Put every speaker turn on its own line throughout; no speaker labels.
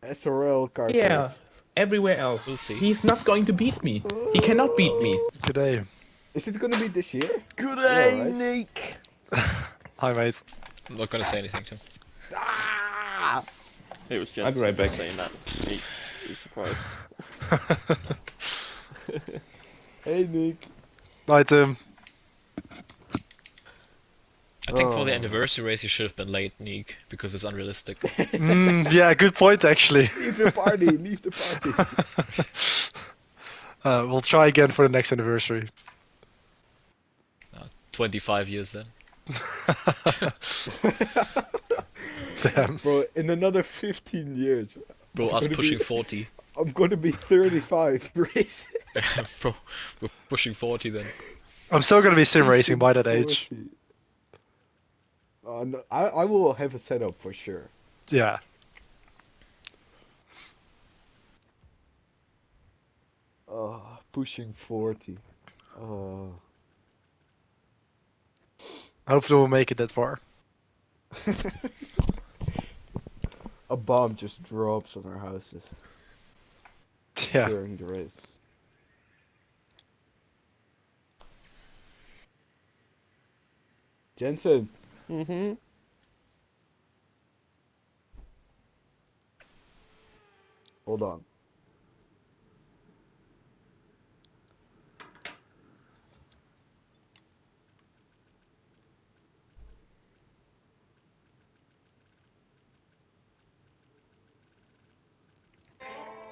SRL cartels.
Yeah, everywhere else.
We'll see.
He's not going to beat me. He cannot beat me.
Good day.
Is it gonna be this year?
Good
Yeah,
day,
right?
Nick.
Hi, mate.
I'm not gonna say anything to him.
Ah!
It was
I'll be
Jensen
right back.
saying that. Nick, are you surprised?
Hey, Nick.
Night,
I think for the
Oh.
anniversary race you should have been late, Neek, because it's unrealistic.
yeah, good point, actually.
Leave the party. Leave the party.
We'll try again for the next anniversary.
25 years then.
Damn.
Bro, in another 15 years,
Bro, us
gonna
pushing
be-
40.
I'm gonna be 35 racing.
Bro, we're pushing 40 then.
I'm still gonna be sim racing by that age.
40. No, I will have a setup for sure.
Yeah.
Pushing 40.
Hopefully we'll make it that far.
A bomb just drops on our houses
Yeah.
during the race. Jensen,
Mm-hmm.
hold on.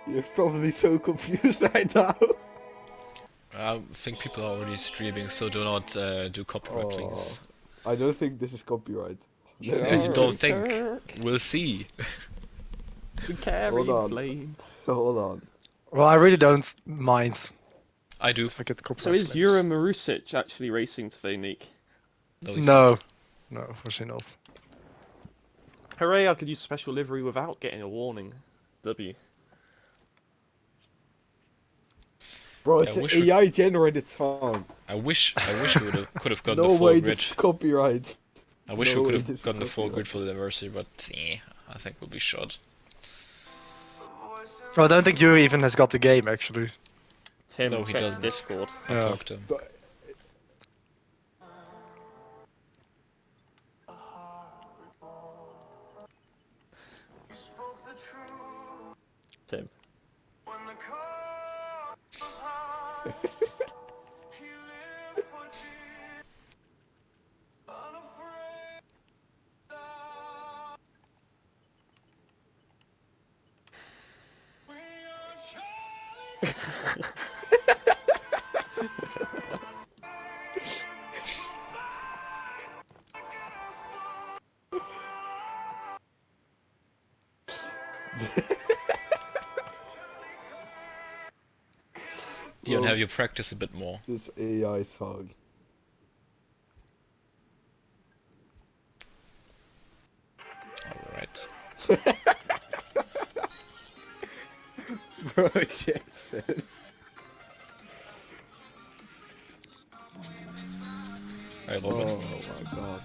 You're probably so confused right now.
I think people are already streaming, so do not do copyright, please.
I don't think this is copyright.
Yeah, you don't think?
Kirk,
We'll see.
the carry
Hold on.
flame.
Hold on.
Well, I really don't mind
I do.
if I get copyright
So is
claims.
Jura Marusic actually racing today, Nick?
No, he's
No. No, unfortunately not.
Hooray, I could use special livery without getting a warning. W.
Bro,
Yeah,
it's
I
an
wish we-
AI generated song.
I wish we could have gotten
No
the full
way
grid.
this is copyright.
I wish
no
we
way
could
this
have
is
gotten the full
copyright.
grid for the anniversary, but I think we'll be shot.
Well, I don't think you even has got the game, actually.
Tim,
No, he
check
doesn't.
Discord.
I
Yeah.
talked to him.
But
Tim.
Dion,
Bro,
have you practiced a bit more?
this AI song.
Alright.
Bro, Jensen.
Alright,
Oh
Robin.
my god.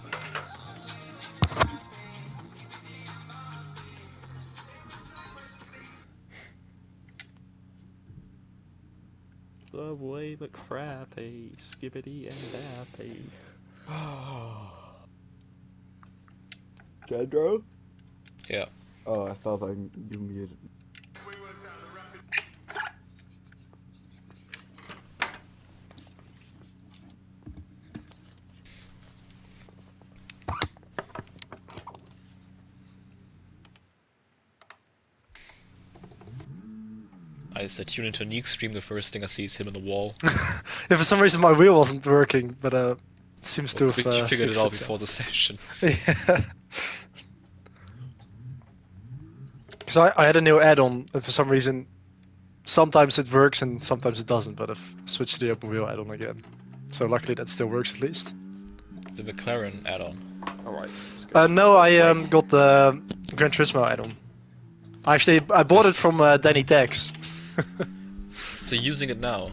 The way McCrappy, skibbity and dappy.
Pedro?
Yeah.
Oh, I thought you muted.
I said tune into Neek's stream, the first thing I see is him on the wall.
Yeah, for some reason my wheel wasn't working, but seems to have
We figured it
fixed
out
itself.
before the session.
Yeah. Because I had a new add-on, and for some reason, sometimes it works and sometimes it doesn't, but I've switched to the open wheel add-on again. So luckily that still works at least.
The McLaren add-on.
Alright, let's go.
No, I got the Gran Turismo add-on. Actually, I bought it from Danny Tex.
So you're using it now?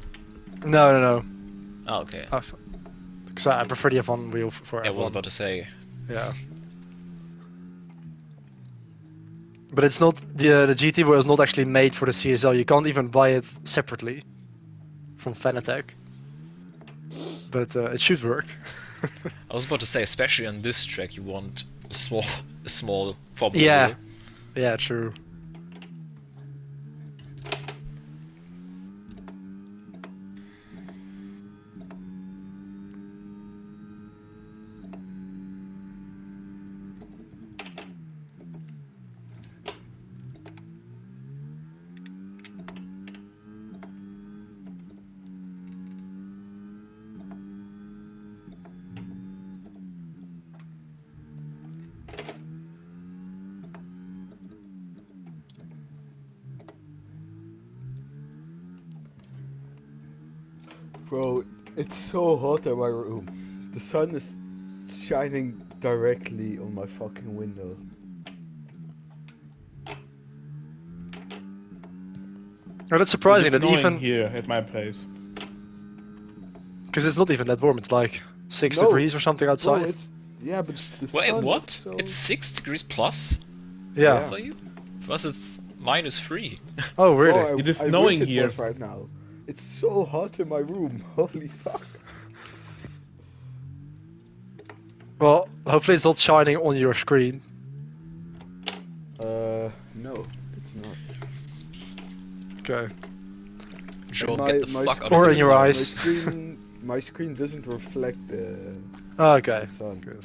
No.
Oh, okay.
Because I prefer the F1 wheel for
Yeah, I was
F1.
about to say.
Yeah. But it's not the GT was not actually made for the CSL. You can't even buy it separately from Fanatec. But it should work.
I was about to say, especially on this track, you want a small Formula
Yeah.
wheel.
Yeah, true.
Bro, it's so hot in my room. The sun is shining directly on my fucking window.
Oh, that's surprising
It's
that
snowing
even
here at my place.
because it's not even that warm. It's like 6
No,
degrees or something outside.
Bro, it's yeah, but the
Wait,
sun
what?
is so...
It's 6 degrees plus
Yeah.
for you? For us, it's -3.
Oh, really?
Bro,
It is
I
snowing
wish it
here.
was right now. It's so hot in my room. Holy fuck.
Well, hopefully it's not shining on your screen.
No, it's not.
Okay.
Joel,
my,
get the
my
fuck out
screen,
of
Or
the
in your
car.
eyes.
My screen doesn't reflect the
Okay.
sun.
Good.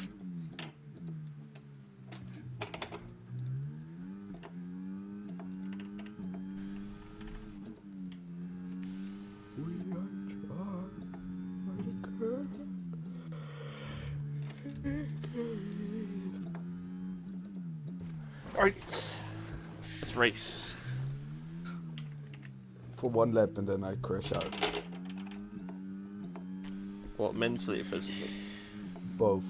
Right. Let's race.
For one lap and then I crash out.
What, mentally or physically?
Both.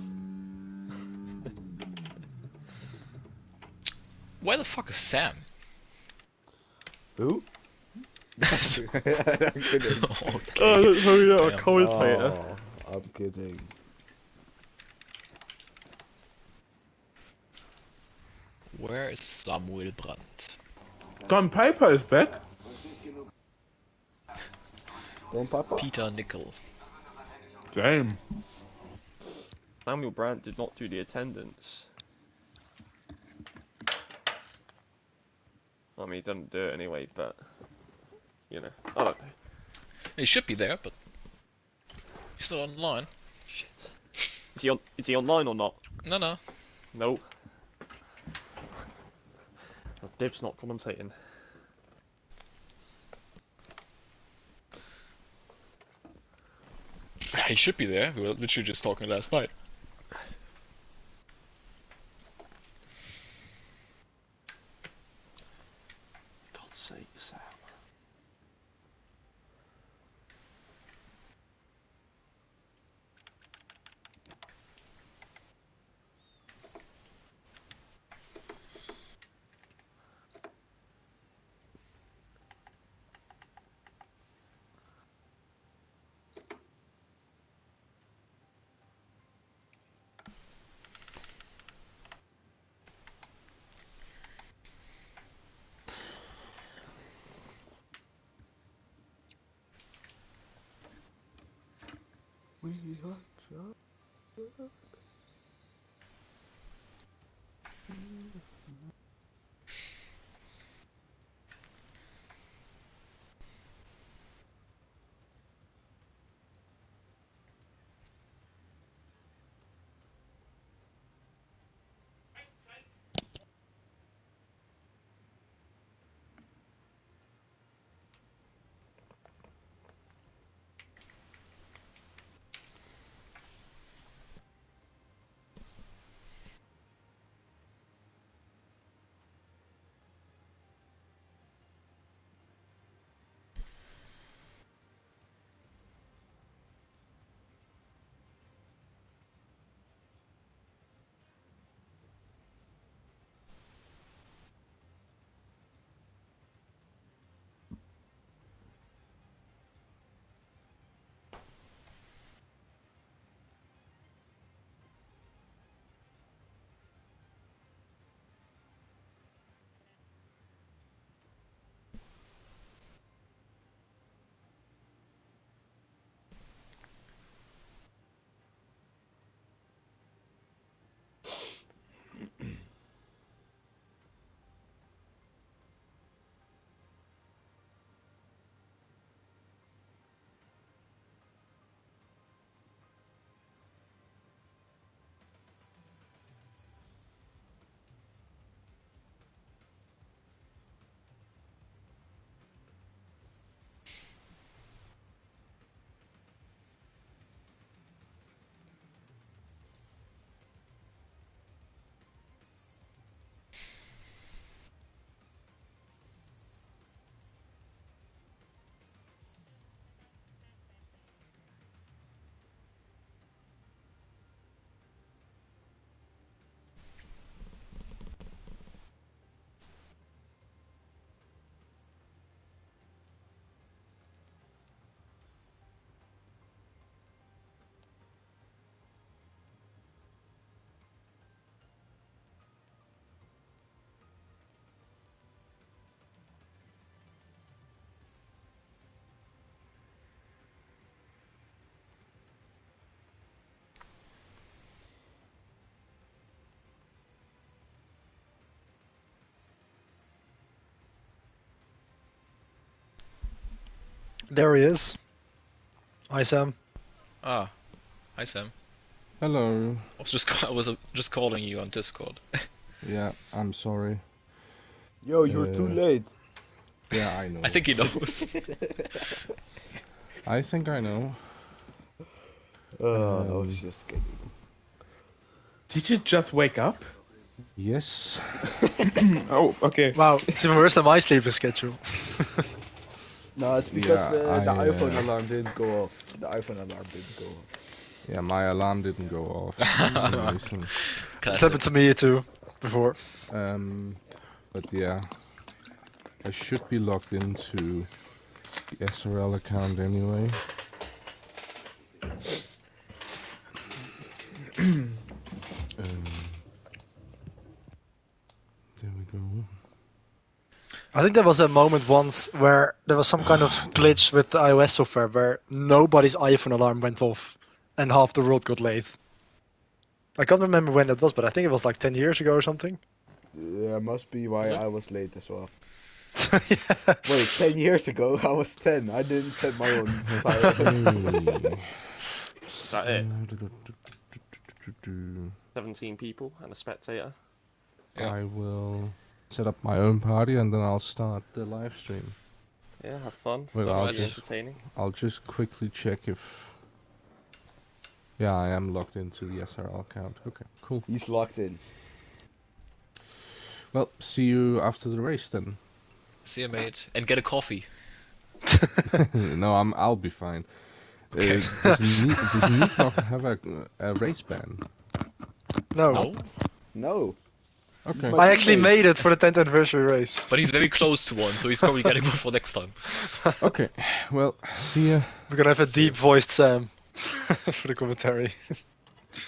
Where the fuck is Sam?
Who? I'm kidding.
Okay.
Oh, that's how you know, a
Damn.
commentator.
Oh, I'm kidding.
Where is Samuel Brandt?
Don Piper is back.
Don't Papa?
Peter Nickel.
Damn.
Samuel Brandt did not do the attendance. I mean, he doesn't do it anyway, but... You know, I don't know.
He should be there, but he's not online.
Shit. Is he online or not?
No.
No. Well, Dib's not commentating.
He should be there. We were literally just talking last night.
God's sake, Sam.
There he is. Hi, Sam.
Ah, hi Sam.
Hello.
I was just calling you on Discord.
Yeah, I'm sorry.
Yo, you're too late.
Yeah, I know.
I think he knows.
I think I know.
I was just kidding.
Did you just wake up?
Yes.
Oh, okay.
Wow, it's even worse than my sleeping schedule.
No, it's because
Yeah,
the
I,
iPhone alarm didn't go off. The iPhone alarm didn't go off.
Yeah, my alarm didn't go off for some reason.
It
Classic.
happened to me too, before.
But yeah, I should be logged into the SRL account anyway. There we go.
I think there was a moment once where there was some kind of glitch with the iOS software where nobody's iPhone alarm went off and half the world got late. I can't remember when that was, but I think it was like 10 years ago or something.
Yeah, must be why
Was it?
I was late as well.
Yeah.
Wait, 10 years ago I was 10. I didn't set my own time.
Is that it? 17 people and a spectator.
Yeah.
I will set up my own party and then I'll start the live stream.
Yeah, have fun.
Wait,
I'll
Be
just-
entertaining.
I'll just quickly check if... Yeah, I am logged into the SRL account. Okay, cool.
He's locked in.
Well, see you after the race then.
See you, mate. And get a coffee.
No, I'll be fine.
Okay.
Does Neat not have a race ban?
No.
No,
No.
Okay.
My
I actually
teammate.
made it for the 10th anniversary race.
but he's very close to one, so he's probably getting one for next time.
Okay. Well, see ya.
We're gonna have a deep voiced Sam for the commentary.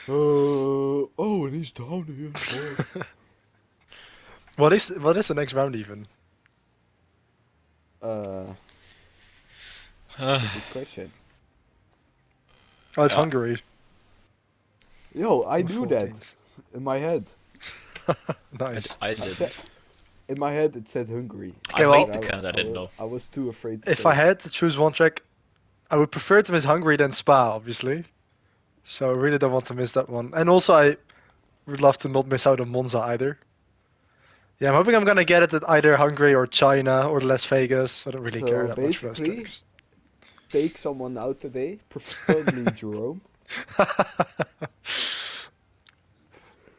Oh, and he's down here.
What is the next round even?
Good question.
Oh, it's
Yeah.
Hungary.
Yo, I
Or
knew that
14th.
in my head.
Nice.
I didn't.
In my head, it said Hungary.
Okay,
I
well-
hate the Canada. I didn't know.
I was too afraid to
If
say
I
it.
had to choose one track, I would prefer to miss Hungary than Spa, obviously. So I really don't want to miss that one. And also, I would love to not miss out on Monza either. Yeah, I'm hoping I'm gonna get it at either Hungary or China or Las Vegas. I don't really
So
care that much for those
basically-
tracks.
Take someone out today, preferably Jerome.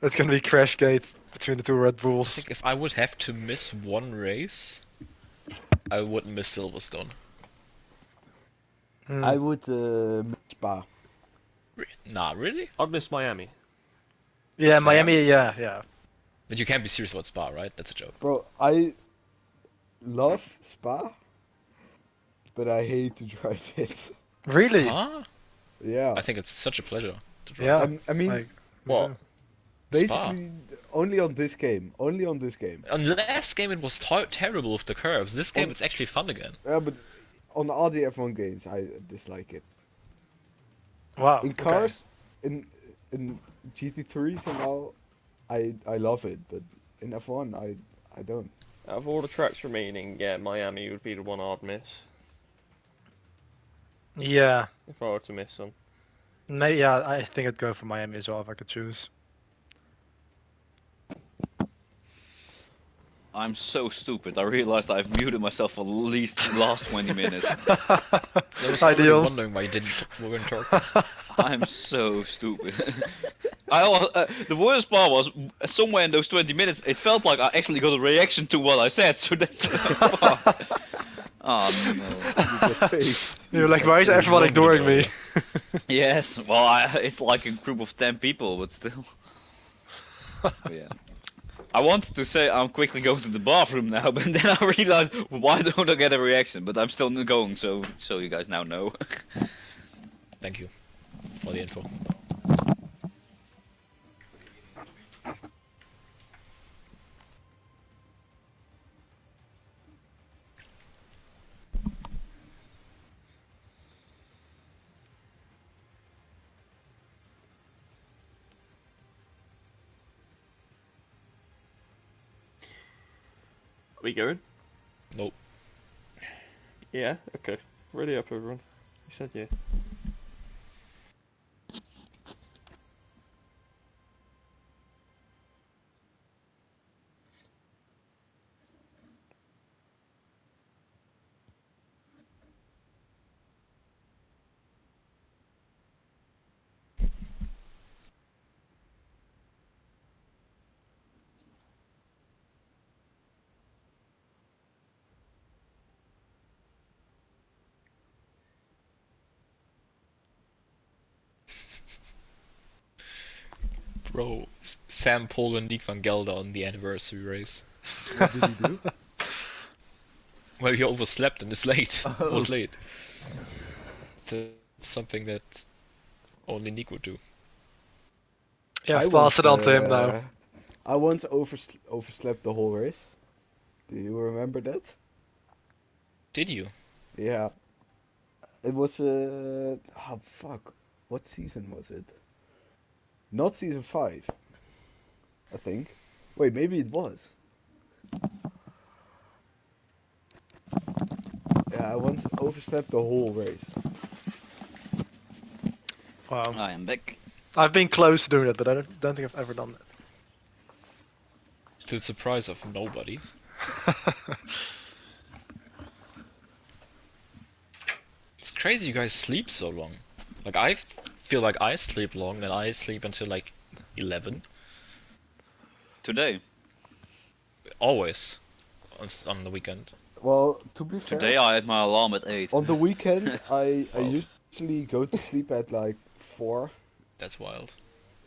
It's gonna be crash gate between the two Red
I
Bulls.
think if I would have to miss one race, I would miss Silverstone.
Hmm.
I would miss Spa.
Nah, really?
I'd miss Miami.
Yeah, Miami. Yeah.
But you can't be serious about Spa, right? That's a joke.
Bro, I love Spa, but I hate to drive it.
Really?
Huh?
Yeah.
I think it's such a pleasure to drive.
Yeah.
I mean,
Like,
What?
basically, only on this game. Only on this game.
On the last game it was terrible with the curves. This game
On-
it's actually fun again.
Yeah, but on all the F1 games, I dislike it.
Wow.
In
okay.
cars, in GT3s and all, I love it, but in F1, I don't.
Out of all the tracks remaining, yeah, Miami would be the one I'd miss.
Yeah.
If I were to miss them.
Maybe. Yeah. I think I'd go for Miami as well if I could choose.
I'm so stupid. I realized I've muted myself for at least the last 20 minutes.
I was already
Ideal.
wondering why you weren't talking.
I'm so stupid. The worst part was somewhere in those 20 minutes, it felt like I actually got a reaction to what I said. So that's oh no.
You're like, why is everyone ignoring me?
Yes. Well, it's like a group of 10 people, but still. But yeah. I wanted to say I'm quickly going to the bathroom now, but then I realized why don't I get a reaction? But I'm still not going, so you guys now know.
Thank you for the info.
We going?
Nope.
Yeah. Okay. Ready up, everyone. You said yeah.
Bro, Sam Paul and Nick van Gelder on the anniversary race.
What did he do?
Well, he overslept and is late.
Oh.
Was late. That's something that only Nick would do.
Yeah,
I
pass it on to him now.
I once overslept the whole race. Do you remember that?
Did you?
Yeah. It was oh fuck. What season was it? Not season 5. I think. Wait, maybe it was. Yeah, I once overslept the whole race.
Wow.
I am back.
I've been close to doing it, but I don't think I've ever done
To the surprise of nobody.
that.
It's crazy you guys sleep so long. Like, I feel like I sleep long and I sleep until like 11.
Today.
Always. On the weekend.
Well, to be fair,
Today I had my alarm at 8.
on the weekend I
Wild.
usually go to sleep at like 4.
That's wild.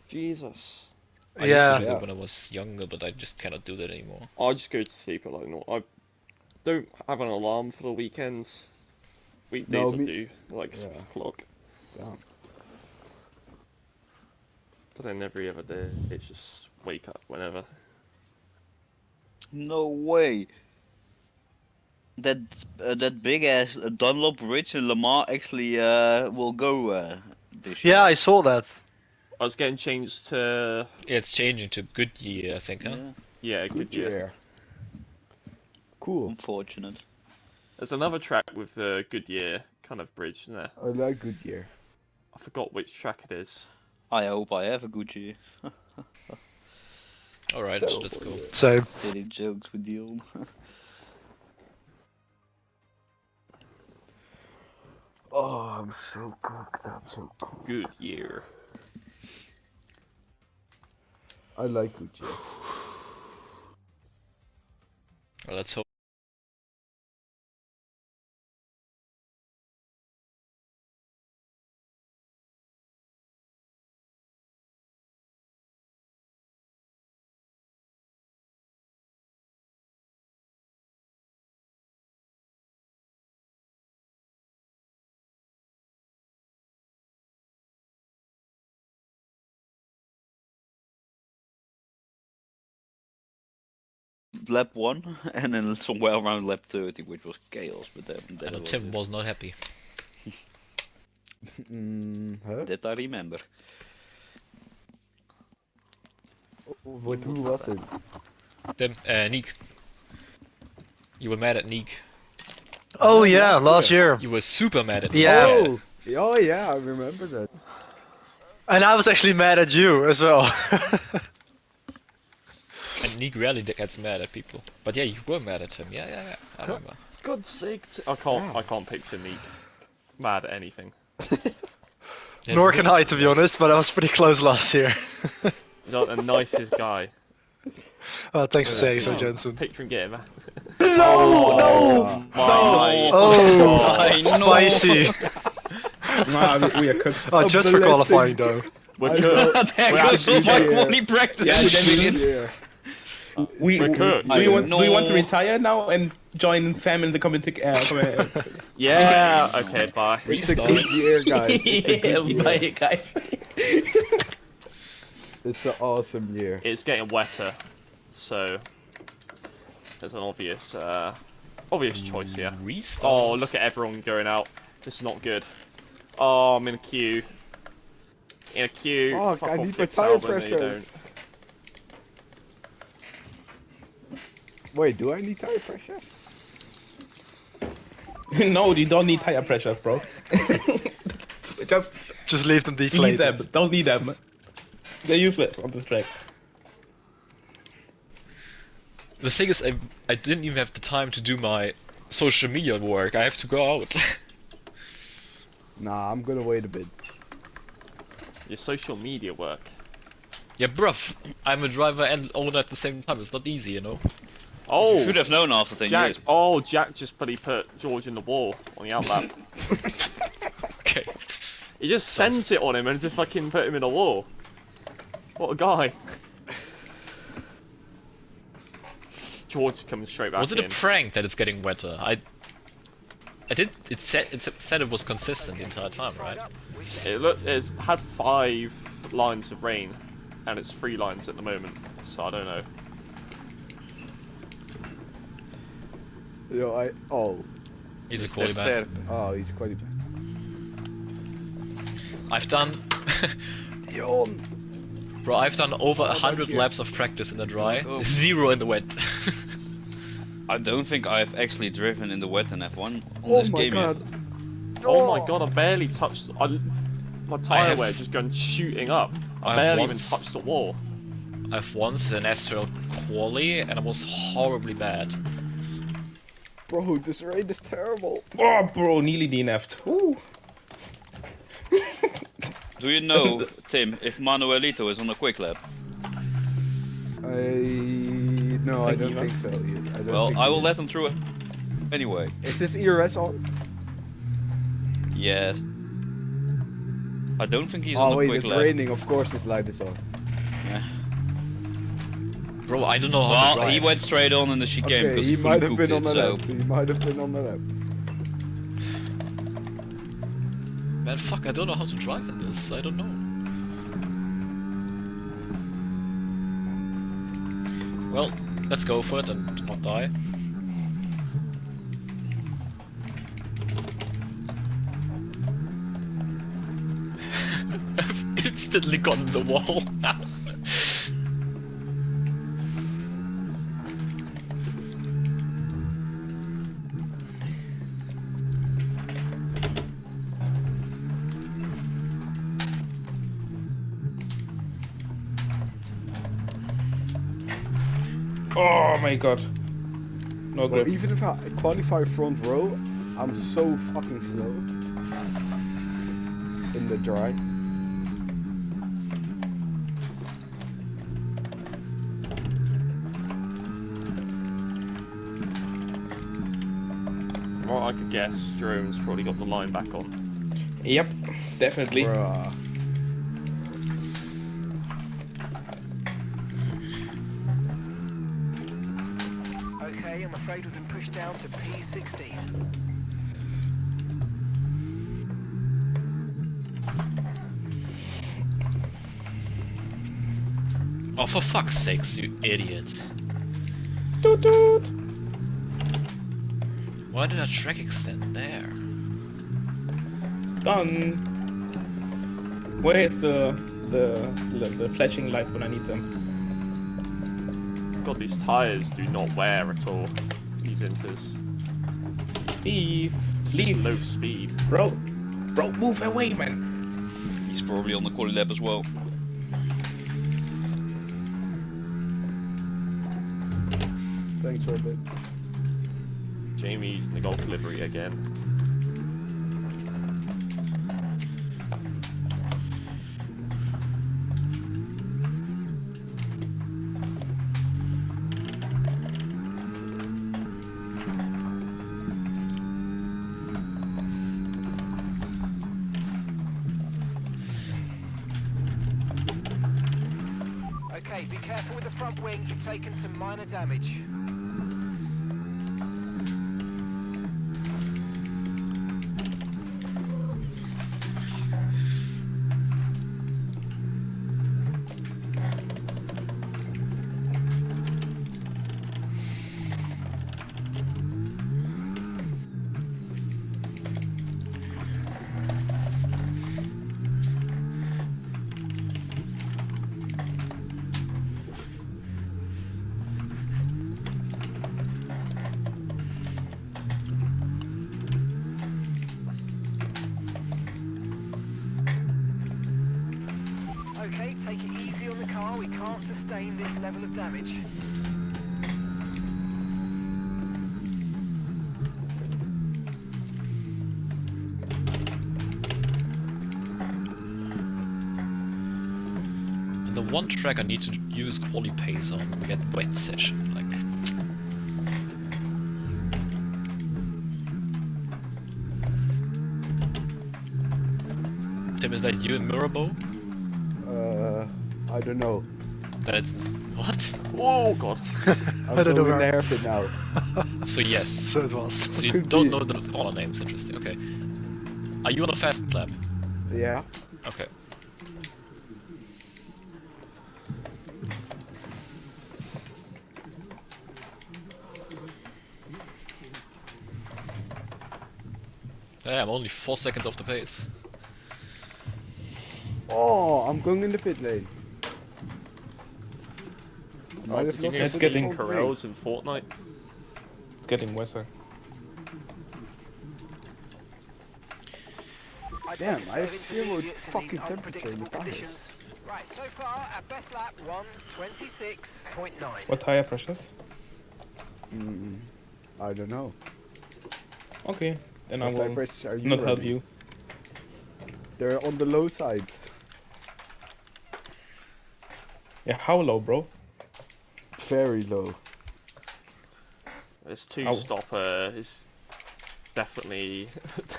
Jesus.
I used to
Yeah.
do that
Yeah.
when I was younger, but I just cannot do that anymore.
I just go to sleep at like no. I don't have an alarm for the weekend. Weekdays I
me-
do, like 6
yeah.
o'clock.
Damn.
But then every other day, it's just wake up whenever.
No way. That big ass Dunlop Bridge in Lamar actually will go this year.
Yeah, I saw that.
I was getting changed to
Yeah, it's changing to Goodyear, I think, huh?
Yeah,
good year.
Cool.
unfortunate.
There's another track with Goodyear kind of bridge, isn't there?
I like Goodyear.
I forgot which track it is.
I hope I have a good year.
Alright,
So-
let's go.
So,
Telling jokes with Dion.
Oh, I'm so cooked. I'm so cooked.
Good year.
I like Goodyear.
Well, let's hope.
Lap 1 and then somewhere around lap 30, which was chaos, but then
I know
was
Tim
it.
was not happy.
Huh?
That I remember.
What? Who was it?
Tim, Nick. You were mad at Nick.
oh
Yeah,
yeah,
last
last year.
You were super mad at Nick.
Yeah.
Oh, oh yeah, I remember that.
And I was actually mad at you as well.
And Nick rarely gets mad at people. But yeah, you were mad at him. Yeah, I remember.
God's sake! I can't picture Neek mad at anything.
Yeah,
Nor
it's
can I, to be honest, but I was pretty close last year.
He's not the nicest guy.
Oh, thanks for saying so,
Oh,
Jensen.
Picture him getting mad.
No!
My
Oh,
I know.
spicy.
Nah, we are cooked.
Oh, just for qualifying though.
We're
I
cooked.
know.
There
We're
goes all my
actually-
quality practice.
Yeah, then we
Yeah.
We're cooked.
do you want to
No.
retire now and join Sam in the commenting?
Yeah. Okay. Bye.
It's a
Restart.
good year, guys. It's a
Yeah,
good year.
bye, guys.
It's an awesome year.
It's getting wetter, so there's an obvious choice here.
Restart.
Oh, look at everyone going out. This is not good. Oh, I'm in a queue. In a queue.
Fuck,
Fuck
I
off,
need my
Dick
tire
Salvo, no, you
pressures. Wait, do I need tire pressure?
No, you don't need tire pressure, bro. Just
Just leave them
delete
deflated.
them. Don't need them. They're useless on this track.
The thing is, I didn't even have the time to do my social media work. I have to go out.
Nah, I'm gonna wait a bit.
Your social media work.
Yeah, bruv, I'm a driver and owner at the same time. It's not easy, you know.
Oh,
You should have known after 10
Jack.
years.
Oh, Jack just put George in the wall on the outlap.
Okay.
He just sent it on him and just fucking put him in a wall. What a guy. George comes straight back
Was it
in.
a prank that it's getting wetter? It said it was consistent the entire time, right?
It's had 5 lines of rain, and it's 3 lines at the moment. So I don't know.
He's a
Mr.
quality man.
Ser.
Oh, he's quite.
I've done, bro. I've done over 100 laps of practice in the dry,
Oh.
0 in the wet.
I don't think I've actually driven in the wet in F1 on
Oh
this
my
game
god.
yet.
Oh my god, I barely touched. My tyre
have-
wear just going shooting up. I
I've
barely even
once-
touched the wall.
I've once an SRL quali and I was horribly bad.
Bro, this rain is terrible.
Oh, bro, nearly DNF'd. Ooh.
Do you know, Tim, if Manuelito is on a quick lap?
No, I
Thank
don't
you,
think so. I don't
Well,
think
I will
so.
let him through anyway.
Is this ERS on?
Yes. I don't think he's
Oh
on a
wait,
quick
it's
lap.
raining. Of course, this light is on.
Yeah.
Bro, I don't know how to
Well,
drive.
he went straight on in the chicane
Okay,
because
he
he fully
might have
cooked
been on
it,
the
so...
lap. He might have been on the lap.
Man, fuck, I don't know how to drive in this. I don't know. Well, let's go for it and not die. I've instantly gone in the wall.
Oh my god. No
Bro,
grip.
even if I qualify front row, I'm so fucking slow in the dry.
From what I could guess, Jerome's probably got the line back on.
Yep, definitely.
Bruh.
Okay, I'm afraid we've been pushed down to P16.
Oh, for fuck's sakes, you idiot.
Toot toot.
Why did I track extend there?
Done. Where is the flashing light when I need them?
God, these tyres do not wear at all. These inters.
Please,
It's just
leave,
low speed.
bro. Bro, move away, man.
He's probably on the quali lap as well.
Thanks, Robert.
Jamie's in the golf livery again.
Okay, be careful with the front wing. You've taken some minor damage. Okay, take it easy on the car. We can't sustain this level of damage.
And the one track I need to use quali pace on, we get wet session. Like, Tim, is that you in Mirabo?
I don't know.
That's what?
Oh god.
I'm
I don't know
going in the
where.
hairpin now.
So yes.
So it was.
So you
Could
don't
be.
know the caller names. Interesting. Okay. Are you on a fast lap?
Yeah.
Okay. Yeah, I'm only 4 seconds off the pace.
Oh, I'm going in the pit lane.
Oh,
Might have
did you
lost
hear
a
It's
bit of
getting
Steve
front
Carell's in Fortnite?
It's getting wetter.
I
Damn,
take a
I
set
have
of
0
intermediates in
fucking
these
temperature in
unpredictable
the tires.
conditions. Right, so far, our best lap, 1:26.9.
What tire pressures?
I don't know.
Okay, then I
What
will
type are you
not help
running?
you.
They're on the low side.
Yeah, how low, bro?
Very low.
This
Ow.
two-stopper is definitely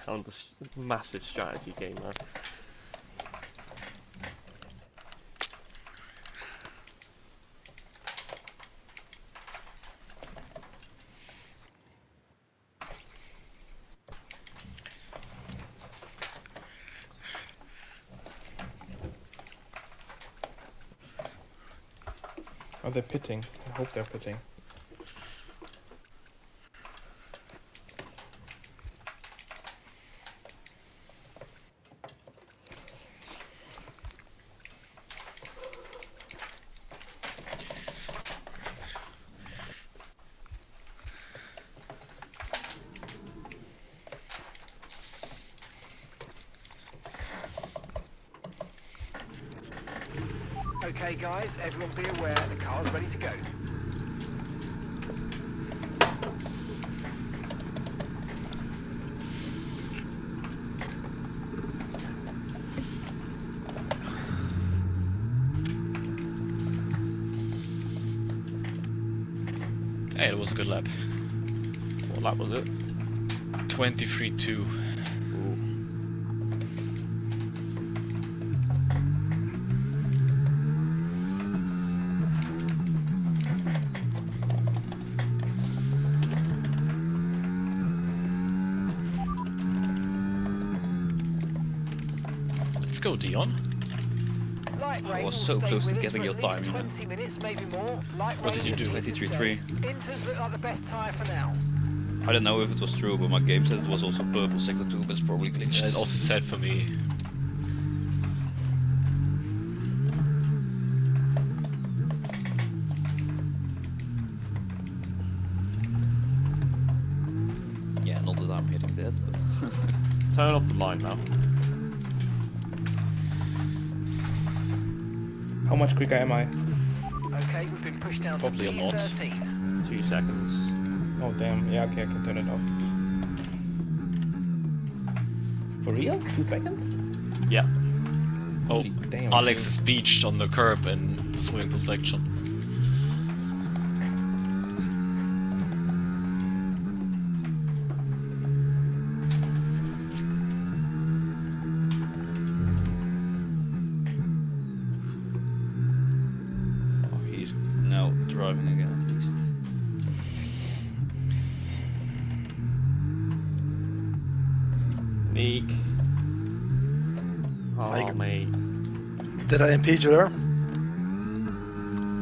down the massive strategy game there.
Are they pitting? I hope they're pitting.
Okay, guys, everyone be aware, the car's ready to go.
Hey, it was a good lap.
What lap was it?
23.2. Let's go, Dion.
Light
I
rain
was
will
so
stay
close to
with us
getting
for
your
at least
time, you know.
20 minutes, maybe more. Light
What
rain
did you
is
do?
here to
23.3.
stay. Inters look like the best tyre for now.
I don't know if it was true, but my game said it was also purple sector 2, but it's probably glitched.
And also sad for me.
Yeah, not that I'm hitting that, but...
Turn off the line now.
How much quicker am I?
Okay, we've been pushed down
Probably
to
a lot.
P13.
2 seconds.
Oh damn, yeah, okay, I can turn it off. For real? 2 seconds?
Yeah.
Oh,
Holy damn,
Alex
dude.
is beached on the curb in the swimming pool section.
Oh, he's now driving again at least.
Meek.
Are
Oh,
you-
mate.
Did I impede you there?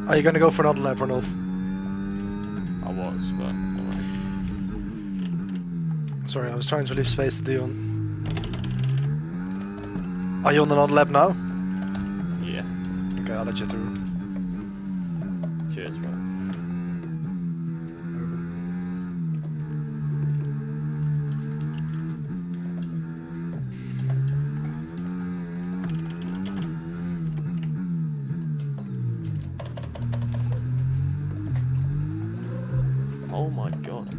Are you gonna go for another lap or not?
I was, but alright.
Sorry, I was trying to leave space to Dion. Are you on another lap now?
Yeah.
Okay, I'll let you through.
Cheers, bro. Oh my god.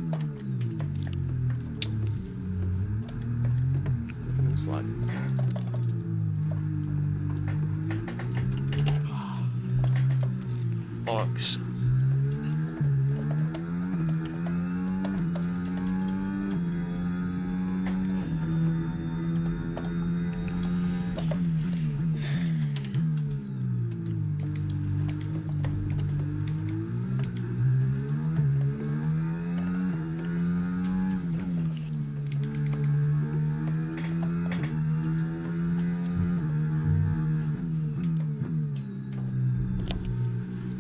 Flipping and sliding. Bollocks.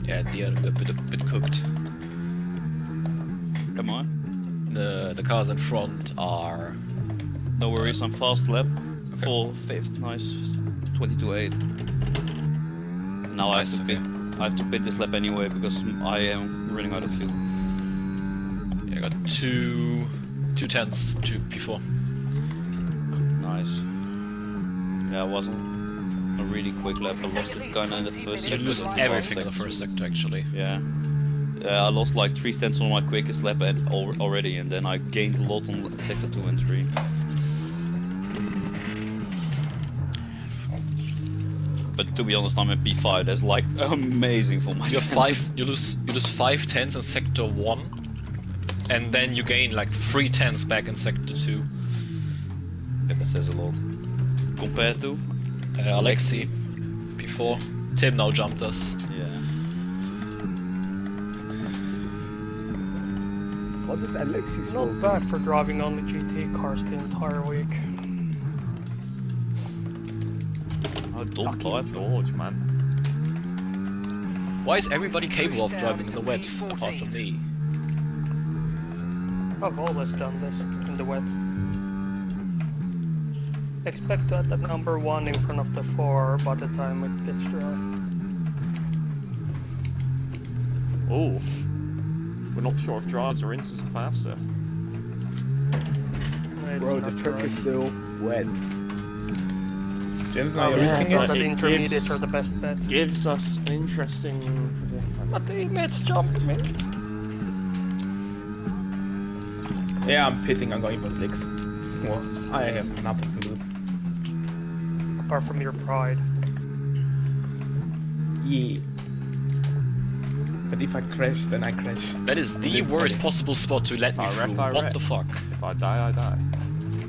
Yeah, the a bit cooked.
Come on.
The cars in front are.
No worries, I'm fast lap. Full fifth, nice. 22.8. Now I have to pit. I have to pit this lap anyway because I am running out of fuel.
Yeah, I got two tenths to P4.
Nice. Yeah, it wasn't a really quick lap. I lost it kinda in the first
You
sector.
lose
and the
everything in
last
the first sector actually.
Yeah. Yeah, I lost like 3 tenths on my quickest lap already, and then I gained a lot on sector 2 and 3. But to be honest, I'm at P5. That's like amazing for my.
You lose 5 tenths in sector 1, and then you gain like 3 tenths back in sector 2.
Yeah, that says a lot. Compared to
Alexi, P4. Tim now jumped us.
yeah.
What is Alexi's
Not
fault?
bad for driving only GT cars the entire week.
Oh, don't
Fucking
dive.
gorge, man.
Why is everybody capable of driving in the wet apart from me?
I've always done this in the wet. Expect that at number 1 in front of the 4 by the time it gets dry.
Oh. We're not sure if drives or inters are faster.
It's
Bro,
not
the truck
dry.
is still wet.
I
Yeah,
was
but
that
it
intermediates
gives-
are the best bet.
Gives us an interesting predicament.
But the teammates jumped me.
Yeah, I'm pitting, I'm going for slicks. Well, I have nothing to lose.
Apart from your pride.
Yeah. But if I crash, then I crash.
That is the
This
worst
body.
possible spot to let me
I
through.
wreck, I
What
wreck.
the fuck?
If I die, I die.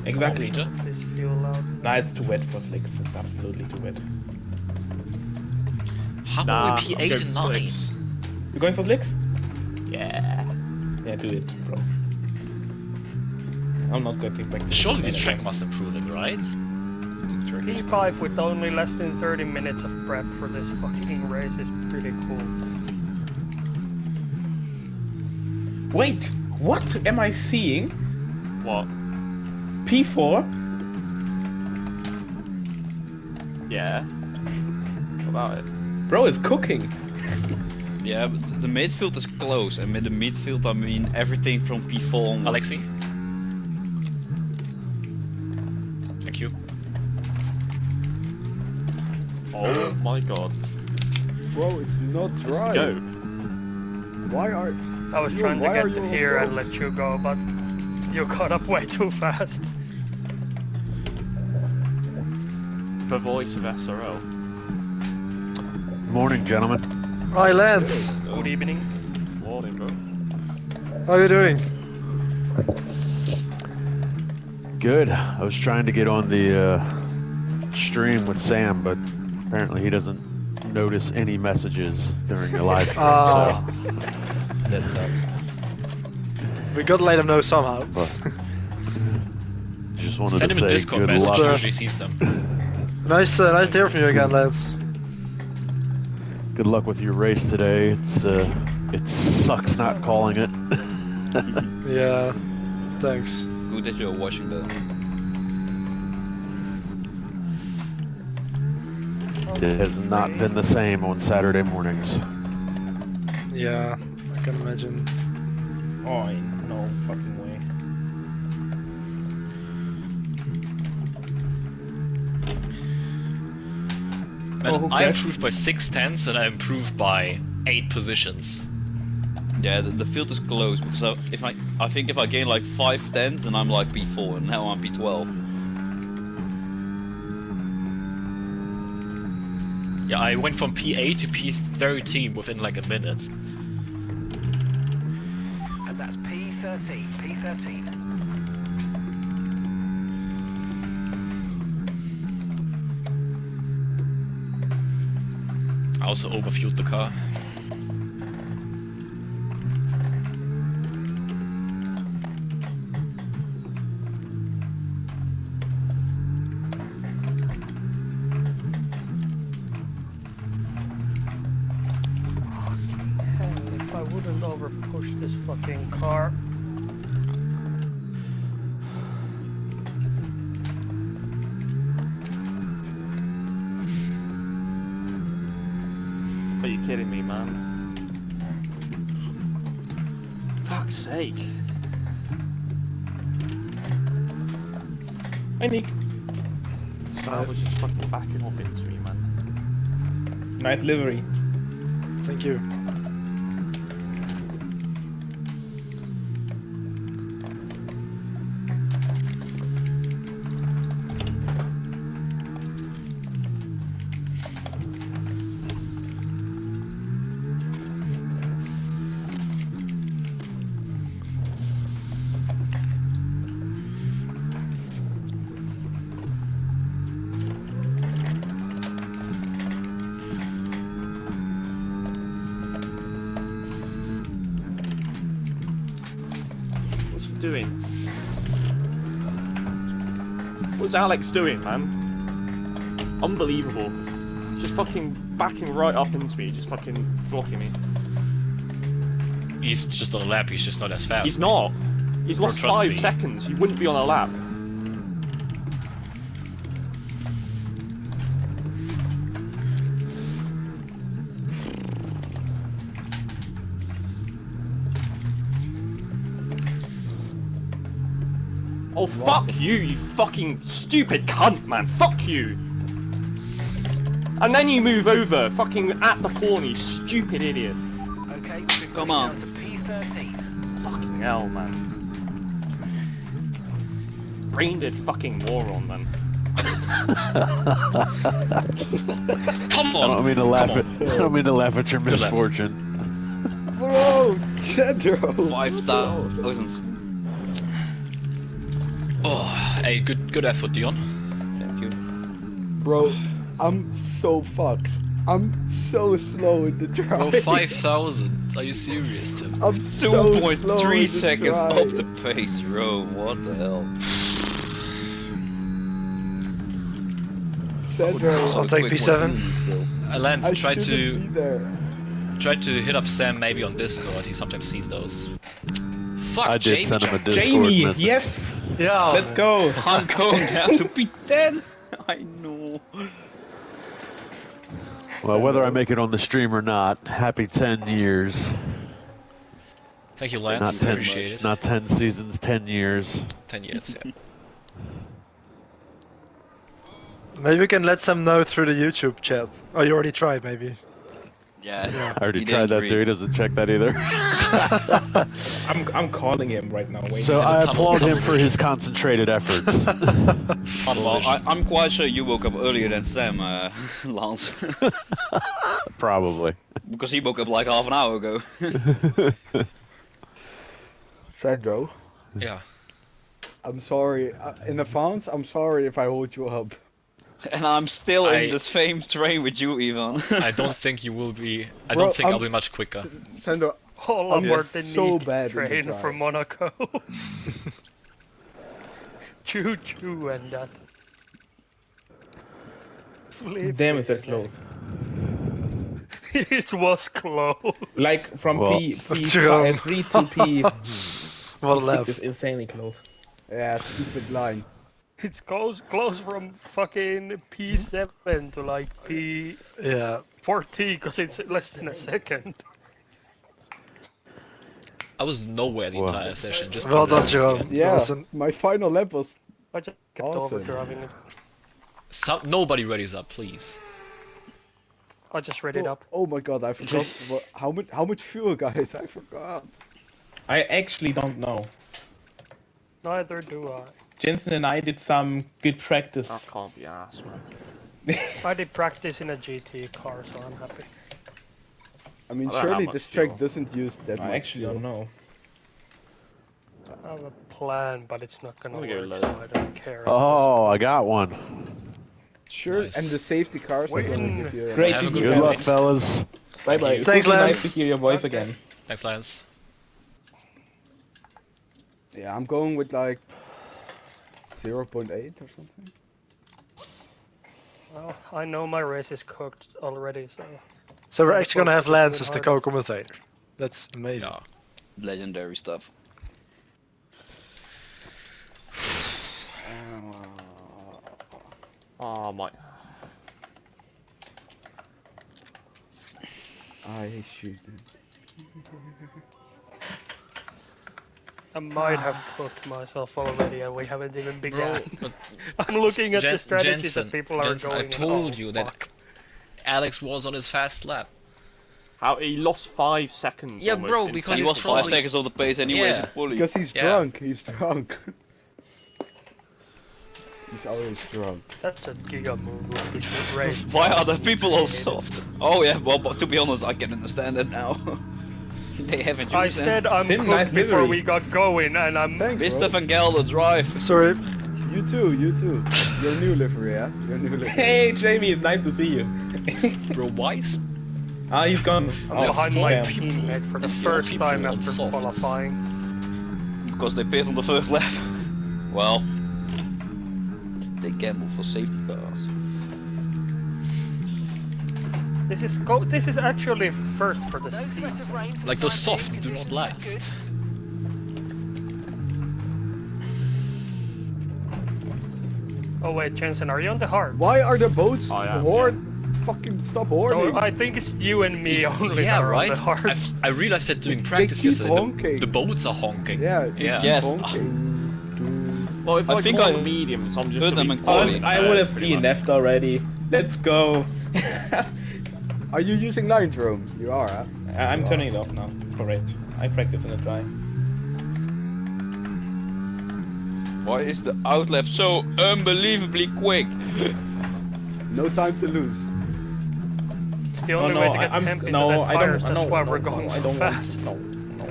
Exactly.
Peter?
This fuel out.
Nah, it's too wet for slicks. It's absolutely too wet.
How
Nah,
are we
I'm
P8
going
and
for
9?
slicks.
You going for slicks?
Yeah.
Yeah, do it, bro. I'm not getting back to
Surely the
anyway.
track must improve it, right?
P5 with only less than 30 minutes of prep for this fucking race is pretty cool.
Wait, what am I seeing?
What?
P4?
Yeah. What about it?
Bro, it's cooking.
Yeah, but the midfield is close, and with the midfield I mean everything from P4 on.
Alexi? Thank you.
Oh my god.
Bro, it's not
Let's
dry.
go.
Why are...
I was
Yo,
trying to
why are
get
you all
here and
soft?
let you go, but you got up way too fast.
The voice of SRL.
Morning, gentlemen.
Hi, Lance.
Good evening.
Morning, bro.
How are you doing?
Good. I was trying to get on the stream with Sam, but apparently he doesn't notice any messages during the live stream.
Ah.
That sucks.
We gotta let him know somehow.
But just wanted
Send
to
him a
say
Discord
good
message,
luck.
he usually sees them.
Nice to hear from you again, Lance.
Good luck with your race today. It sucks not calling it.
Yeah, thanks.
Good that you're watching though.
It has not been the same on Saturday mornings.
Yeah, I can imagine.
Oh, no fucking way.
Man,
who
I
crashed?
improved by 6 tenths and I improved by 8 positions.
Yeah, the field is close because I think if I gain like 5 tenths, then I'm like P4, and now I'm P12.
Yeah, I went from P8 to P13 within like a minute.
And that's P13. P13.
I also overfueled the car.
If I wouldn't over push this fucking car.
Are you kidding me, man? Fuck's sake. Hey, Nick. Sal was just fucking backing off into me, man.
Nice livery.
Thank you.
What's he doing? What's Alex doing, man? Unbelievable. He's just fucking backing right up into me, just fucking blocking me.
He's just on a lap, he's just not as fast.
He's not. He's lost
trust
5
me.
seconds. He wouldn't be on a lap. Oh, fuck you, you fucking stupid cunt, man. Fuck you. And then you move over, fucking at the corner, you stupid idiot.
Okay,
Come on.
down to P13.
Fucking hell, man. Brain-dead fucking moron, man.
Come on!
I don't mean to laugh
Come
at.
on.
I don't mean to laugh at your
Good lap.
misfortune.
Bro, Cedro.
5,000.
Oh, hey, good effort, Dion.
Thank you.
Bro, I'm so fucked. I'm so slow in the drive.
Bro, 5,000. Are you serious, Tim?
I'm so slow in
2.3
the
seconds
drive.
off the pace, bro. What the hell?
Cedro,
I'll take P7.
Lance,
I
try
shouldn't be there.
to hit up Sam maybe on Discord. He sometimes sees those. Fuck,
I did
Jamie
send him a
jumped.
Discord
Jamie,
message.
yes!
Yeah.
Let's go!
I'm going down to P10. I know.
Well, whether I make it on the stream or not, happy 10 years.
Thank you,
Not
Lance.
10,
Appreciate it.
not 10 seasons, 10 years.
10 years, yeah.
Maybe we can let Sam know through the YouTube chat. Oh, you already tried, maybe.
Yeah.
I already
he
tried
didn't
that too. He doesn't check that either.
I'm calling him right now. Wait.
So I applaud him
tunnel
for his concentrated efforts.
Tunnel
Well,
vision.
I'm quite sure you woke up earlier than Sam, Lance.
Probably.
Because he woke up like half an hour ago.
Cedro,
Yeah.
I'm sorry. In advance, I'm sorry if I hold you up.
And I'm still in the same train with you, Ivan.
I don't think you will be. I
Bro,
don't think I'll be much quicker.
Cedro,
All
I'm
aboard the
so
Nick
bad in the
train
drive.
from Monaco. Choo choo and that.
Damn, is that close?
It was close.
Like from
Well,
P3 to P.
What a
P6
lap.
is insanely close.
Yeah, stupid line.
It's close from fucking P7 to like P14
Yeah.
because it's less than a second.
I was nowhere the
Wow.
entire session. Just
Well done,
at the
Jerome.
end.
Yeah,
Listen.
my final lap was
I just kept
Awesome.
overdriving it.
Nobody readies up, please.
I just read it up.
Oh my god, I forgot how much fuel, guys. I forgot.
I actually don't know.
Neither do I.
Jensen and I did some good
That
practice.
can't be ass, man.
I did practice in a GT car, so I'm happy.
I mean,
I don't have
surely
much
this
fuel.
track doesn't use that much
I actually
fuel.
don't know.
I have a plan, but it's not gonna
I'm gonna
work,
go
so I don't care.
Oh, I got one.
Sure,
Nice.
and the safety cars are gonna give you.
Great
Have
to
a
hear.
Good
good
luck,
day.
fellas.
Bye bye.
you.
Thanks,
Nice
Lance.
to hear your voice again.
Thanks, Lance.
Yeah, I'm going with like 0.8 or something.
Well, I know my race is cooked already, so.
So we're
Yeah,
actually gonna have
focus
Lance
is
as the
harder.
co-commentator. That's amazing.
Yeah.
Legendary stuff.
Oh my.
I shoot.
I might have cooked myself already, and we haven't even begun.
Bro,
I'm looking at the strategies
Jensen,
that people are
Jensen,
going.
I told
oh,
you
fuck.
that Alex was on his fast lap.
How he lost 5 seconds.
Yeah,
almost
bro,
in
because
He
he's
was
second.
5
probably-
seconds of the pace anyways,
Yeah.
fully.
Because he's
Yeah.
drunk. He's drunk. He's always drunk.
That's a giga move. Like, you should race.
Why are the people all soft? Oh yeah, well, but to be honest, I can understand that now. They haven't
I
used them.
said I'm
Tim,
cooked
nice
before
livery.
we got going, and I'm.
Thanks,
Mr.
bro.
Van Gelder, drive.
Sorry.
You too. Your new livery, yeah? Your new livery.
Hey Jamie, it's nice to see you.
Bro, wise?
Ah, he's gone.
I'm
Oh,
behind my
damn.
teammate for the
The
first
people
time
on
after
softs.
qualifying.
Because they pissed on the first lap. Well, they gamble for safety cars.
This is actually first for the
No threat
season.
of rain for the
Like those
time being,
soft do not
conditions look
last.
Oh wait, Jensen, are you on the hard?
Why are the boats
I am,
Fucking stop hoarding.
So I think it's you and me only
Yeah,
that are
right?
on the hard.
I realized that doing practice
keep
yesterday,
honking.
the boats are honking.
Yeah, they
Yeah.
keep
Yes.
honking.
Well, if
I
I
think
go
I
on mediums, I'm just
heard
gonna
them
be
in quality.
falling
I would have
pretty much.
DNF'd already. Let's go.
Are you using line drone? You are, huh?
I'm turning it off now. Correct. I practice in the dry.
Why is the outlap so unbelievably quick?
No time to lose.
It's the only way to get temp into
no,
the
I
tires,
don't.
that's
No,
why
no,
we're going
no,
so
I don't
fast.
Want, no.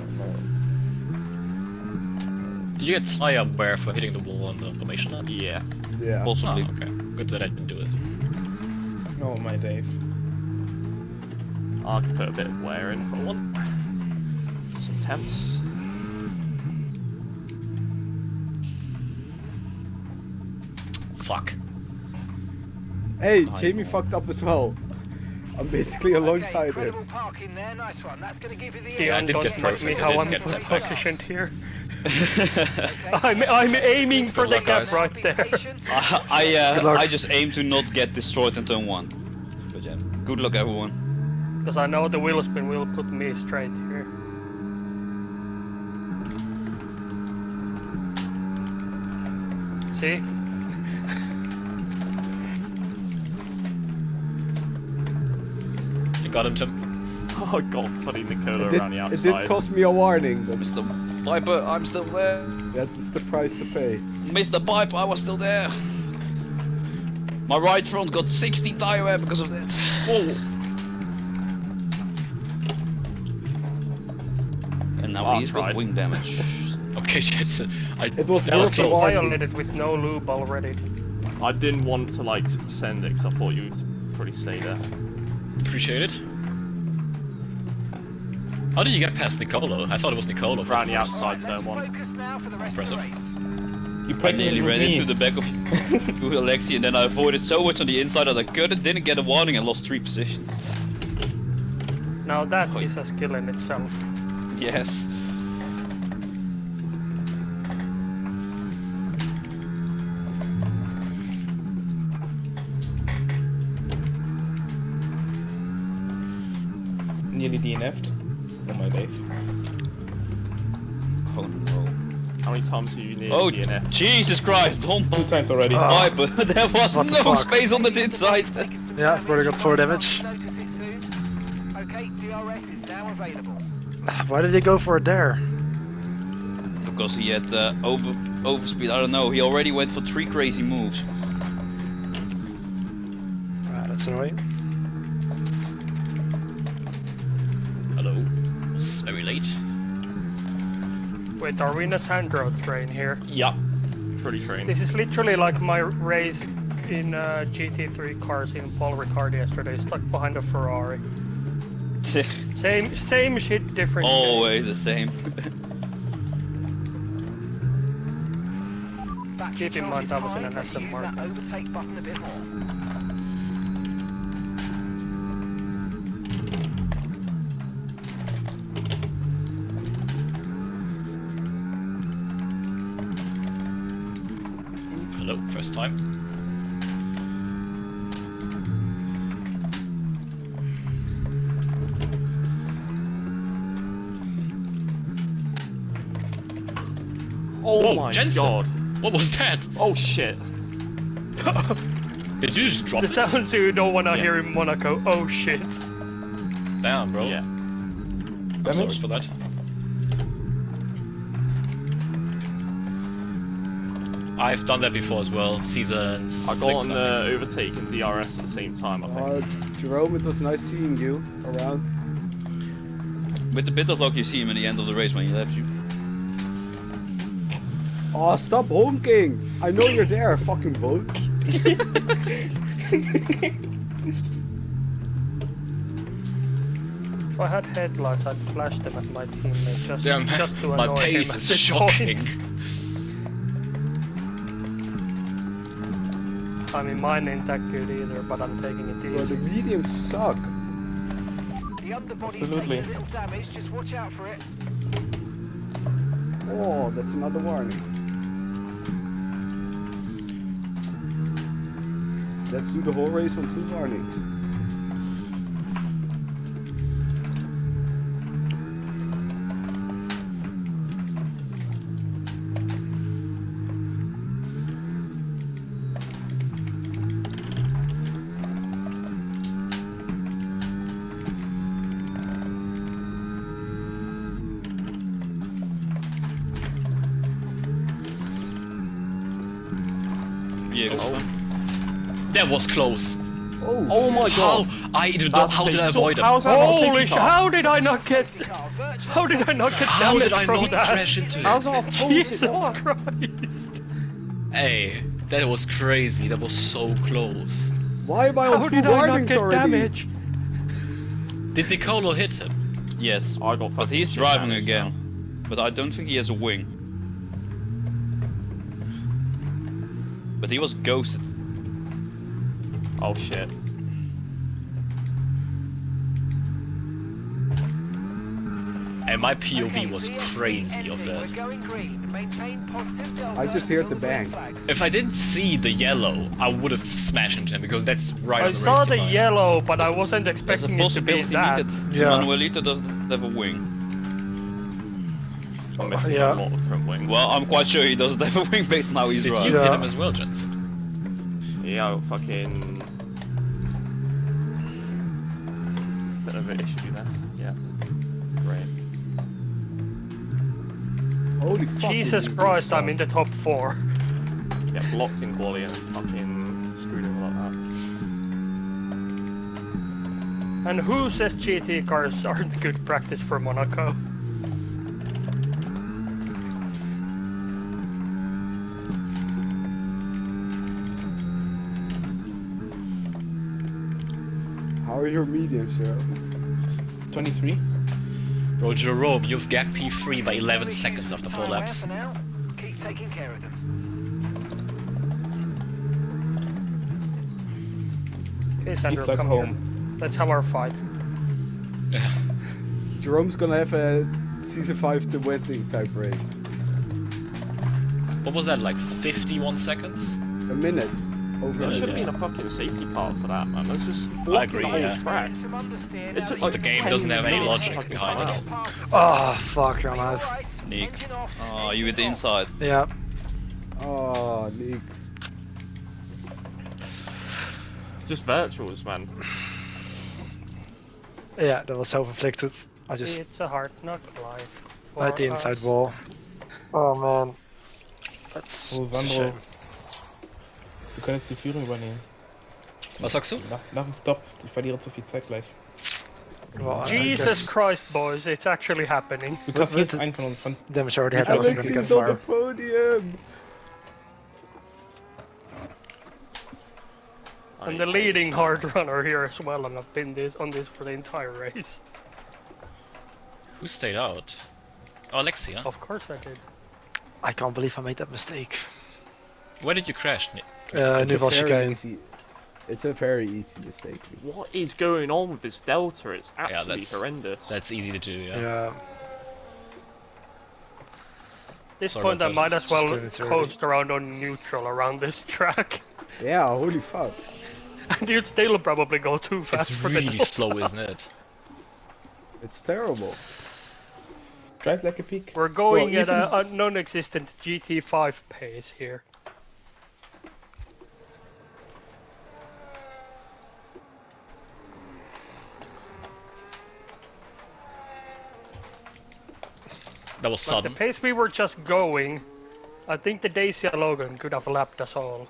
Did you get tire wear for hitting the wall on the formation lap?
Yeah.
Yeah.
Oh,
Possibly.
okay. Good that I didn't do it.
Oh my days.
I could put a bit of wear in for one. Some temps.
Fuck.
Hey,
Nice.
Jamie fucked up as well. I'm basically
Okay,
alongside
incredible
him.
parking there, nice one. That's going to give you the
Dion,
did
don't
get
knock me
perfect,
how
I
I'm
did get perfect.
proficient here.
Okay.
I'm aiming for
Good
the
luck,
gap
guys.
right
Be
there.
patient.
Good luck.
I just aim to not get destroyed in turn 1. But yeah, good luck everyone.
Because I know the wheel spin will put me straight here. See?
You got him, Tim.
Oh god, bloody Nicola
It did,
around the
it
outside.
did cost me a warning, but
Mr. Piper, I'm still there.
that's the price to pay.
Mr. Piper, I was still there. My right front got 60 tire wear because of that.
Whoa.
And now
Oh,
he's got
tried.
wing damage.
Okay, Jensen.
It was
that was
worth the
close.
warning.
Violated with no lube already.
I didn't want to like send it because I thought you would probably stay there.
Appreciate it. How did you get past Nicolo? I thought it was Nicolo from
Around the
first.
outside,
Let's
turn 1.
focus now for the rest of the
Impressive.
race.
You
I
practiced
nearly
with
ran
me.
into the back of Alexi and then I avoided so much on the inside that I didn't get a warning and lost 3 positions.
Now that is a skill in itself.
Yes.
Nearly DNF'd. Oh my days.
Oh no.
How many times have you nearly
Oh,
DNF?
Jesus Christ, don't
2 times already.
Ah.
Piper. There was
What the
no
fuck?
space on the inside.
Yeah, I've already got 4 damage.
Notice it's Okay, DRS is now available.
Why did he go for it there?
Because he had overspeed. I don't know. He already went for 3 crazy moves.
That's annoying.
Hello. It's very late.
Wait, are we in a Sandro train here?
Yeah. Pretty train.
This is literally like my race in GT3 cars in Paul Ricard yesterday, stuck behind a Ferrari. Same shit, different.
Always the same.
Keep in mind I was in an SM Mark.
Overtake button a bit more.
Hello, first time.
Oh
Whoa,
my
Jensen.
god.
What was that?
Oh shit.
Did you just drop
The
it?
sounds you don't want to hear in Monaco. Oh shit.
Damn, bro.
Yeah.
I'm sorry for that. I've done that before as well. Season 6,
I got on
I
the
think.
overtake and DRS at the same time, I think.
Jerome, it was nice seeing you around.
With a bit of luck, you see him in the end of the race when he left you.
Oh, stop honking! I know you're there, fucking boat.
If I had headlights, I'd flash them at my teammate just,
Damn,
just to
my
annoy
pace
him at
is
this
shocking.
point. I mean, mine ain't that good either, but I'm taking it
Bro,
easy.
the mediums suck.
The underbody's
Absolutely.
taking a little damage, just watch out for it.
Oh, that's another warning. Let's do the whole race on 2 warnings.
Yeah,
That was close.
Oh my god.
How did I
So
avoid him?
how's that not a
Holy
safety
shit,
car?
how did I not get... How did I not get
How
damage
did I
from
not
that?
crash into
How's
it?
that not
Jesus
what?
Christ.
Hey, that was crazy. That was so close.
Why am I
How
on 2
did I not
warnings
get
already?
damage?
Did Nicolo hit him?
Yes.
I got
But
fucking
he's
shit
driving
damage
again. But I don't think he has a wing. But he was ghosted.
now. Oh shit.
And my POV was crazy of
We're
that.
going green. Maintain positive delta
I just heard
until
the
red
bang.
flags.
If I didn't see the yellow, I would have smashed into him because that's right
I
on the
saw
racing
the
line.
yellow, but I wasn't
There's a
expecting it to be
possibility
that.
that
Yeah.
Manuelito doesn't have a wing.
I'm missing
Yeah.
a lot of front wing.
Well, I'm quite sure he doesn't have a wing based on how he's
Did
driving.
you
Yeah.
hit him as well, Jensen?
Yeah, I'll fucking... Bit of an issue there. Yeah. Great.
Holy fuck.
Jesus Christ, I'm in the top 4.
Get blocked in quali and fucking screwed over like that.
And who says GT cars aren't good practice for Monaco?
How are your mediums, Sarah?
23.
Bro, Jerome, you've gapped P3 by 11 seconds after 4
Time away
laps.
for now. Keep taking care of them.
Okay, Sandro,
Flag
come
home.
here. Let's have our fight.
Jerome's gonna have a Season 5 the wedding type race.
What was that, like 51 seconds?
A minute. Over
There
a
should have
minute.
been a fucking safety car for that, man. That's just
I
blocking
agree,
the whole
yeah.
track.
Some understeer
It
now
took
that
like
The game
10
doesn't have any
minutes to
logic
fucking
behind
come
it.
out.
Oh, fuck, I'm out.
Nick. Oh, you with the inside.
Yeah.
Oh, Nick.
Just virtuals, man.
Yeah, that was self-inflicted. I just
It's a hard knock life.
I had the
for
inside
us.
wall. Oh man. That's
Oh,
a
Sandro,
shame.
du könntest die Führung übernehmen.
Was sagst du?
Nach dem Stop, ich verliere zu viel Zeit gleich.
Well, I
Jesus
guess
Christ, boys, it's actually happening.
Du kassierst
with
einen von uns. Von
damage I already had, I wasn't gonna get
Alexei's on the
far.
podium!
I'm the leading hard runner here as well, and I've been on this for the entire race.
Who stayed out? Oh, Alexi, huh?
Of course I did.
I can't believe I made that mistake.
Where did you crash, Nick?
Nouveau chicane.
It's a very easy mistake.
What is going on with this Delta? It's
Yeah,
absolutely horrendous.
That's easy to do, yeah.
Yeah.
At this
Sorry
point, I
about
might
that.
as well
doing it early.
coast around on neutral around this track.
Yeah, holy fuck.
And you'd still probably go too fast
It's
for
really
the Delta.
slow, isn't it?
It's terrible.
Drive like a pig.
We're going
Well,
at a non-existent GT5 pace here.
That was
Like the
sudden.
pace we were just going, I think the Dacia Logan could have lapped us all.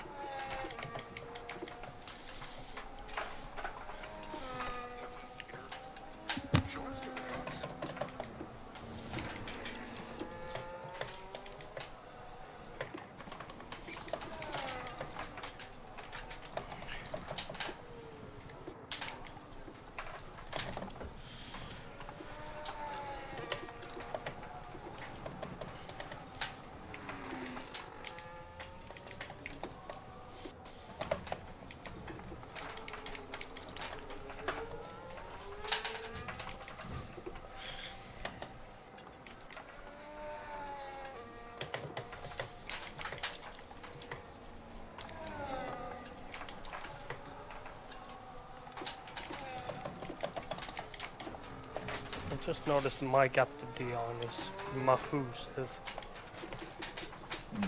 I just noticed my gap to Dion is mahoosted.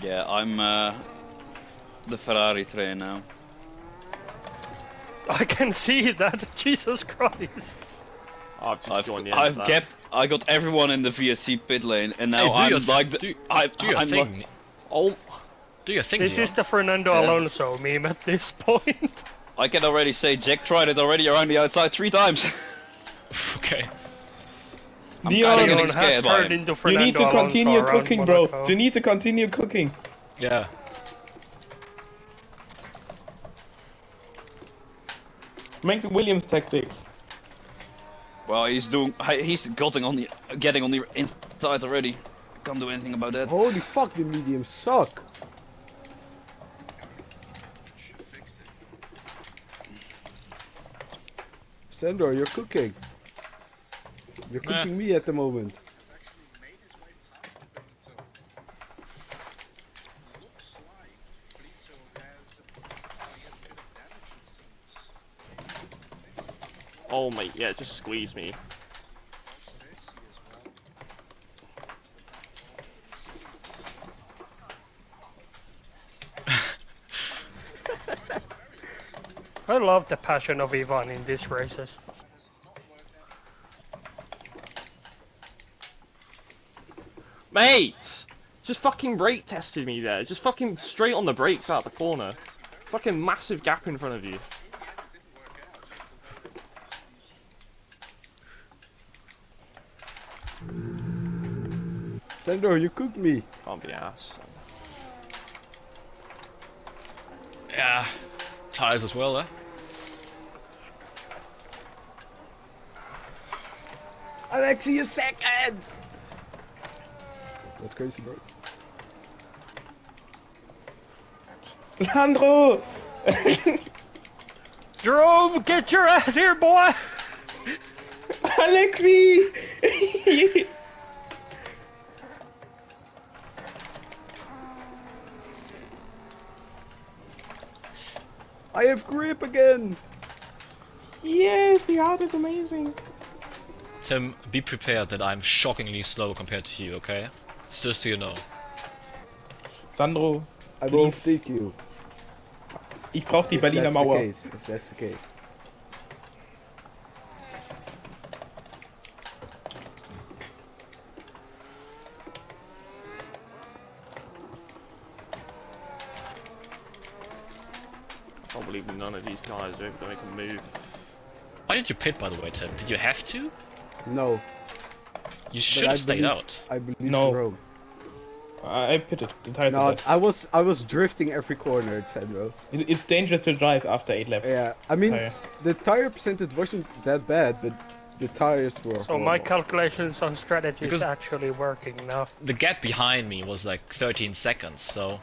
Yeah, I'm the Ferrari train now.
I can see that, Jesus Christ.
I've just joined the end of that.
I got everyone in the VSC pit lane, and now
Hey,
I'm like the,
do
I'm
your
like,
thing.
oh,
Do your thing,
This
Dion.
is the Fernando
Yeah.
Alonso meme at this point.
I can already say Jack tried it already around the outside 3 times.
Okay.
I'm
Dion,
kinda
Dion
getting
has
scared by
turned
him.
into
you
Fernando
need to
Alonso
continue
around
cooking, bro.
Monaco.
You need to continue cooking.
Yeah.
Make the Williams tactics.
Well, he's getting on the inside already. Can't do anything about that.
Holy fuck, the mediums suck. Sandor, you're cooking. You're
Nah.
cooking me at the moment.
Oh mate, yeah, just squeeze me.
I love the passion of Ivan in these races.
Mate! Just fucking brake tested me there. Just fucking straight on the brakes out the corner. Fucking massive gap in front of you.
Sandor, you cooked me.
Can't be ass.
Yeah. Tires as well, eh?
Alexi, a second! That's crazy, bro.
Sandro!
Jerome, get your ass here, boy!
Alexi!
I have grip again!
Yes, the art is amazing.
Tim, be prepared that I'm shockingly slow compared to you, okay? It's just so you know.
Sandro,
I will
please.
take you.
Ich brauch die
If
Berliner
that's the
Mauer.
case, if that's the case.
believe none of these guys are able to make a move.
Why did you pit, by the way, Tim? Did you have to?
No.
You should have stayed out.
I believe
No.
Jerome.
I pitted entirely.
No, I was drifting every corner at Sandro.
It's dangerous to drive after 8 laps.
Yeah, I mean,
Tire.
the tire percentage wasn't that bad, but the tires were
So my
horrible.
calculations on strategy
Because-
is actually working now.
The gap behind me was like 13 seconds, so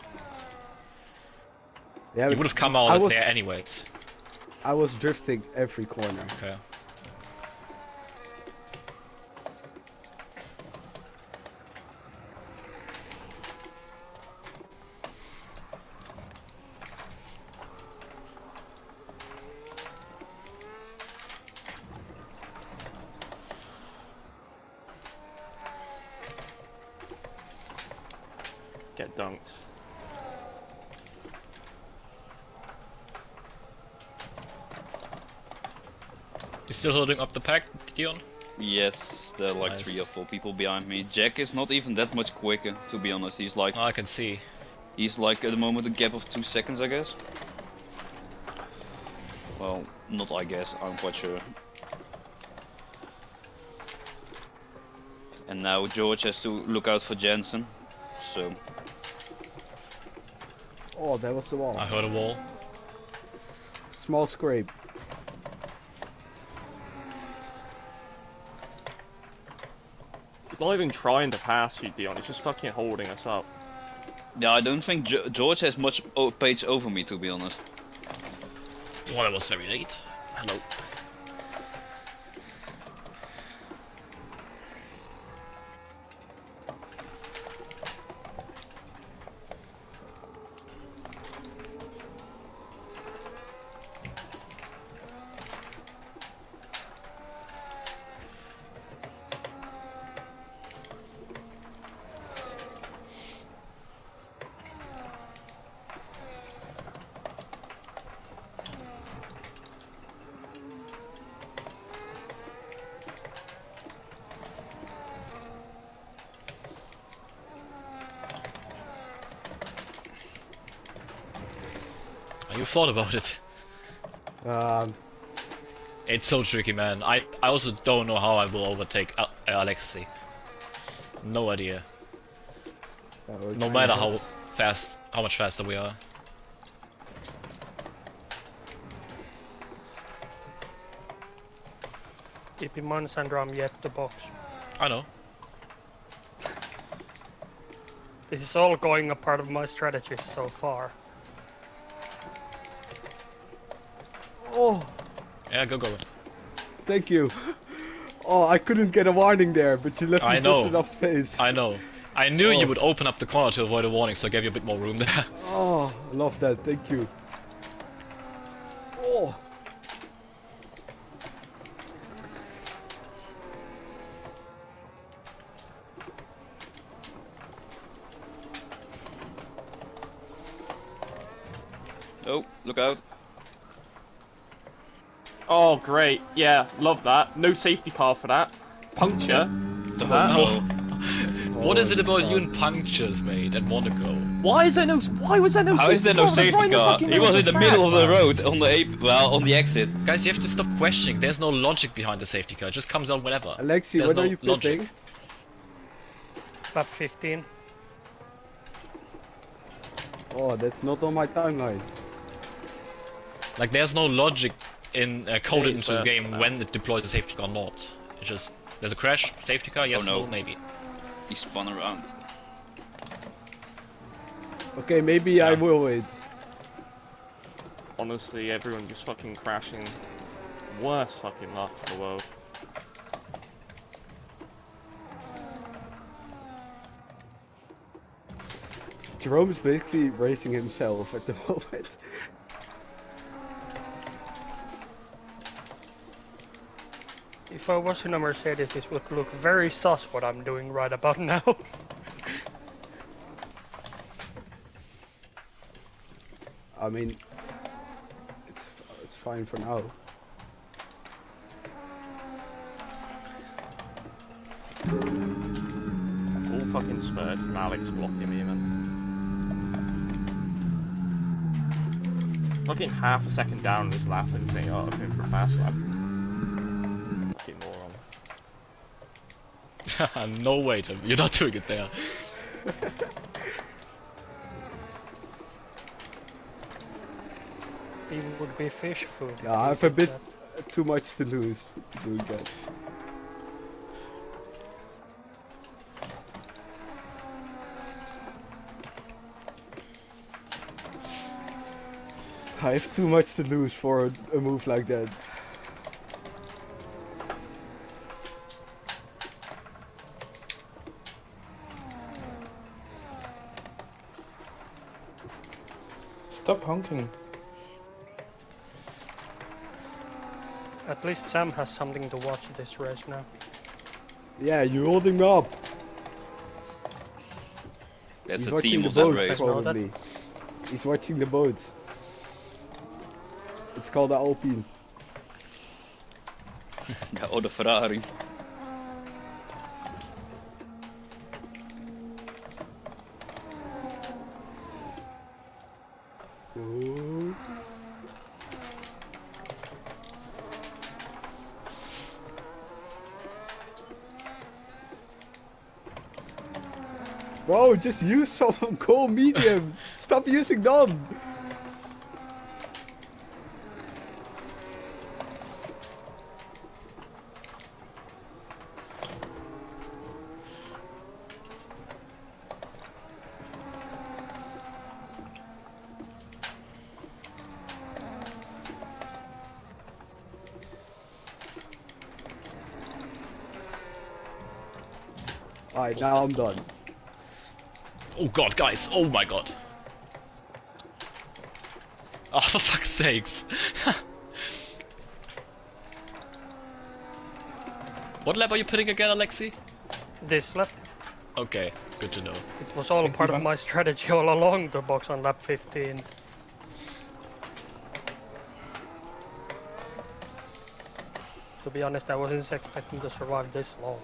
Yeah,
you
but
would have come
I
out
was,
there anyways.
I was drifting every corner.
Okay.
Get dunked.
You still holding up the pack, Dion?
Yes, there are like
Nice.
3 or 4 people behind me. Jack is not even that much quicker, to be honest. He's like,
Oh, I can see.
at the moment a gap of 2 seconds, I guess. Well, not I guess, I'm quite sure. And now George has to look out for Jensen, so...
Oh, that was the wall.
I heard a wall.
Small scrape.
He's not even trying to pass you, Dion. He's just fucking holding us up.
Yeah, I don't think George has much pace over me, to be honest.
Well, that was very late. Hello. You thought about it. It's so tricky, man. I also don't know how I will overtake Alexi. No idea. No matter how much faster we are.
Keep in mind, Sandra, I'm yet to box.
I know.
This is all going a part of my strategy so far.
Oh,
Yeah, go.
thank you. Oh, I couldn't get a warning there, but you left me
I know.
just enough space.
I know. I knew you
Oh.
would open up the corner to avoid a warning, so I gave you a bit more room there.
Oh, I love that. Thank you. Oh.
Oh, look out.
Oh, great. Yeah, love that. No safety car for that. Puncture. For that.
No.
What is it about you and punctures, mate, at Monaco?
Why was there no
How is there no safety car? He was in the middle of the road on the exit.
Guys, you have to stop questioning. There's no logic behind the safety car. It just comes out whenever.
Alexi,
There's
when
no
are you
logic.
pitting?
Lap 15.
Oh, that's not on my timeline.
Like, there's no logic in coded
It's
into the
first,
game when it deploys the safety car or not. It's just, there's a crash, safety car, yes,
no.
no, maybe.
He spun around.
Okay, maybe I will wait.
Honestly, everyone just fucking crashing. Worst fucking luck in the world.
Jerome is basically racing himself at the moment.
If I was in a Mercedes, this would look very sus what I'm doing right about now.
I mean, it's fine for now.
All fucking spurred from Alex blocking me, man. Fucking half a second down on this lap and saying, oh, I'm going for a fast lap. Fucking moron.
No way, Tim. You're not doing it there.
It would be fish food.
Yeah, I have a bit too much to lose doing that. I have too much to lose for a move like that.
Stop honking.
At least Sam has something to watch this race now.
Yeah, you're holding me up.
That's
He's
a
watching
team
the
of that
boats,
race.
probably. He's watching the boats. It's called the Alpine.
Ja, or the Ferrari.
Ooh. Bro, just use some cool medium. Stop using none. Alright, now I'm done.
Oh god, guys! Oh my god! Oh, for fuck's sakes! What lap are you putting again, Alexi?
This lap.
Okay, good to know.
It was all part of my strategy all along to box on lap 15. To be honest, I wasn't expecting to survive this long.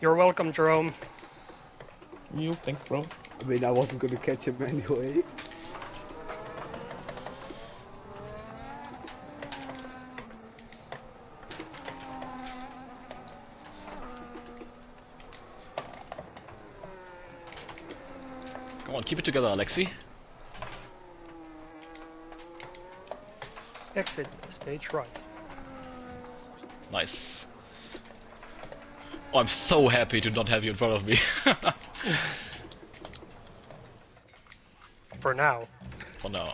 You're welcome, Jerome.
Thanks, bro.
I mean, I wasn't gonna catch him anyway.
Come on, keep it together, Alexi.
Exit stage right.
Nice. Oh, I'm so happy to not have you in front of me.
For now.
For now.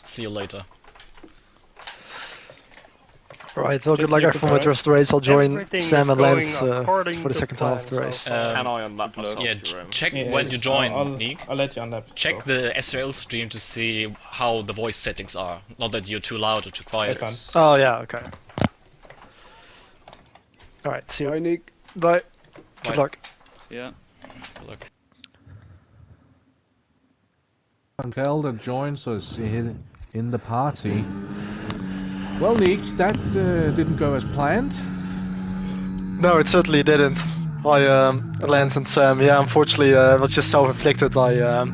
See you later.
Right, well, good luck everyone with the rest of the race. I'll join
Everything
Sam
is
and
going
Lance for
according
the
to
second
plan,
half of the race.
so
Can I unlap myself,
Yeah,
Jerome?
check
Yeah,
when you join,
I'll
Nick.
I'll let you unlap.
Check
so.
the SRL stream to see how the voice settings are. Not that you're too loud or too quiet.
That's
Oh yeah, okay. Alright, see you.
Bye, Nick.
Bye. Good
Bye.
luck.
Yeah.
Good luck.
Carl that joins us in the party. Well, Nick, that didn't go as planned.
No, it certainly didn't. Lance and Sam, yeah, unfortunately, it was just self-inflicted. I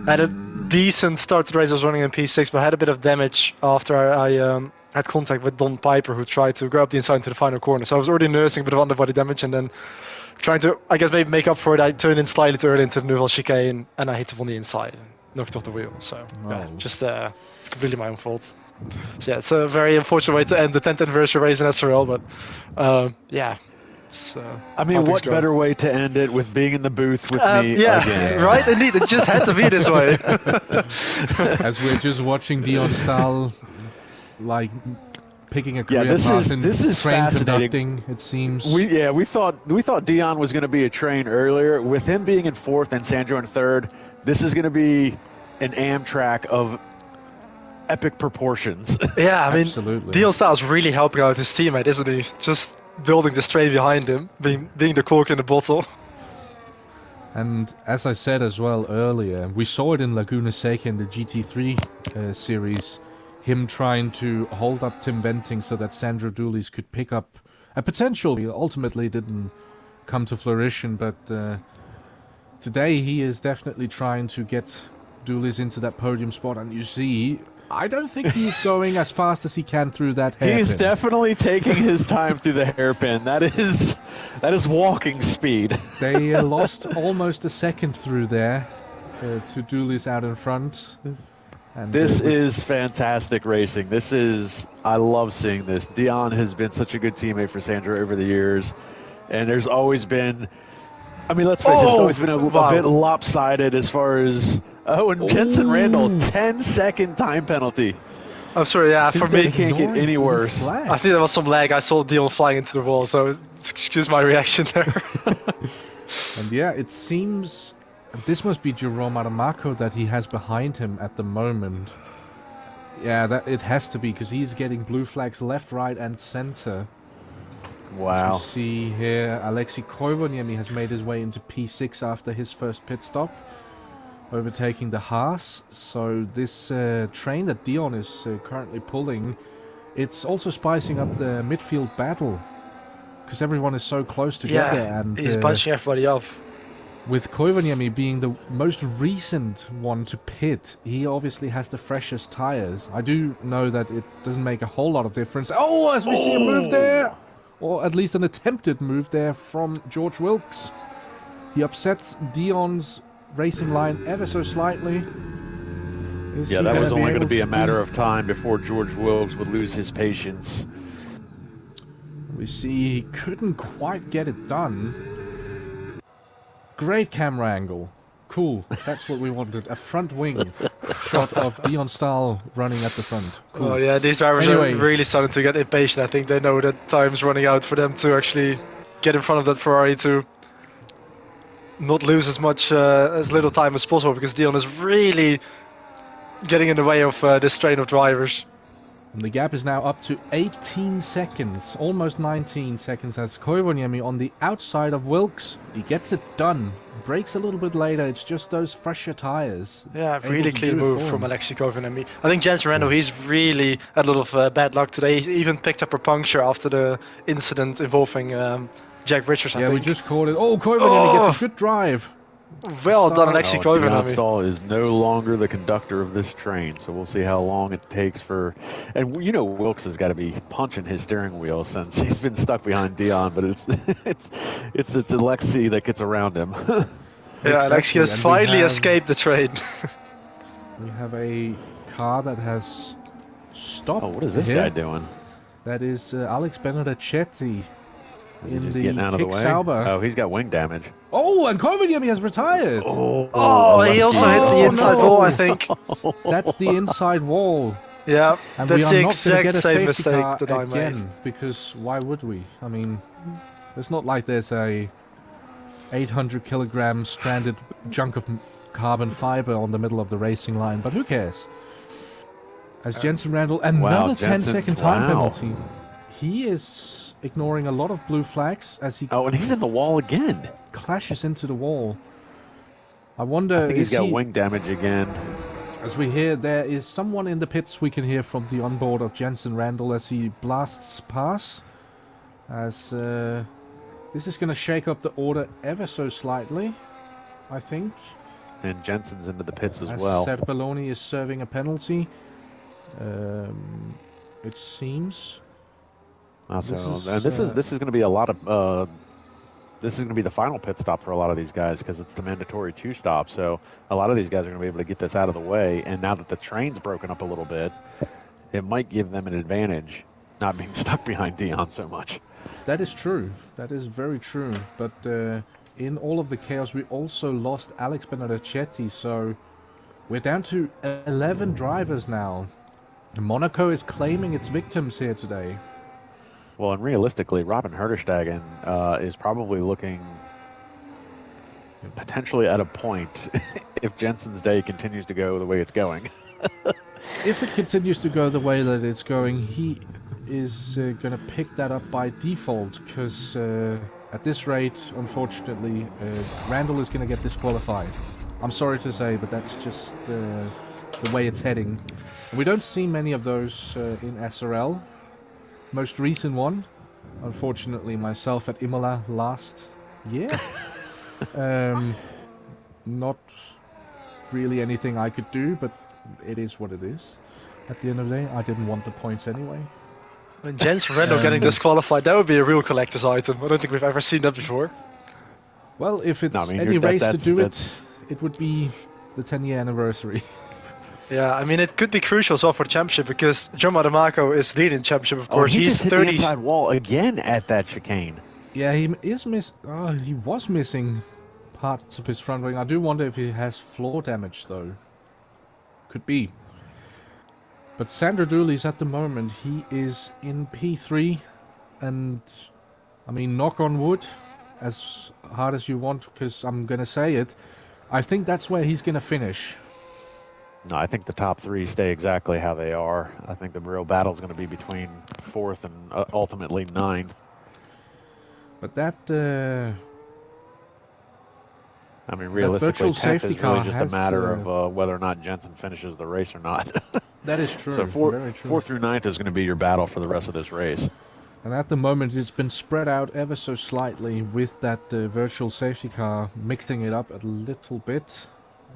had a decent start to the race. I was running in P6, but I had a bit of damage after I had contact with Don Piper, who tried to go up the inside into the final corner. So I was already nursing a bit of underbody damage, and then trying to, I guess, maybe make up for it. I turned in slightly too early into the Nouvelle Chicane, and I hit him on the inside and knocked off the wheel. So, yeah, just completely my own fault. So, yeah, it's a very unfortunate way to end the 10th anniversary race in SRL, but yeah.
I mean, what better way to end it with being in the booth with me again?
Right, indeed. It just had to be this way.
As we're just watching Dion Stahl, like, picking a career
this
path
is
in
fascinating.
conducting, it seems.
We thought Dion was going to be a train earlier. With him being in fourth and Sandro in third, this is going to be an Amtrak of epic proportions.
Yeah, I mean,
Absolutely.
Dion Stahl's really helping out his teammate, isn't he? Just building the straight behind him, being the cork in the bottle.
And as I said as well earlier, we saw it in Laguna Seca in the GT3 series, him trying to hold up Tim Venting so that Sandro Dooley's could pick up a potential ultimately didn't come to fruition, but today he is definitely trying to get Duelis into that podium spot, and you see, I don't think he's going as fast as he can through that hairpin.
He's definitely taking his time through the hairpin. That is walking speed.
They lost almost a second through there to Duelis out in front. And
this is fantastic racing. I love seeing this. Dion has been such a good teammate for Sandro over the years, and there's always been, I mean, let's face it, it's always been a bit lopsided as far as, and Jensen Randall, 10-second time penalty.
I'm sorry, yeah, for me,
it can't get any worse.
I think there was some lag. I saw Dion flying into the wall, so excuse my reaction there.
And yeah, it seems this must be Jerome Aramaco that he has behind him at the moment. Yeah, that it has to be, because he's getting blue flags left, right, and center.
Wow.
As you see here, Alexei Koivoniemi has made his way into P6 after his first pit stop, overtaking the Haas. So this train that Dion is currently pulling, it's also spicing up the midfield battle, because everyone is so close together.
Yeah,
and
he's bunching everybody off.
With Koivoniemi being the most recent one to pit, he obviously has the freshest tires. I do know that it doesn't make a whole lot of difference. Oh, as we see a move there! Or at least an attempted move there from George Wilkes. He upsets Dion's racing line ever so slightly.
Yeah, that was only going to be a matter of time before George Wilkes would lose his patience.
We see he couldn't quite get it done. Great camera angle. Cool. That's what we wanted. A front wing shot of Dion Stahl running at the front. Cool.
Oh yeah, these drivers are really starting to get impatient. I think they know that time's running out for them to actually get in front of that Ferrari to not lose as little time as possible, because Dion is really getting in the way of this train of drivers.
And the gap is now up to 18 seconds, almost 19 seconds, as Koivoniemi on the outside of Wilkes. He gets it done. Brakes a little bit later, it's just those fresher tires.
Yeah, really clean move from Alexei Koivoniemi. I think Jensen Randall, he's really had a lot of bad luck today. He even picked up a puncture after the incident involving Jack Richards, I think.
Yeah, we just called it. Oh, Koivoniemi gets a good drive.
Well done, Alexei Koivoniemi.
Dion Stahl is no longer the conductor of this train, so we'll see how long it takes for. And you know, Wilkes has got to be punching his steering wheel since he's been stuck behind Dion. But it's Alexei that gets around him.
Yeah, Alexei has finally escaped the train.
We have a car that has stopped.
Oh, what is this guy doing?
That is Alex Benedicchetti.
Is he just getting out of the way?
Sauber.
Oh, he's got wing damage.
Oh, and Koivoniemi has retired.
Oh, he also hit the inside wall, I think.
That's the inside wall.
Yeah,
and
that's
we are
the
not
exact
get a
same
safety
mistake
car
that I made.
Because why would we? I mean, it's not like there's a 800 kilogram stranded chunk of carbon fiber on the middle of the racing line, but who cares? As Jensen Randall, another 10-second time penalty. He is ignoring a lot of blue flags as he...
Oh, and he's in the wall again.
Clashes into the wall. I wonder...
I think he's got wing damage again.
As we hear, there is someone in the pits we can hear from the onboard of Jensen Randall as he blasts past. As this is going to shake up the order ever so slightly, I think.
And Jensen's into the pits as well.
Serpelloni is serving a penalty. It seems...
This is going to be a lot of this is going to be the final pit stop for a lot of these guys, because it's the mandatory 2 stop. So a lot of these guys are going to be able to get this out of the way. And now that the train's broken up a little bit, it might give them an advantage, not being stuck behind Dion so much.
That is true. That is very true. But in all of the chaos, we also lost Alex Benedicchetti. So we're down to 11 drivers now. Monaco is claiming its victims here today.
Well, and realistically, Robin Herderstegen is probably looking potentially at a point if Jensen's day continues to go the way it's going.
If it continues to go the way that it's going, he is going to pick that up by default, because at this rate, unfortunately, Randall is going to get disqualified. I'm sorry to say, but that's just the way it's heading. We don't see many of those in SRL. Most recent one unfortunately myself at Imola last year. Not really anything I could do, but it is what it is. At the end of the day, I didn't want the points anyway.
And Jens Rendo getting disqualified, that would be a real collector's item. I don't think we've ever seen that before.
Well, if it's any race to do it, it would be the 10-year anniversary.
Yeah, I mean, it could be crucial as well for the championship because John Madamaco is leading the championship, of course.
He
He's
just hit
30.
the inside wall again at that chicane.
Yeah, he was missing parts of his front wing. I do wonder if he has floor damage, though. Could be. But Sandro Dooley's at the moment, he is in P3, and I mean, knock on wood, as hard as you want, because I'm going to say it, I think that's where he's going to finish.
No, I think the top three stay exactly how they are. I think the real battle is going to be between 4th and ultimately 9th.
But that...
I mean, realistically, 10th is really just a matter
has,
of whether or not Jensen finishes the race or not.
That is true.
So
very true.
4th through 9th is going to be your battle for the rest of this race.
And at the moment, it's been spread out ever so slightly with that virtual safety car mixing it up a little bit.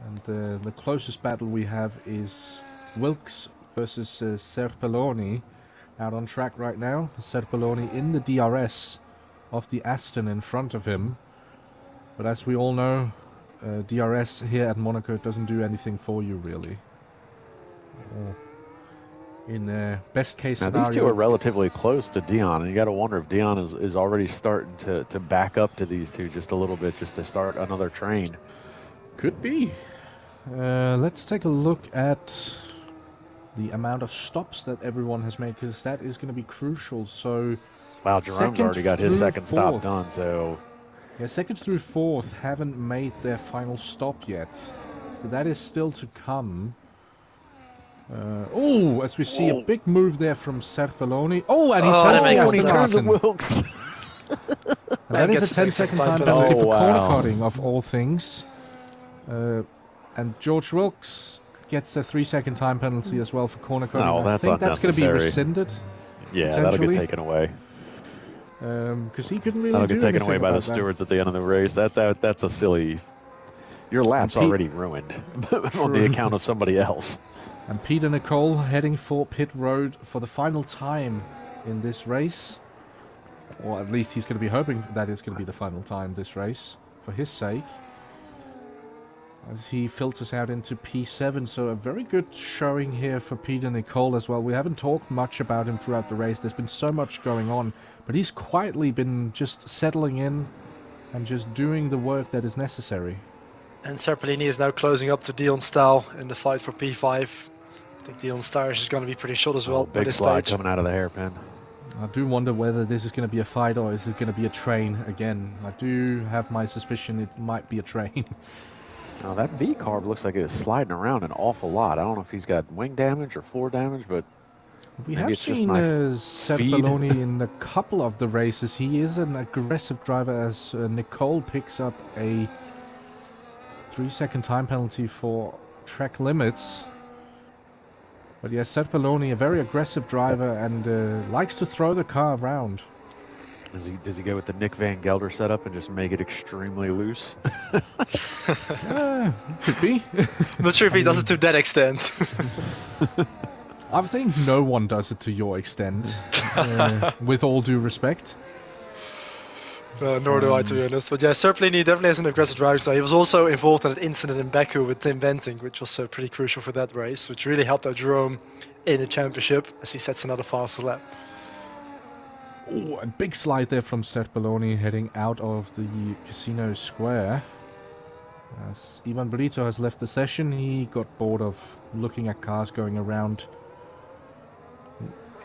And the closest battle we have is Wilkes versus Serpelloni out on track right now. Serpelloni in the DRS of the Aston in front of him. But as we all know, DRS here at Monaco doesn't do anything for you, really. In best case
now,
scenario...
these two are relatively close to Dion, and you got to wonder if Dion is already starting to back up to these two just a little bit, just to start another train.
Could be. Let's take a look at the amount of stops that everyone has made, because that is going to be crucial. So,
wow, Jerome's already got his second stop done, so...
Yeah, 2nd through 4th haven't made their final stop yet. So that is still to come. As we see a big move there from Serpelloni. Oh, and he turns the
Wilkes.
And that is a 10-second time penalty for corner cutting, of all things. And George Wilkes gets a 3-second time penalty as well for corner cutting.
No,
I think that's going to be rescinded.
Yeah, that'll get taken away.
Because he couldn't really
that'll
do
get taken away by the
that.
stewards at the end of the race. That's a silly... Your lap's already ruined on the account of somebody else.
And Peter Nicole heading for pit road for the final time in this race. Or at least he's going to be hoping that it's going to be the final time this race, for his sake. As he filters out into P7, so a very good showing here for Peter Nicole as well. We haven't talked much about him throughout the race. There's been so much going on, but he's quietly been just settling in and just doing the work that is necessary.
And Serpellini is now closing up to Dion Stahl in the fight for P5. I think Dion Stahl is going to be pretty short as well.
Big slide coming out of the hairpin.
I do wonder whether this is going to be a fight or is it going to be a train again. I do have my suspicion it might be a train.
Now that V-carb looks like it's sliding around an awful lot. I don't know if he's got wing damage or floor damage, but
we have seen Serpelloni in a couple of the races. He is an aggressive driver as Nicole picks up a 3-second time penalty for track limits. But yes, Serpelloni, a very aggressive driver and likes to throw the car around.
Does he go with the Nick Van Gelder setup and just make it extremely loose?
Could be.
Not sure if he does it to that extent.
I think no one does it to your extent, with all due respect.
Nor do I, to be honest. But yeah, Serpellini definitely has an aggressive driver style. He was also involved in an incident in Baku with Tim Venting, which was pretty crucial for that race, which really helped out Jerome in the championship as he sets another faster lap.
Oh, a big slide there from Serpelloni heading out of the Casino Square. As Ivan Brito has left the session, he got bored of looking at cars going around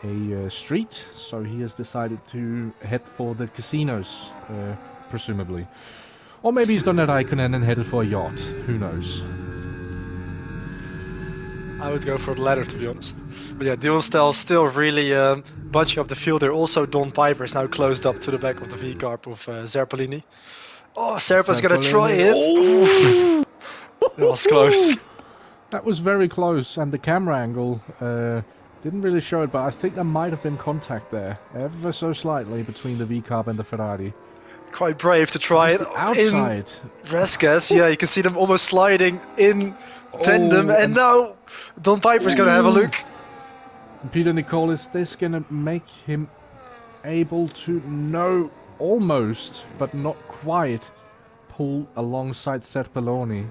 a street, so he has decided to head for the casinos, presumably. Or maybe he's done at Ikonen and headed for a yacht, who knows.
I would go for the latter, to be honest. But yeah, Dion Stahl still really bunching up the field there. Also, Don Piper is now closed up to the back of the V-carb with Serpellini. Oh, Serpa's gonna try it! Oh. It was close.
That was very close, and the camera angle Didn't really show it, but I think there might have been contact there, ever so slightly, between the V-Carb and the Ferrari.
Quite brave to try it
outside.
in Rescas. Yeah, you can see them almost sliding in tandem, and now Don Piper's gonna have a look.
Peter Nicole, is this gonna make him able to almost, but not quite, pull alongside Serpelloni?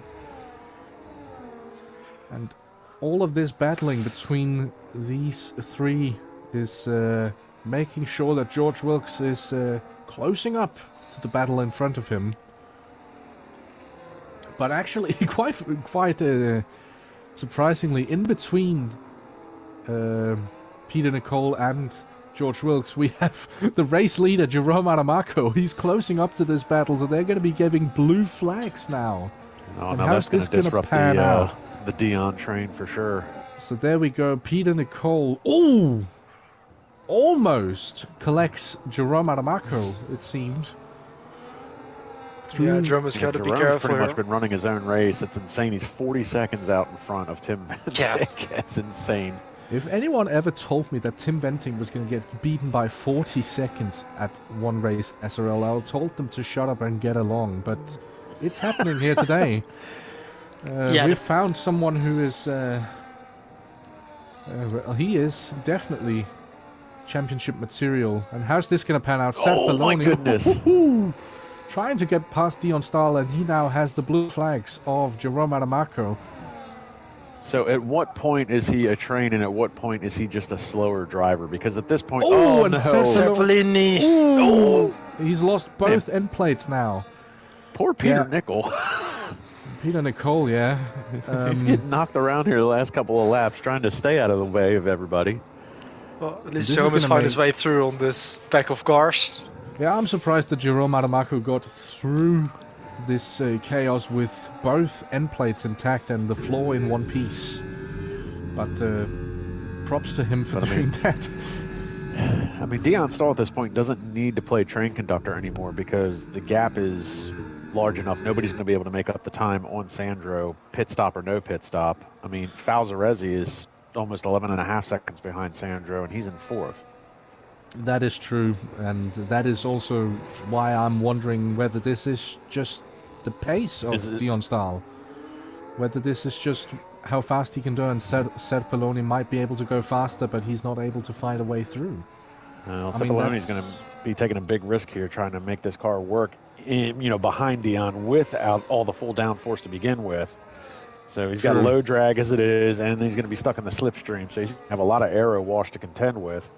And all of this battling between these three is making sure that George Wilkes is closing up to the battle in front of him. But actually, quite surprisingly, in between Peter Nicole and George Wilkes, we have the race leader, Jerome Aramaco. He's closing up to this battle, so they're going to be giving blue flags now.
Oh,
and
no,
how's
that's
this
going to
going to
disrupt
pan out?
the Dion train for sure.
So there we go. Peter Nicole, almost collects Jerome Aramaco, it seemed.
Yeah, Jerome has got to be careful.
Pretty much been running his own race. It's insane. He's 40 seconds out in front of Tim Venting.
Yeah.
That's insane.
If anyone ever told me that Tim Venting was going to get beaten by 40 seconds at one race SRL, I told them to shut up and get along. But it's happening here today. We've found someone who is... well, he is definitely championship material. And how's this going to pan out?
Oh my goodness.
Trying to get past Dion Stahl, and he now has the blue flags of Jerome Aramaco.
So at what point is he a train, and at what point is he just a slower driver? Because at this point,
and
Serpellini.
He's lost both end plates now.
Poor Peter Nicole.
Peter Nicole, yeah.
He's getting knocked around here the last couple of laps, trying to stay out of the way of everybody.
Well, at least Jerome has found his way through on this pack of cars.
Yeah, I'm surprised that Jerome Aramaco got through this chaos with both end plates intact and the floor in one piece. But props to him for doing that.
I mean, Dion Stahl at this point doesn't need to play train conductor anymore because the gap is large enough. Nobody's going to be able to make up the time on Sandro, pit stop or no pit stop. I mean, Falzarezzi is almost 11.5 seconds behind Sandro, and he's in 4th.
That is true, and that is also why I'm wondering whether this is just the pace of Dion Stahl. Whether this is just how fast he can do, and Serpelloni might be able to go faster, but he's not able to find a way through.
Serpelloni's going to be taking a big risk here, trying to make this car work, behind Dion without all the full downforce to begin with. So he's got low drag as it is, and he's going to be stuck in the slipstream, so he's going to have a lot of aero wash to contend with.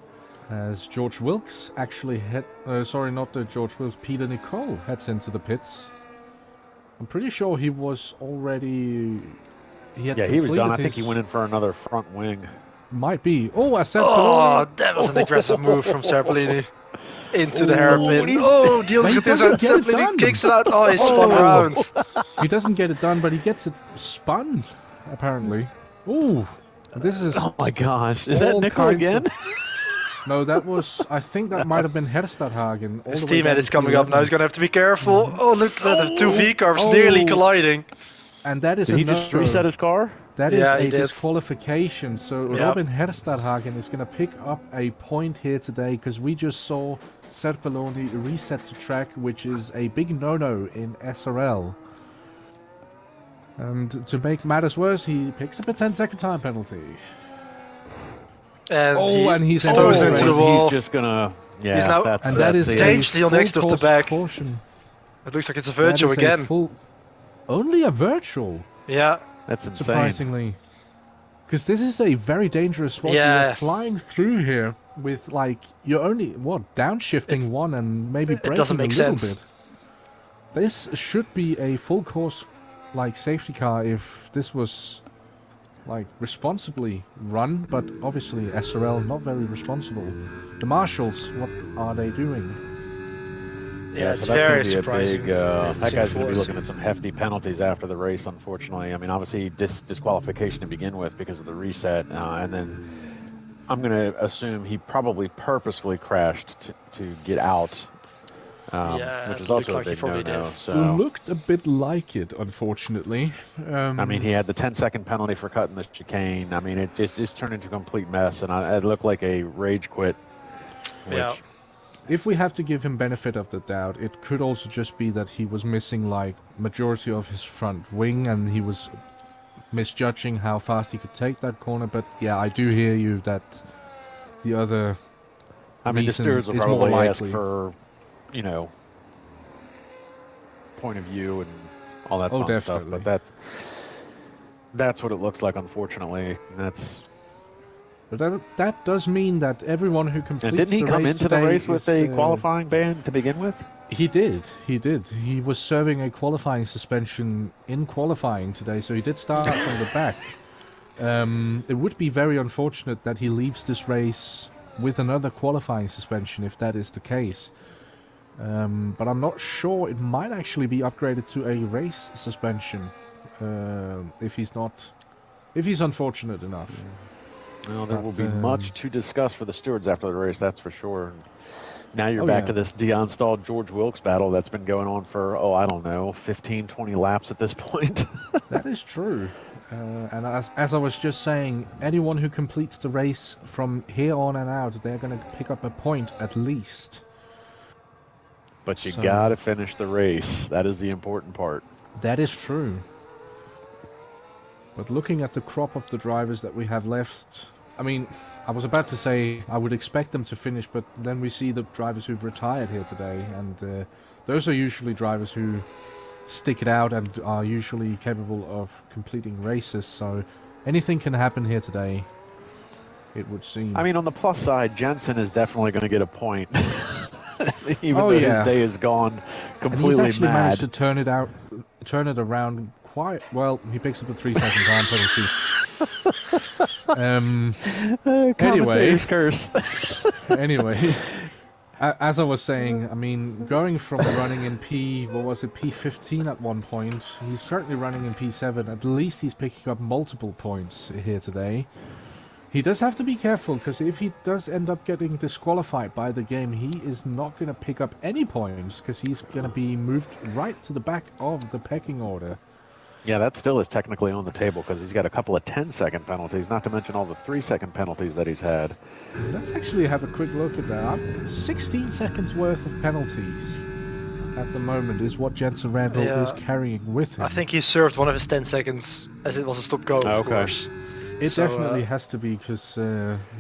As George Wilkes actually Peter Nicole heads into the pits. I'm pretty sure he was already...
he was done. I think he went in for another front wing.
Might be. Oh, Serpelloni.
That was an aggressive move from Serpellini. Into the hairpin. Dion's got this out. Serpellini kicks it out. Oh, he spun around.
He doesn't get it done, but he gets it spun, apparently. Ooh. This is...
Oh my gosh. Is that Nickel again?
No, that was... I think that might have been Herstadhagen.
His teammate is coming up now. He's going to have to be careful. Oh, look at the two V-cars nearly colliding.
And that is
Did he just reset his car?
That is a disqualification. So Robin Herstadhagen is going to pick up a point here today because we just saw Serpelloni reset the track, which is a big no-no in SRL. And to make matters worse, he picks up a 10-second time penalty.
And
he's
throws into the wall.
He's just gonna. Yeah,
he's now,
that is
dangerously on next of the back.
Caution.
It looks like it's a virtual again.
Only a virtual.
Yeah,
that's insane.
Surprisingly, because this is a very dangerous spot.
Yeah,
you're flying through here with you're only downshifting one and maybe braking
doesn't make
a little
sense.
bit. This should be a full course safety car if this was responsibly run, but obviously SRL not very responsible. The marshals, what are they doing?
Yeah, it's
so that's
very
gonna be
surprising.
A big, that guy's going to be looking at some hefty penalties after the race, unfortunately. I mean, obviously disqualification to begin with because of the reset, and then I'm going to assume he probably purposefully crashed to get out.
Yeah,
which
it
is also
looked
a
like he
big
probably
no-no.
did.
So
Looked a bit like it, unfortunately.
I mean, he had the 10-second penalty for cutting the chicane. I mean, it just turned into a complete mess, and it looked like a rage quit. Which,
Yeah.
If we have to give him benefit of the doubt, it could also just be that he was missing like majority of his front wing, and he was misjudging how fast he could take that corner. But yeah, I do hear you that the other
I mean, the
reason
stewards will
is more
probably ask
likely.
for, point of view and all that fun stuff.
Definitely.
But that's what it looks like, unfortunately.
But that does mean that everyone who completes
And didn't he
the
come
race
into the
today
race with
is,
a qualifying ban to begin with?
He did. He was serving a qualifying suspension in qualifying today, so he did start from the back. It would be very unfortunate that he leaves this race with another qualifying suspension if that is the case. But I'm not sure. It might actually be upgraded to a race suspension if he's unfortunate enough.
Well, there will be much to discuss for the stewards after the race, that's for sure. Now you're back to this de-installed George Wilkes battle that's been going on for, I don't know, 15, 20 laps at this point.
That is true. And as I was just saying, anyone who completes the race from here on and out, they're going to pick up a point at least.
But you gotta finish the race. That is the important part.
That is true. But looking at the crop of the drivers that we have left, I mean, I was about to say I would expect them to finish, but then we see the drivers who've retired here today, and those are usually drivers who stick it out and are usually capable of completing races, so anything can happen here today, it would seem.
I mean, on the plus side, Jensen is definitely going to get a point. Even though his day is gone completely
and he's actually
mad.
managed to turn it around quite well. He picks up a 3-second time penalty. Anyway,
curse.
Anyway, as I was saying, I mean, going from running in P15 at one point, he's currently running in P7. At least he's picking up multiple points here today. He does have to be careful, because if he does end up getting disqualified by the game, he is not going to pick up any points, because he's going to be moved right to the back of the pecking order.
Yeah, that still is technically on the table, because he's got a couple of 10-second penalties, not to mention all the 3-second penalties that he's had.
Let's actually have a quick look at that. 16 seconds worth of penalties at the moment is what Jensen Randall is carrying with him.
I think he served one of his 10 seconds as it was a stop-go, of course.
It definitely has to be, because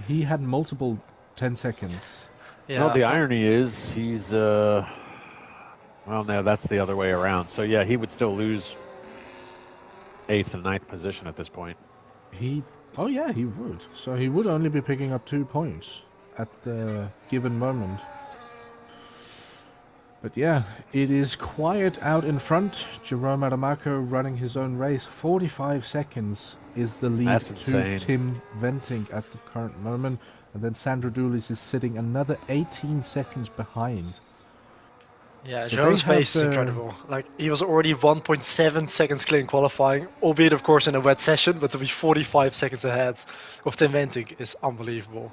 he had multiple 10 seconds.
Yeah. Well, the irony is he's... well, no, that's the other way around. So, yeah, he would still lose 8th and 9th position at this point.
Oh, yeah, he would. So he would only be picking up 2 points at the given moment. But yeah, it is quiet out in front. Jerome Adamaco running his own race. 45 seconds is the lead to Tim Venting at the current moment. And then Sandro Doulis is sitting another 18 seconds behind.
Yeah, so Jerome's pace is incredible. Like, he was already 1.7 seconds clear in qualifying, albeit, of course, in a wet session, but to be 45 seconds ahead of Tim Venting is unbelievable.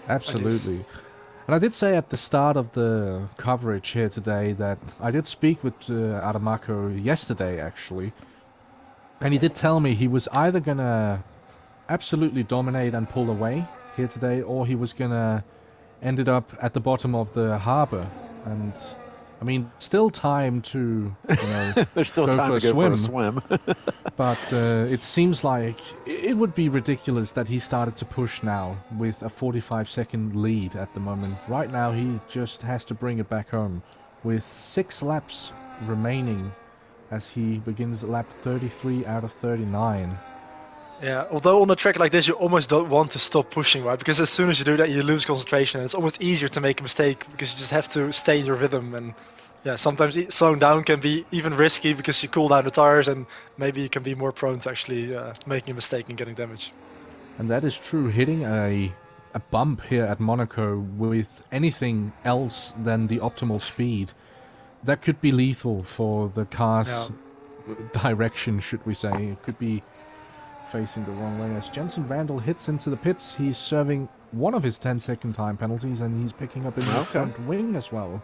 Absolutely. And I did say at the start of the coverage here today that I did speak with Adamaco yesterday, actually. And he did tell me he was either going to absolutely dominate and pull away here today, or he was going to end it up at the bottom of the harbour. And, I mean, still time to,
There's still
go
time
for
to go for a swim.
But it seems like it would be ridiculous that he started to push now with a 45-second lead at the moment. Right now, he just has to bring it back home with 6 laps remaining as he begins lap 33 out of 39.
Yeah, although on a track like this, you almost don't want to stop pushing, right? Because as soon as you do that, you lose concentration. And it's almost easier to make a mistake because you just have to stay in your rhythm. And yeah, sometimes slowing down can be even risky because you cool down the tires and maybe you can be more prone to actually making a mistake and getting damage.
And that is true. Hitting a bump here at Monaco with anything else than the optimal speed, that could be lethal for the car's direction, should we say. It could be facing the wrong way. As Jensen Randall hits into the pits, he's serving one of his 10-second time penalties, and he's picking up in the front wing as well.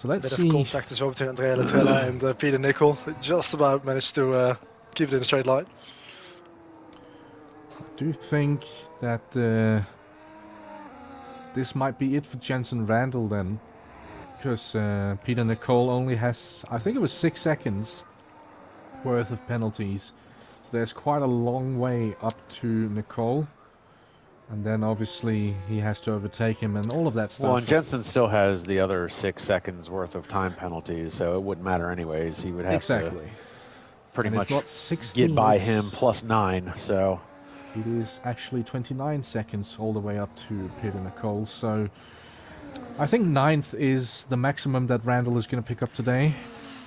So let's
Bit
see.
of contact as well between Andrea Latrella and Peter Nicol. Just about managed to keep it in a straight line.
I do think that this might be it for Jensen Randall then. Because Peter Nicol only has, I think it was 6 seconds worth of penalties. So there's quite a long way up to Nicol. And then obviously he has to overtake him and all of that stuff.
Well, and Jensen still has the other 6 seconds worth of time penalties, so it wouldn't matter anyways. He would have to pretty
and
much
not 16,
get by him plus 9. So
it is actually 29 seconds all the way up to Peter Nicol. So I think 9th is the maximum that Randall is going to pick up today.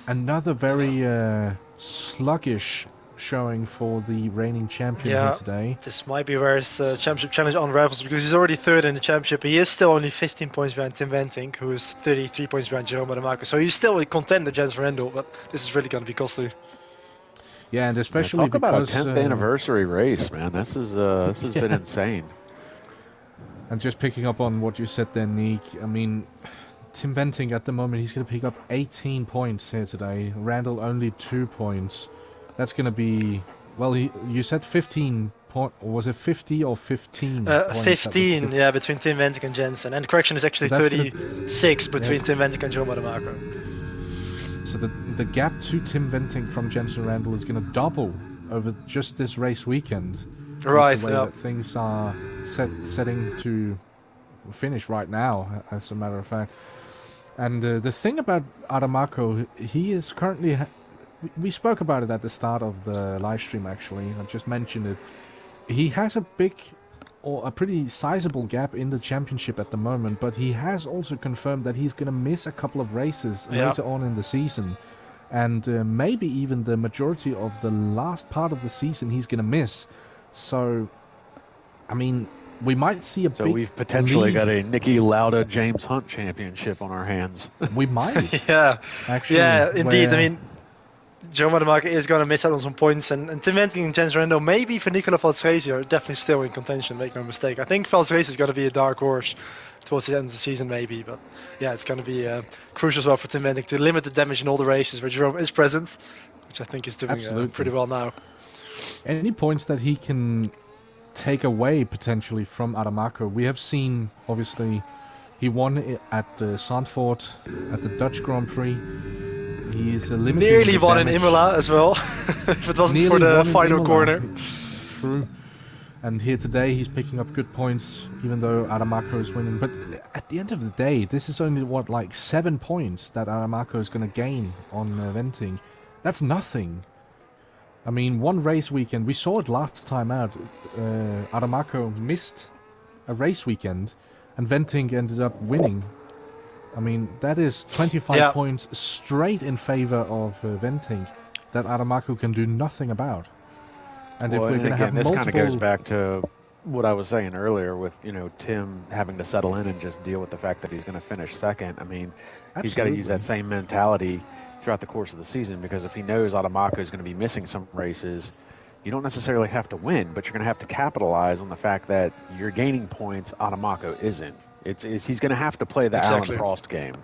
Another very sluggish showing for the reigning champion here today.
This might be where his championship challenge unravels, because he's already 3rd in the championship. He is still only 15 points behind Tim Venting, who is 33 points behind Jerome Adamako. So he's still a contender, Jensen Randall, but this is really going to be costly.
Yeah, and especially
talk
because
about a 10th anniversary race, man. This has been insane.
And just picking up on what you said there, Nick, I mean, Tim Venting at the moment, he's going to pick up 18 points here today. Randall only 2 points. That's going to be, well, you said 15 point, or was it 50 or 15?
15, yeah, between Tim Venting and Jensen. And the correction is actually 36 between Tim Venting and Jerome Adamako.
So the gap to Tim Venting from Jensen Randall is going to double over just this race weekend.
Right,
the way that things are setting to finish right now, as a matter of fact. And the thing about Adamako, he is currently... We spoke about it at the start of the live stream, actually. I just mentioned it. He has a pretty sizable gap in the championship at the moment, but he has also confirmed that he's going to miss a couple of races later on in the season. And maybe even the majority of the last part of the season he's going to miss. So, I mean, we might see a big
we've potentially got a Nicky Lauda James Hunt championship on our hands.
We might.
Actually, yeah, indeed. I mean, Joe Madamaka is going to miss out on some points, and Tim Venting and Jensen Randall, maybe for Nicola Valsrezi, are definitely still in contention, make no mistake. I think Valsrezi is going to be a dark horse towards the end of the season, maybe, but yeah, it's going to be crucial as well for Tim Venting to limit the damage in all the races where Jerome is present, which I think is doing pretty well now.
Any points that he can take away potentially from Adamako, we have seen, obviously, he won at Zandvoort at the Dutch Grand Prix. He is limiting
nearly won in Imola as well, if it wasn't for the final corner.
True. And here today he's picking up good points, even though Adamako is winning. But at the end of the day, this is only, like 7 points that Adamako is going to gain on Venting. That's nothing. I mean, one race weekend, we saw it last time out. Adamako missed a race weekend, and Venting ended up winning. I mean, that is 25 points straight in favor of Venting that Adamako can do nothing about. And if we're going to have
this
multiple...
kind of goes back to what I was saying earlier with, Tim having to settle in and just deal with the fact that he's going to finish second. I mean, he's got to use that same mentality throughout the course of the season, because if he knows Adamako is going to be missing some races, you don't necessarily have to win, but you're going to have to capitalize on the fact that you're gaining points, Adamako isn't. He's going to have to play the Alan Prost game.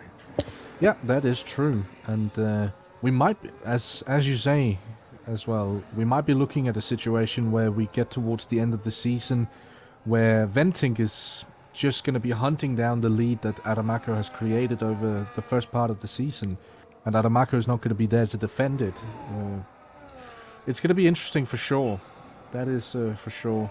Yeah, that is true. And we might, as you say as well, we might be looking at a situation where we get towards the end of the season where Venting is just going to be hunting down the lead that Adamako has created over the first part of the season. And Adamako is not going to be there to defend it. It's going to be interesting for sure. That is for sure.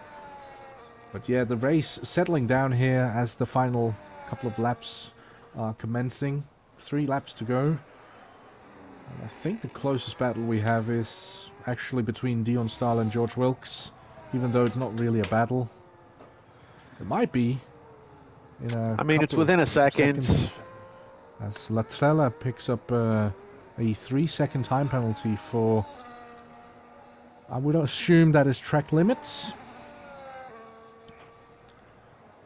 But yeah, the race settling down here as the final couple of laps are commencing. 3 laps to go. And I think the closest battle we have is actually between Dion Stahl and George Wilkes, even though it's not really a battle. It might be.
I mean, it's within a second.
As Latrella picks up a 3-second time penalty for, I would assume that is track limits.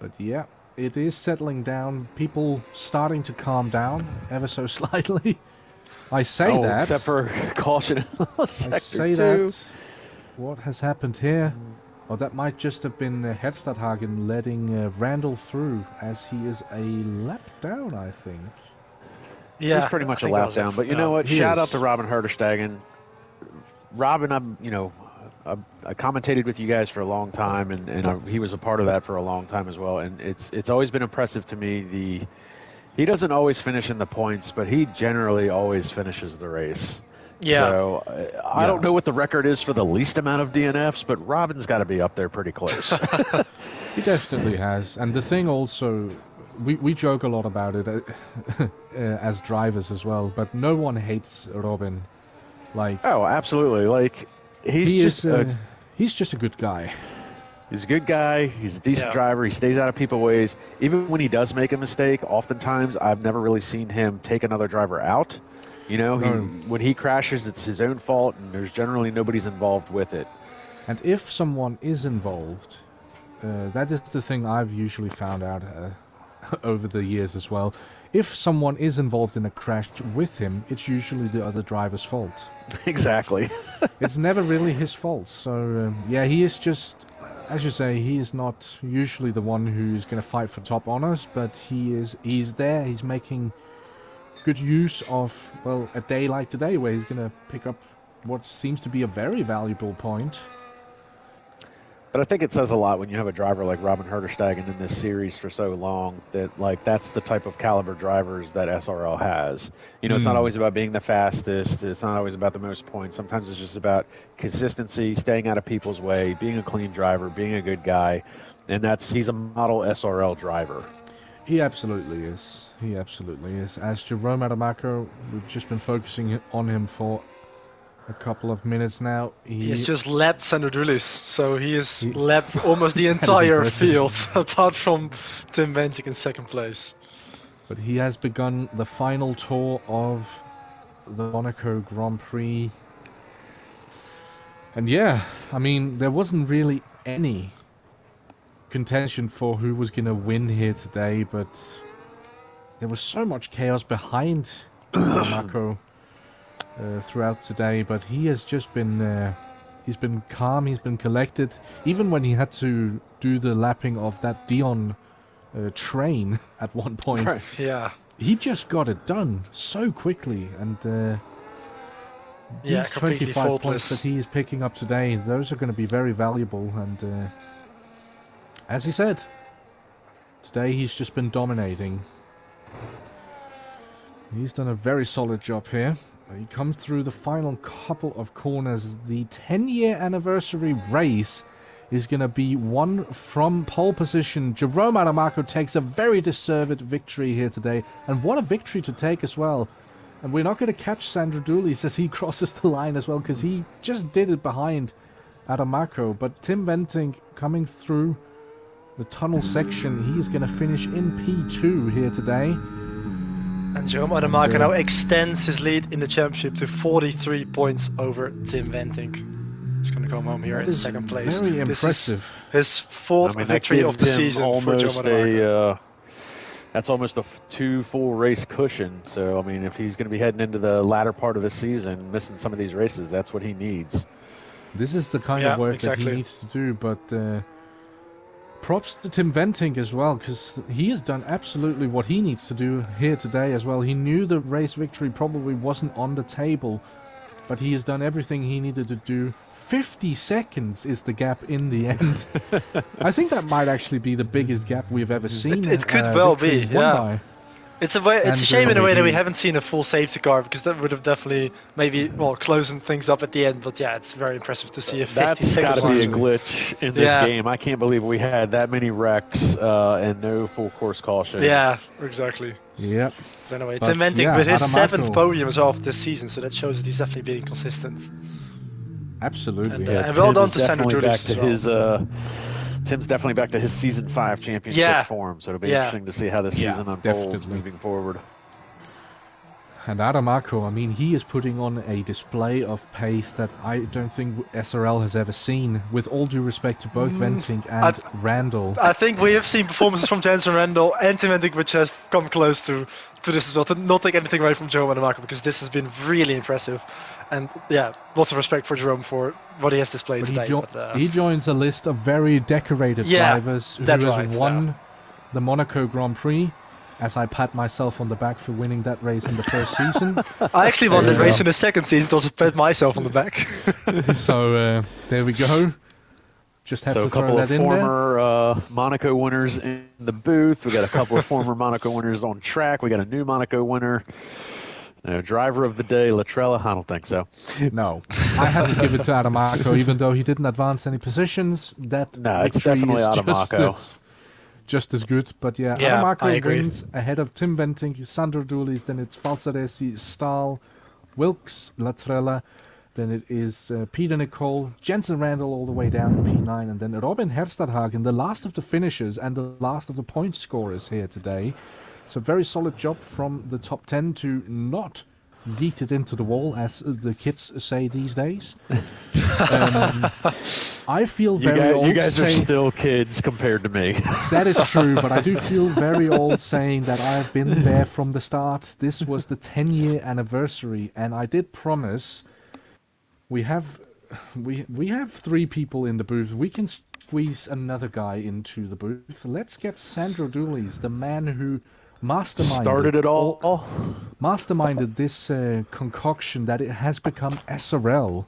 But yeah, it is settling down. People starting to calm down ever so slightly. I say that.
Except for caution.
I say that. What has happened here? Oh, that might just have been Hedstadhagen letting Randall through, as he is a lap down, I think.
It was pretty much a lap down. But you know what? Shout out to Robin Herderstegen. Robin, I commentated with you guys for a long time, and he was a part of that for a long time as well. And it's always been impressive to me. He doesn't always finish in the points, but he generally always finishes the race.
Yeah.
So I don't know what the record is for the least amount of DNFs, but Robin's got to be up there pretty close.
He definitely has. And the thing also, we joke a lot about it as drivers as well, but no one hates Robin.
Oh, absolutely. Like he's
just a good guy.
He's a good guy. He's a decent driver. He stays out of people's ways. Even when he does make a mistake, oftentimes I've never really seen him take another driver out. You know, when he crashes, it's his own fault, and there's generally nobody's involved with it.
And if someone is involved, that is the thing I've usually found out over the years as well. If someone is involved in a crash with him, it's usually the other driver's fault.
Exactly.
It's never really his fault. So, yeah, he is just, as you say, he is not usually the one who's going to fight for top honors, but he's there, he's making good use of, well, a day like today where he's going to pick up what seems to be a very valuable point.
But I think it says a lot when you have a driver like Robin Herderstegen in this series for so long that, that's the type of caliber drivers that SRL has. You know, it's not always about being the fastest. It's not always about the most points. Sometimes it's just about consistency, staying out of people's way, being a clean driver, being a good guy. And he's a model SRL driver.
He absolutely is. He absolutely is. As Jerome Adamaco, we've just been focusing on him for a couple of minutes now.
He's just lapped Sandro so he has lapped almost the entire field, apart from Tim Ventic in second place.
But he has begun the final tour of the Monaco Grand Prix. And yeah, I mean, there wasn't really any contention for who was going to win here today, but there was so much chaos behind Monaco throughout today, but he has just been he's been calm, he's been collected, even when he had to do the lapping of that Dion train at one point.
Right. Yeah,
he just got it done so quickly, and these 25
faultless
points that he is picking up today, those are going to be very valuable. And as he said, today he's just been dominating. He's done a very solid job here. He comes through the final couple of corners. The 10-year anniversary race is going to be won from pole position. Jerome Adamaco takes a very deserved victory here today. And what a victory to take as well. And we're not going to catch Sandro Dulis as he crosses the line as well, because he just did it behind Adamaco. But Tim Venting coming through the tunnel section, he's going to finish in P2 here today.
And Jerome Adamaco now extends his lead in the championship to 43 points over Tim Venting. He's going to come home here in second place.
Very impressive.
This is his fourth victory of the season for Jerome Adamaco.
That's almost a 2 full race cushion. So, I mean, if he's going to be heading into the latter part of the season, missing some of these races, that's what he needs.
This is the kind of work that he needs to do, but props to Tim Venting as well, because he has done absolutely what he needs to do here today as well. He knew the race victory probably wasn't on the table, but he has done everything he needed to do. 50 seconds is the gap in the end. I think that might actually be the biggest gap we've ever seen.
It could well be, yeah. It's a shame in a way that we haven't seen a full safety car, because that would have definitely maybe closing things up at the end. But yeah, it's very impressive to see a 50 seconds.
That's got to be a glitch in this game. I can't believe we had that many wrecks and no full course caution.
Yeah, exactly.
Yep.
But anyway, Tim Venting with his 7th podium as well of this season, so that shows that he's definitely being consistent.
Absolutely.
And well done to Sandro Dulis as well.
Tim's definitely back to his Season 5 championship form, so it'll be interesting to see how the season unfolds moving forward.
And Adamaco, I mean, he is putting on a display of pace that I don't think SRL has ever seen, with all due respect to both Venting and Randall.
I think we have seen performances from Jensen Randall and Tim Venting which has come close to this as well, to not take anything away from Jerome Adamaco, because this has been really impressive. And yeah, lots of respect for Jerome for what he has displayed today.
He joins a list of very decorated drivers who has won the Monaco Grand Prix. as I pat myself on the back for winning that race in the first season.
I actually won that race in the second season, to also pat myself on the back.
So there we go. Just have
So
to
a couple
throw
of
that in there.
former Monaco winners in the booth. We got a couple of former Monaco winners on track. We got a new Monaco winner. Driver of the day, Latrella. I don't think so.
No, I have to give it to Adamaco, even though he didn't advance any positions. That
No, it's
victory
definitely
is
Adamaco.
just as good. But yeah,
Yeah, I
Adamaco
agree.
wins ahead of Tim Venting, Sandro Dulis, then it's Falsadesi, Stahl, Wilkes, Latrella, then it is Peter Nicole, Jensen Randall all the way down in P9, and then Robin Herstadhagen, the last of the finishers and the last of the point scorers here today. So very solid job from the top 10 to not yeet it into the wall, as the kids say these days. I feel very old.
You guys are
saying,
still kids compared to me.
that is true, but I do feel very old saying that I've been there from the start. This was the 10-year anniversary, and I did promise we have 3 people in the booth. We can squeeze another guy into the booth. Let's get Sandro Dulis, the man who
Started it all.
Masterminded this concoction that it has become SRL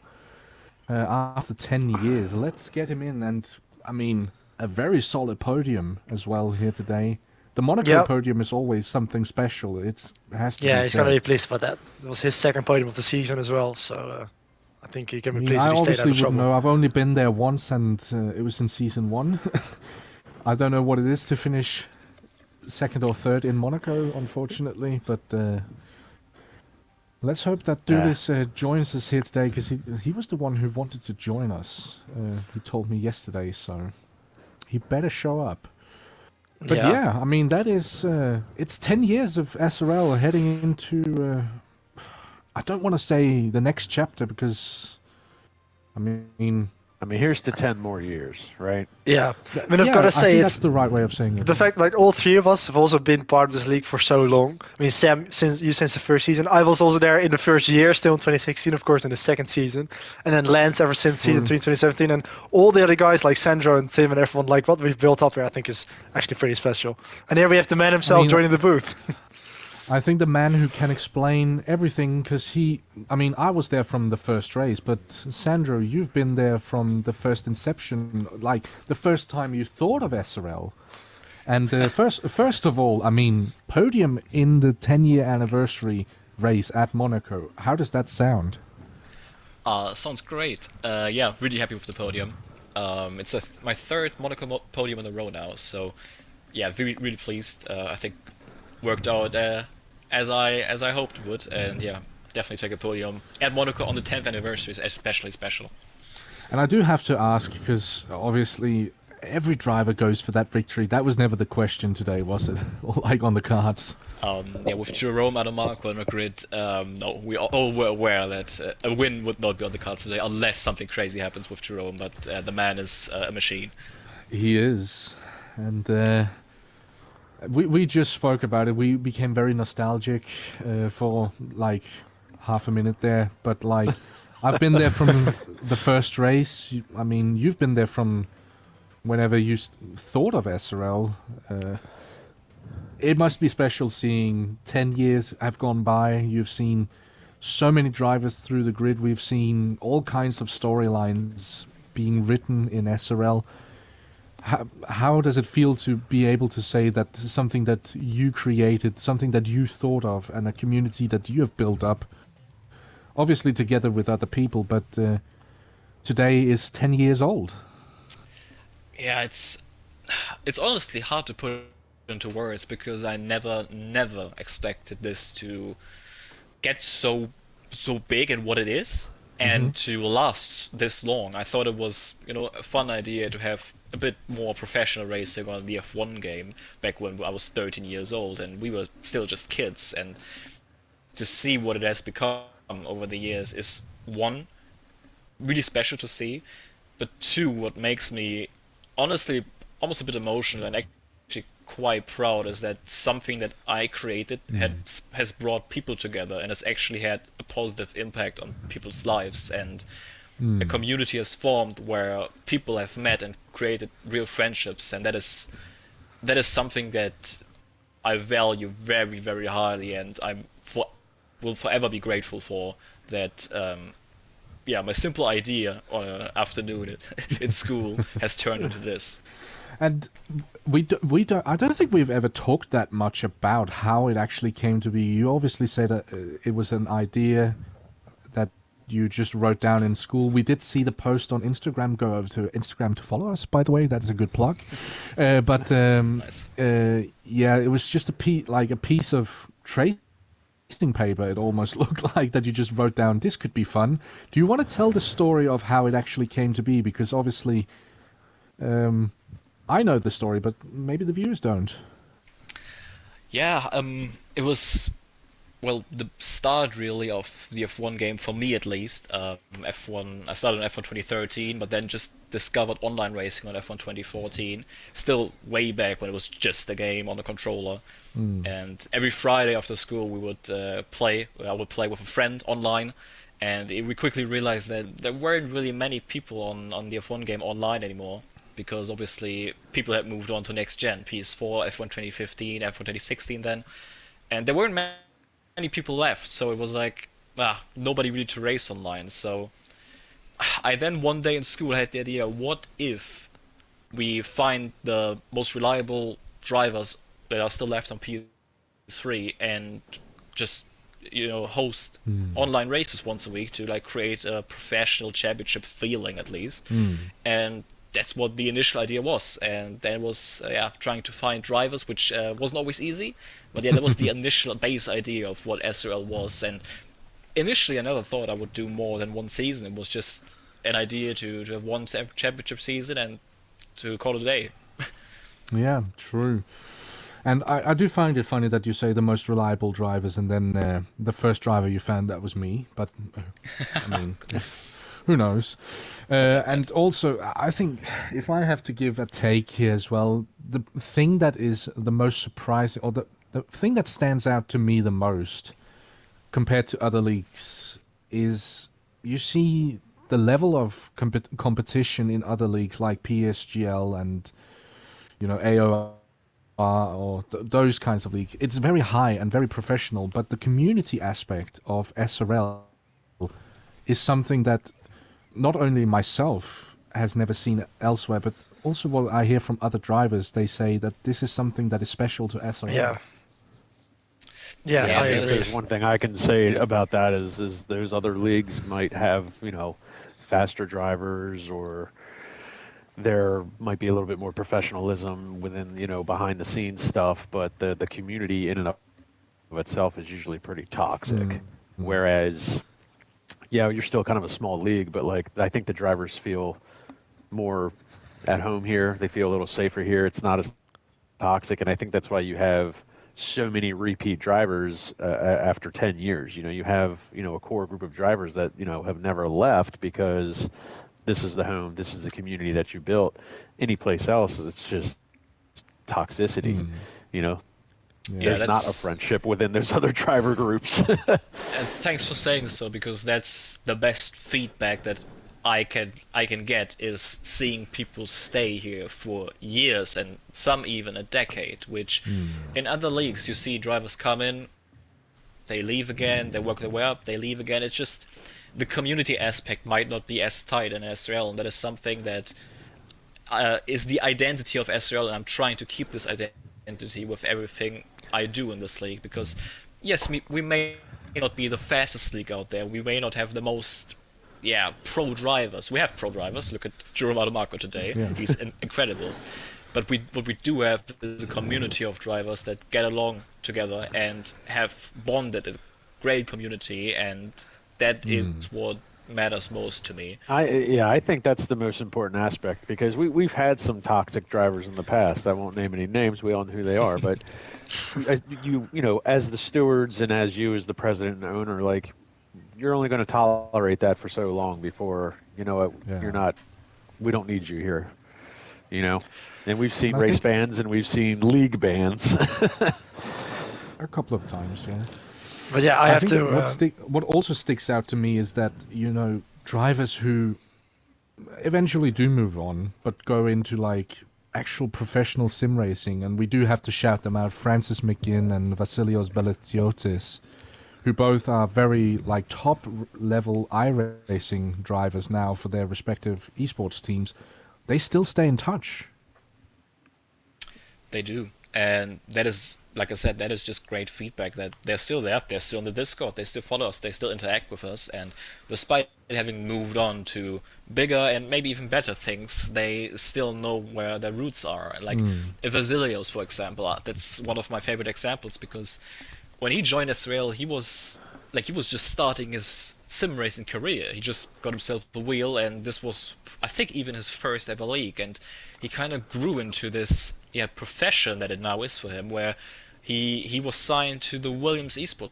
after 10 years. Let's get him in, and I mean, a very solid podium as well here today. The Monaco podium is always something special. It has to be
he's
said.
gonna be pleased about that. It was his second podium of the season as well, so I think he can be pleased
I
if he stayed out
obviously
of trouble.
wouldn't know. I've only been there once, and it was in season 1. I don't know what it is to finish second or third in Monaco, unfortunately, but let's hope that Dulis joins us here today, because he was the one who wanted to join us. He told me yesterday, so he better show up. But yeah, I mean, that is it's 10 years of SRL heading into I don't want to say the next chapter, because I mean
here's to 10 more years, right?
Yeah, I mean, I've got to say,
that's the right way of saying it.
The fact like all 3 of us have also been part of this league for so long. I mean, Sam, since the first season. I was also there in the first year, still in 2016, of course, in the second season. And then Lance ever since season 3, 2017. And all the other guys like Sandro and Tim and everyone, like what we've built up here, I think is actually pretty special. And here we have the man himself joining the booth.
I think the man who can explain everything, because I was there from the first race, but Sandro, you've been there from the first inception, like the first time you thought of SRL. And first of all, I mean, podium in the 10-year anniversary race at Monaco. How does that sound?
Sounds great. Yeah, really happy with the podium. It's my 3rd Monaco podium in a row now, so yeah, really pleased. I think worked out as I hoped it would, and yeah, definitely take a podium at Monaco on the 10th anniversary is especially special.
And I do have to ask, because obviously every driver goes for that victory. That was never the question today, was it? Like on the cards.
Yeah, with Jerome, Adamaco, and Grid, no, we all were aware that a win would not be on the cards today unless something crazy happens with Jerome. But the man is a machine.
He is, and. We just spoke about it. We became very nostalgic for like half a minute there. But like, I've been there from the first race. I mean, you've been there from whenever you thought of SRL. It must be special seeing 10 years have gone by. You've seen so many drivers through the grid. We've seen all kinds of storylines being written in SRL. How does it feel to be able to say that something that you created, something that you thought of, and a community that you have built up, obviously together with other people, but today is 10 years old?
Yeah, it's honestly hard to put into words, because I never expected this to get so big in what it is. And to last this long. I thought it was, a fun idea to have a bit more professional racing on the F1 game back when I was 13 years old and we were still just kids. And to see what it has become over the years is, 1, really special to see, but 2, what makes me honestly almost a bit emotional and actually quite proud is that something that I created has brought people together and has actually had a positive impact on people's lives, and a community has formed where people have met and created real friendships, and that is something that I value very, very highly, and will forever be grateful for that. Yeah, my simple idea on an afternoon in school has turned into this.
And we don't. I don't think we've ever talked that much about how it actually came to be. You obviously said that it was an idea that you just wrote down in school. We did see the post on Instagram. Go over to Instagram to follow us, by the way. That is a good plug.
Nice.
Yeah, it was just a piece of tracing paper. It almost looked like that you just wrote down, this could be fun. Do you want to tell the story of how it actually came to be? Because obviously, I know the story, but maybe the viewers don't.
Yeah, it was, well, the start really of the F1 game, for me at least. F1, I started on F1 2013, but then just discovered online racing on F1 2014. Still way back when it was just a game on a controller. And every Friday after school we would play. I would play with a friend online, and we quickly realized that there weren't really many people on the F1 game online anymore, because obviously people had moved on to next gen, PS4, F1 2015, F1 2016 then, and there weren't many people left, so it was like, nobody really to race online. So I then one day in school had the idea, what if we find the most reliable drivers that are still left on PS3 and just host online races once a week to like create a professional championship feeling at least. And that's what the initial idea was, and then was trying to find drivers, which wasn't always easy, but yeah, that was the initial base idea of what SRL was. And initially I never thought I would do more than one season. It was just an idea to have one championship season and to call it a day.
Yeah, true. And I do find it funny that you say the most reliable drivers, and then the first driver you found, that was me. But I mean, who knows? And also, I think if I have to give a take here as well, the thing that is the most surprising, or the thing that stands out to me the most compared to other leagues, is you see the level of competition in other leagues like PSGL and AOR or those kinds of leagues. It's very high and very professional, but the community aspect of SRL is something that not only myself has never seen elsewhere, but also what I hear from other drivers. They say that this is something that is special to SRL.
Yeah, I agree.
There's one thing I can say about that is those other leagues might have, faster drivers, or there might be a little bit more professionalism within, behind the scenes stuff, but the community in and of itself is usually pretty toxic. Whereas, you're still kind of a small league, but like I think the drivers feel more at home here. They feel a little safer here. It's not as toxic, and I think that's why you have so many repeat drivers after 10 years. You have a core group of drivers that have never left, because this is the home, this is the community that you built. Any place else, it's just toxicity. There's not a friendship within those other driver groups.
And thanks for saying so, because that's the best feedback that I can get, is seeing people stay here for years and some even a decade, which in other leagues you see drivers come in, they leave again, they work their way up, they leave again. It's just the community aspect might not be as tight in SRL, and that is something that is the identity of SRL, and I'm trying to keep this identity with everything I do in this league, because yes, we may not be the fastest league out there, we may not have the most pro drivers. We have pro drivers. Look at Jerome Automarco today. He's incredible. But what we do have is a community of drivers that get along together and have bonded a great community, and that is what matters most to me.
I think that's the most important aspect, because we've had some toxic drivers in the past. I won't name any names. We all know who they are. But as as the stewards and as you as the president and owner, like, you're only going to tolerate that for so long before you're not. We don't need you here, And we've seen race bans and we've seen league bans.
A couple of times, yeah.
But yeah, I have to.
What also sticks out to me is that drivers who eventually do move on, but go into like actual professional sim racing, and we do have to shout them out, Francis McGinn and Vasilios Beletiotis, who both are very like top-level iRacing drivers now for their respective esports teams. They still stay in touch.
They do. And that is, like I said, that is just great feedback that they're still there. They're still on the Discord. They still follow us. They still interact with us. And despite having moved on to bigger and maybe even better things, they still know where their roots are. Like Vasilios, for example, that's one of my favorite examples, because when he joined SRL, he was just starting his sim racing career. He just got himself the wheel, and this was, I think, even his first ever league. And he kind of grew into this profession that it now is for him, where he was signed to the Williams esports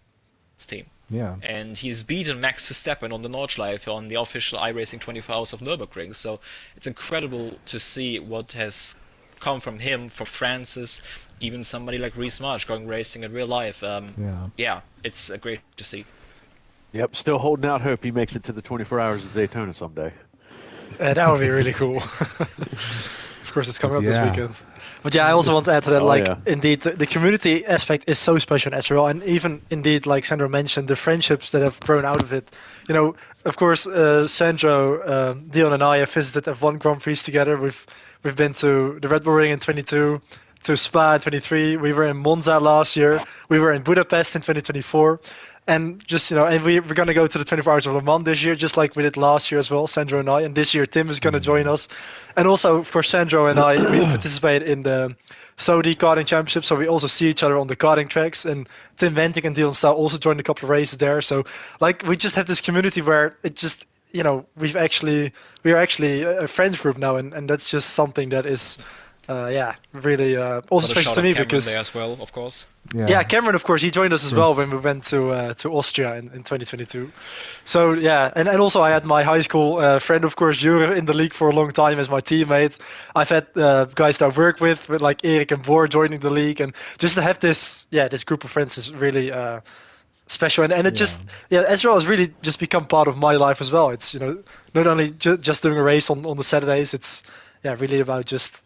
team.
Yeah.
And he's beaten Max Verstappen on the Nordschleife on the official iRacing 24 Hours of Nürburgring. So it's incredible to see what has come from him, for Francis, even somebody like Reese Marsh going racing in real life. Yeah, it's great to see.
Yep, still holding out hope he makes it to the 24 Hours of Daytona someday.
That would be really cool. Of course, it's coming up this weekend. But yeah, I also want to add to that, indeed, the community aspect is so special in SRL, and even, indeed, like Sandro mentioned, the friendships that have grown out of it. You know, of course, Sandro, Dion, and I have visited F1 Grand Prix together. We've been to the Red Bull Ring in 22, to Spa in 23. We were in Monza last year. We were in Budapest in 2024. And just, and we're going to go to the 24 Hours of Le Mans this year, just like we did last year as well, Sandro and I. And this year, Tim is going to join us. And also, for Sandro and I, we participate in the Saudi Karting Championship, so we also see each other on the karting tracks. And Tim Wenting and Dylan Stahl also joined a couple of races there. So, we just have this community where it just, we are actually a friends group now. And that's just something that is... really also special to me because
there as well, of course.
Yeah, Cameron, of course, he joined us as well when we went to Austria in 2022. So yeah, and also I had my high school friend, of course, Jure, in the league for a long time as my teammate. I've had guys that I work with like Erik and Boer joining the league, and just to have this group of friends is really special. And it just Ezreal has really just become part of my life as well. It's not only just doing a race on the Saturdays. It's really about just.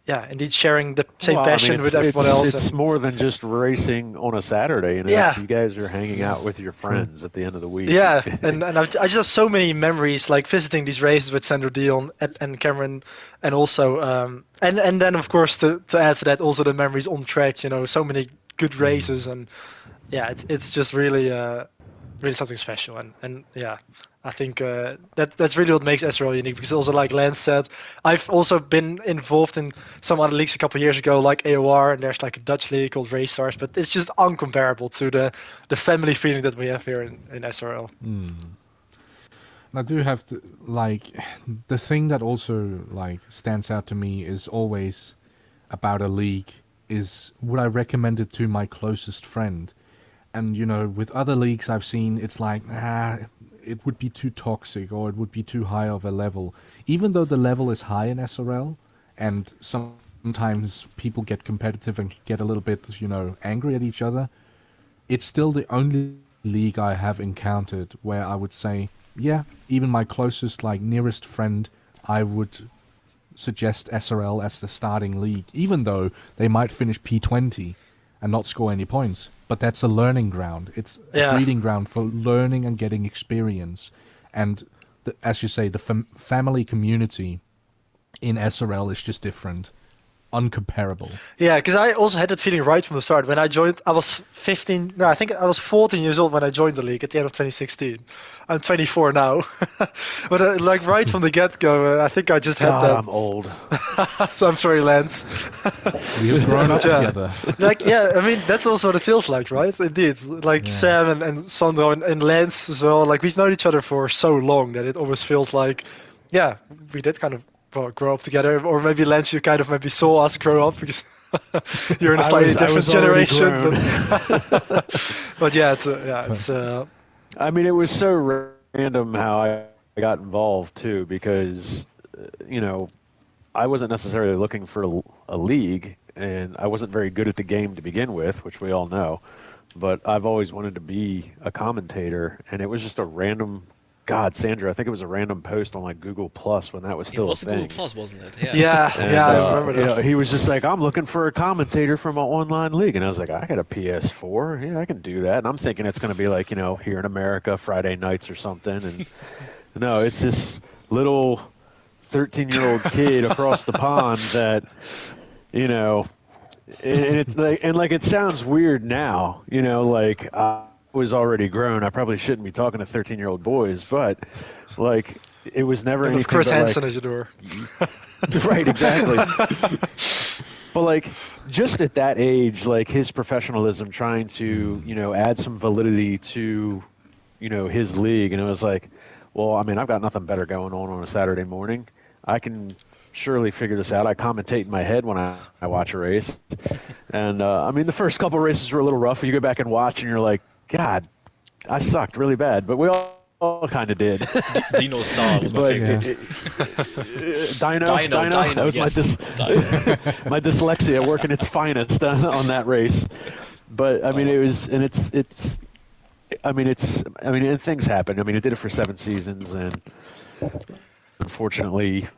Yeah, indeed, sharing the same passion with everyone else.
It's more than just racing on a Saturday. You guys are hanging out with your friends at the end of the week.
Yeah, and I just have so many memories, like visiting these races with Sandro Dion and Cameron, and also and then of course to add to that also the memories on track. So many good races, and it's just really really something special. And I think that's really what makes SRL unique, because also, like Lance said, I've also been involved in some other leagues a couple of years ago, like AOR, and there's like a Dutch league called Race Stars, but it's just uncomparable to the family feeling that we have here in SRL.
I do have to, the thing that also stands out to me is always about a league is, would I recommend it to my closest friend? And with other leagues I've seen, it's like, it would be too toxic, or it would be too high of a level. Even though the level is high in SRL, and sometimes people get competitive and get a little bit, angry at each other, it's still the only league I have encountered where I would say, even my closest, nearest friend, I would suggest SRL as the starting league, even though they might finish P20 and not score any points. But that's a learning ground. It's a breeding ground for learning and getting experience. And as you say, the family community in SRL is just different. Uncomparable.
Yeah, because I also had that feeling right from the start. When I joined, I was 15. No, I think I was 14 years old when I joined the league at the end of 2016. I'm 24 now, but right from the get-go, I think I just had that.
I'm old.
So I'm sorry, Lance.
We've grown up together.
I mean, that's also what it feels like, right? Indeed, Sam and Sandro and Lance as well. We've known each other for so long that it almost feels like, we did kind of. Grow up together, or maybe Lance, you kind of maybe saw us grow up because you're in a slightly different generation. But it's.
I mean, it was so random how I got involved too, because I wasn't necessarily looking for a league, and I wasn't very good at the game to begin with, which we all know. But I've always wanted to be a commentator, and it was just a random God, Sandra, I think it was a random post on like Google Plus when that was still
It was
a
the Google
thing.
Plus, wasn't it?
Yeah,
And,
I remember
you know,
that.
he was just like, I'm looking for a commentator from an online league. And I was like, I got a PS4. Yeah, I can do that. And I'm thinking it's going to be like, you know, here in America, Friday nights or something. And no, it's this little 13-year-old kid across the pond that, you know, and it's like, and like, it sounds weird now, you know, like I was already grown. I probably shouldn't be talking to 13-year-old boys, but like, it was never
And
anything
of Chris
but
Hansen
like,
as your door.
right, exactly. But like, just at that age, like his professionalism, trying to, you know, add some validity to, you know, his league, and it was like, well, I mean, I've got nothing better going on a Saturday morning. I can surely figure this out. I commentate in my head when I watch a race, and I mean, the first couple races were a little rough. You go back and watch, and you're like, God, I sucked really bad, but we all kind of did.
Dino Star was my
But
favorite.
Dino, that was
yes.
my dyslexia working its finest on that race. But I mean, it was, and and things happen. I mean, it did it for 7 seasons, and unfortunately,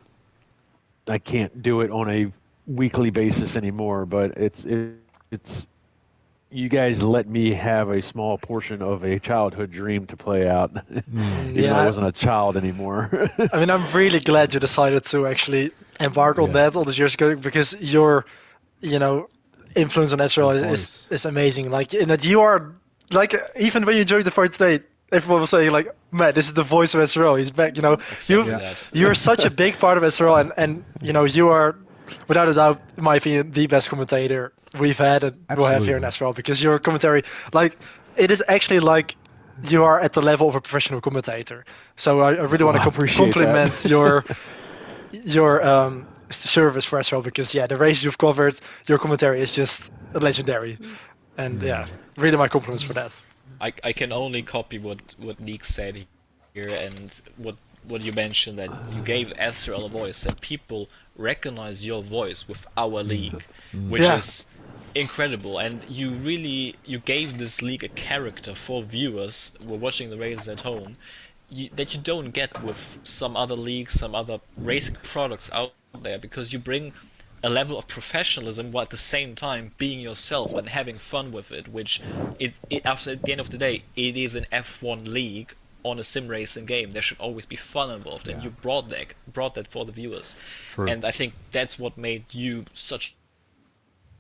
I can't do it on a weekly basis anymore. But it's you guys let me have a small portion of a childhood dream to play out, even though I wasn't a child anymore.
I mean, I'm really glad you decided to actually embark on that all these years ago, because your, you know, influence on SRL is amazing. Like, in that you are, like, even when you joined the fight today, everyone was saying, like, man, this is the voice of SRL. He's back, you know. You're such a big part of SRL, and you know, you are, without a doubt, in my opinion, the best commentator we've had and will have here in SRL, because your commentary, like, it is actually like you are at the level of a professional commentator. So I really want to compliment your service for SRL, because the races you've covered, your commentary is just legendary, and really my compliments for that.
I can only copy what Nick said here, and what you mentioned, that you gave SRL a voice, and people recognize your voice with our league, which is incredible. And you gave this league a character for viewers who are watching the races at home, that you don't get with some other leagues, some other racing products out there, because you bring a level of professionalism while at the same time being yourself and having fun with it, which after the end of the day, it is an F1 league on a sim racing game. There should always be fun involved, and you brought that for the viewers.
True.
And I think that's what made you such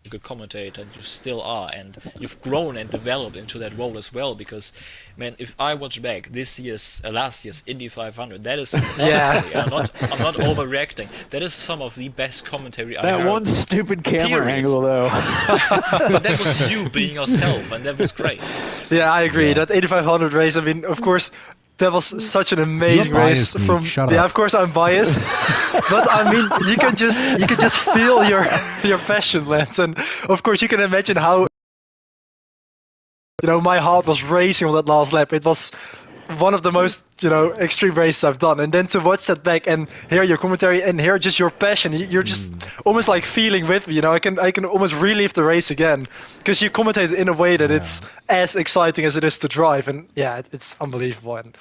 a good commentator, and you still are, and you've grown and developed into that role as well. Because, man, if I watch back last year's Indy 500, that is honestly, I'm not overreacting. That is some of the best commentary I heard.
That one stupid camera angle, though.
But that was you being yourself, and that was great.
Yeah, I agree. That 8500 race, I mean, of course, that was such an amazing race. Of course I'm biased, but I mean, you can just feel your passion, Lance, and of course you can imagine how, you know, my heart was racing on that last lap. It was one of the most, you know, extreme races I've done, and then to watch that back and hear your commentary and hear just your passion, you're just almost like feeling with me. You know, I can almost relive the race again, because you commentate in a way that it's as exciting as it is to drive, and it's unbelievable. And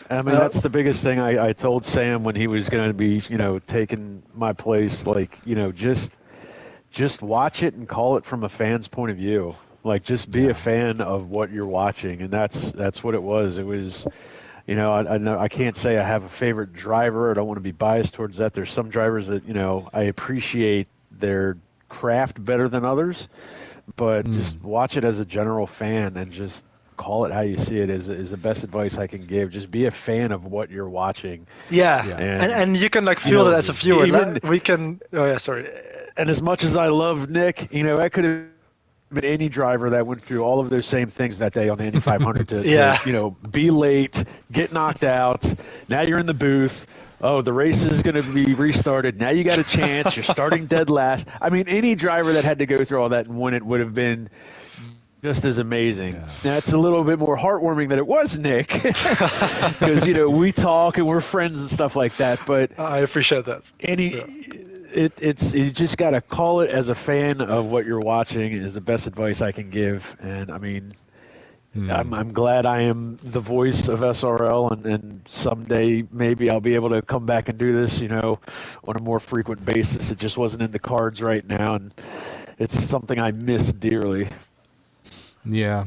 I mean, that's the biggest thing I told Sam when he was going to be, you know, taking my place. Like, you know, just watch it and call it from a fan's point of view. Like, just be a fan of what you're watching, and that's what it was. It was, you know, I can't say I have a favorite driver. I don't want to be biased towards that. There's some drivers that, you know, I appreciate their craft better than others, but just watch it as a general fan and just call it how you see it is the best advice I can give. Just be a fan of what you're watching.
And you can, like, feel that as a viewer.
And as much as I love Nick, you know, I could have been any driver that went through all of those same things that day on the Indy 500 to, you know, be late, get knocked out. Now you're in the booth. Oh, the race is going to be restarted. Now you got a chance. You're starting dead last. I mean, any driver that had to go through all that and win it would have been just as amazing. Now, it's a little bit more heartwarming that it was Nick, because, you know, we talk and we're friends and stuff like that. But
I appreciate that.
It's you just got to call it as a fan of what you're watching is the best advice I can give. And I mean, I'm glad I am the voice of SRL, and someday maybe I'll be able to come back and do this, on a more frequent basis. It just wasn't in the cards right now, and it's something I miss dearly.
Yeah,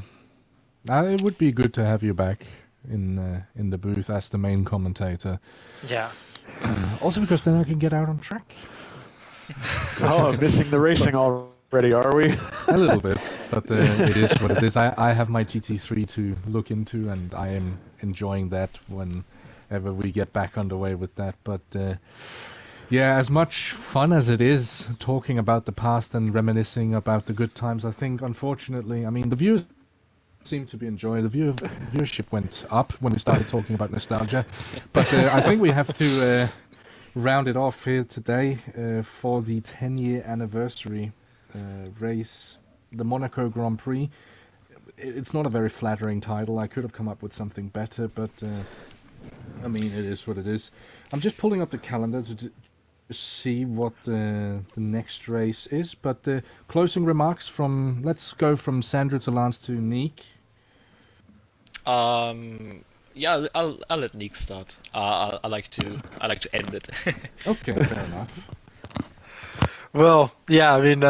it would be good to have you back in the booth as the main commentator.
Yeah.
Also because then I can get out on track.
Oh, missing the racing already, are we?
A little bit, but it is what it is. I have my GT3 to look into, and I am enjoying that whenever we get back underway with that. But yeah, as much fun as it is talking about the past and reminiscing about the good times, I think, unfortunately, I mean, the viewers seem to be enjoying. The viewership went up when we started talking about nostalgia, but I think we have to round it off here today for the 10-year anniversary race, the Monaco Grand Prix. It's not a very flattering title. I could have come up with something better, but I mean, it is what it is. I'm just pulling up the calendar to see what the next race is, but closing remarks from, let's go from Sandro to Lance to Neek.
Yeah, I'll let Neek start. I like to end it.
Okay, fair enough.
Well, yeah, I mean,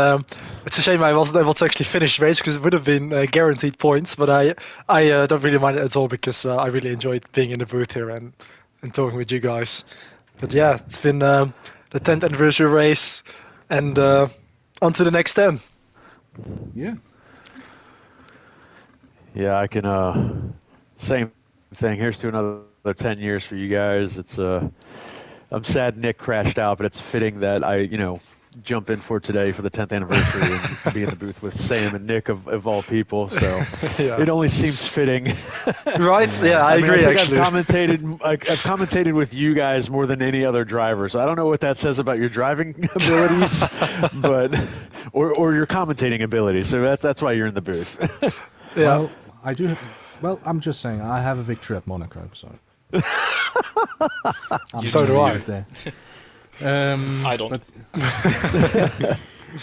it's a shame I wasn't able to actually finish the race because it would have been guaranteed points, but I don't really mind it at all because I really enjoyed being in the booth here and talking with you guys. But yeah, it's been the 10th anniversary race, and on to the next 10.
Yeah.
Yeah, I can. Same thing. Here's to another 10 years for you guys. It's I'm sad Nick crashed out, but it's fitting that I jump in for today for the 10th anniversary and be in the booth with Sam and Nick of all people. So
Yeah.
It only seems fitting.
Right? Yeah, I agree.
think
Actually,
I've commentated with you guys more than any other driver. So I don't know what that says about your driving abilities, but or your commentating abilities. So that's why you're in the booth.
Yeah.
Well, I do have. Well, I'm just saying, I have a victory at Monaco, so.
So do I.
There.
I don't.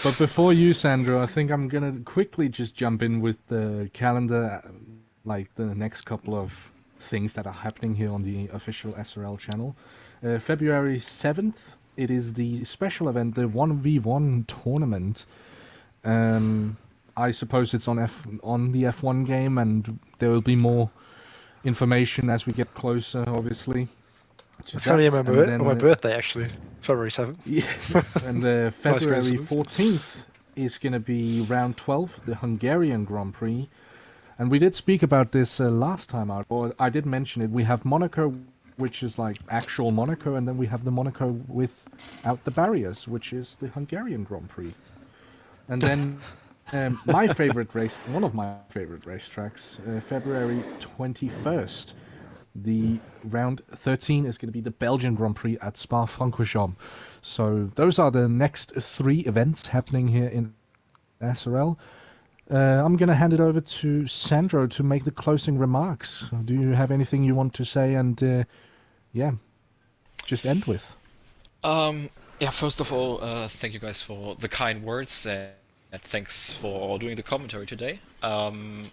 But before you, Sandro, I think I'm gonna quickly just jump in with the calendar, like the next couple of things that are happening here on the official SRL channel. February 7th, it is the special event, the 1v1 tournament. I suppose it's on the F1 game, and there will be more information as we get closer, obviously.
It's going to be my birthday, actually, February 7th.
Yeah, and February 14th is going to be round 12, the Hungarian Grand Prix. And we did speak about this last time out, or I did mention it. We have Monaco, which is like actual Monaco, and then we have the Monaco without the barriers, which is the Hungarian Grand Prix. And then my favorite race, one of my favorite racetracks, February 21st. The round 13 is going to be the Belgian Grand Prix at Spa-Francorchamps. So those are the next 3 events happening here in SRL. I'm going to hand it over to Sandro to make the closing remarks. Do you have anything you want to say and, just end with?
Yeah, first of all, thank you guys for the kind words and thanks for doing the commentary today. And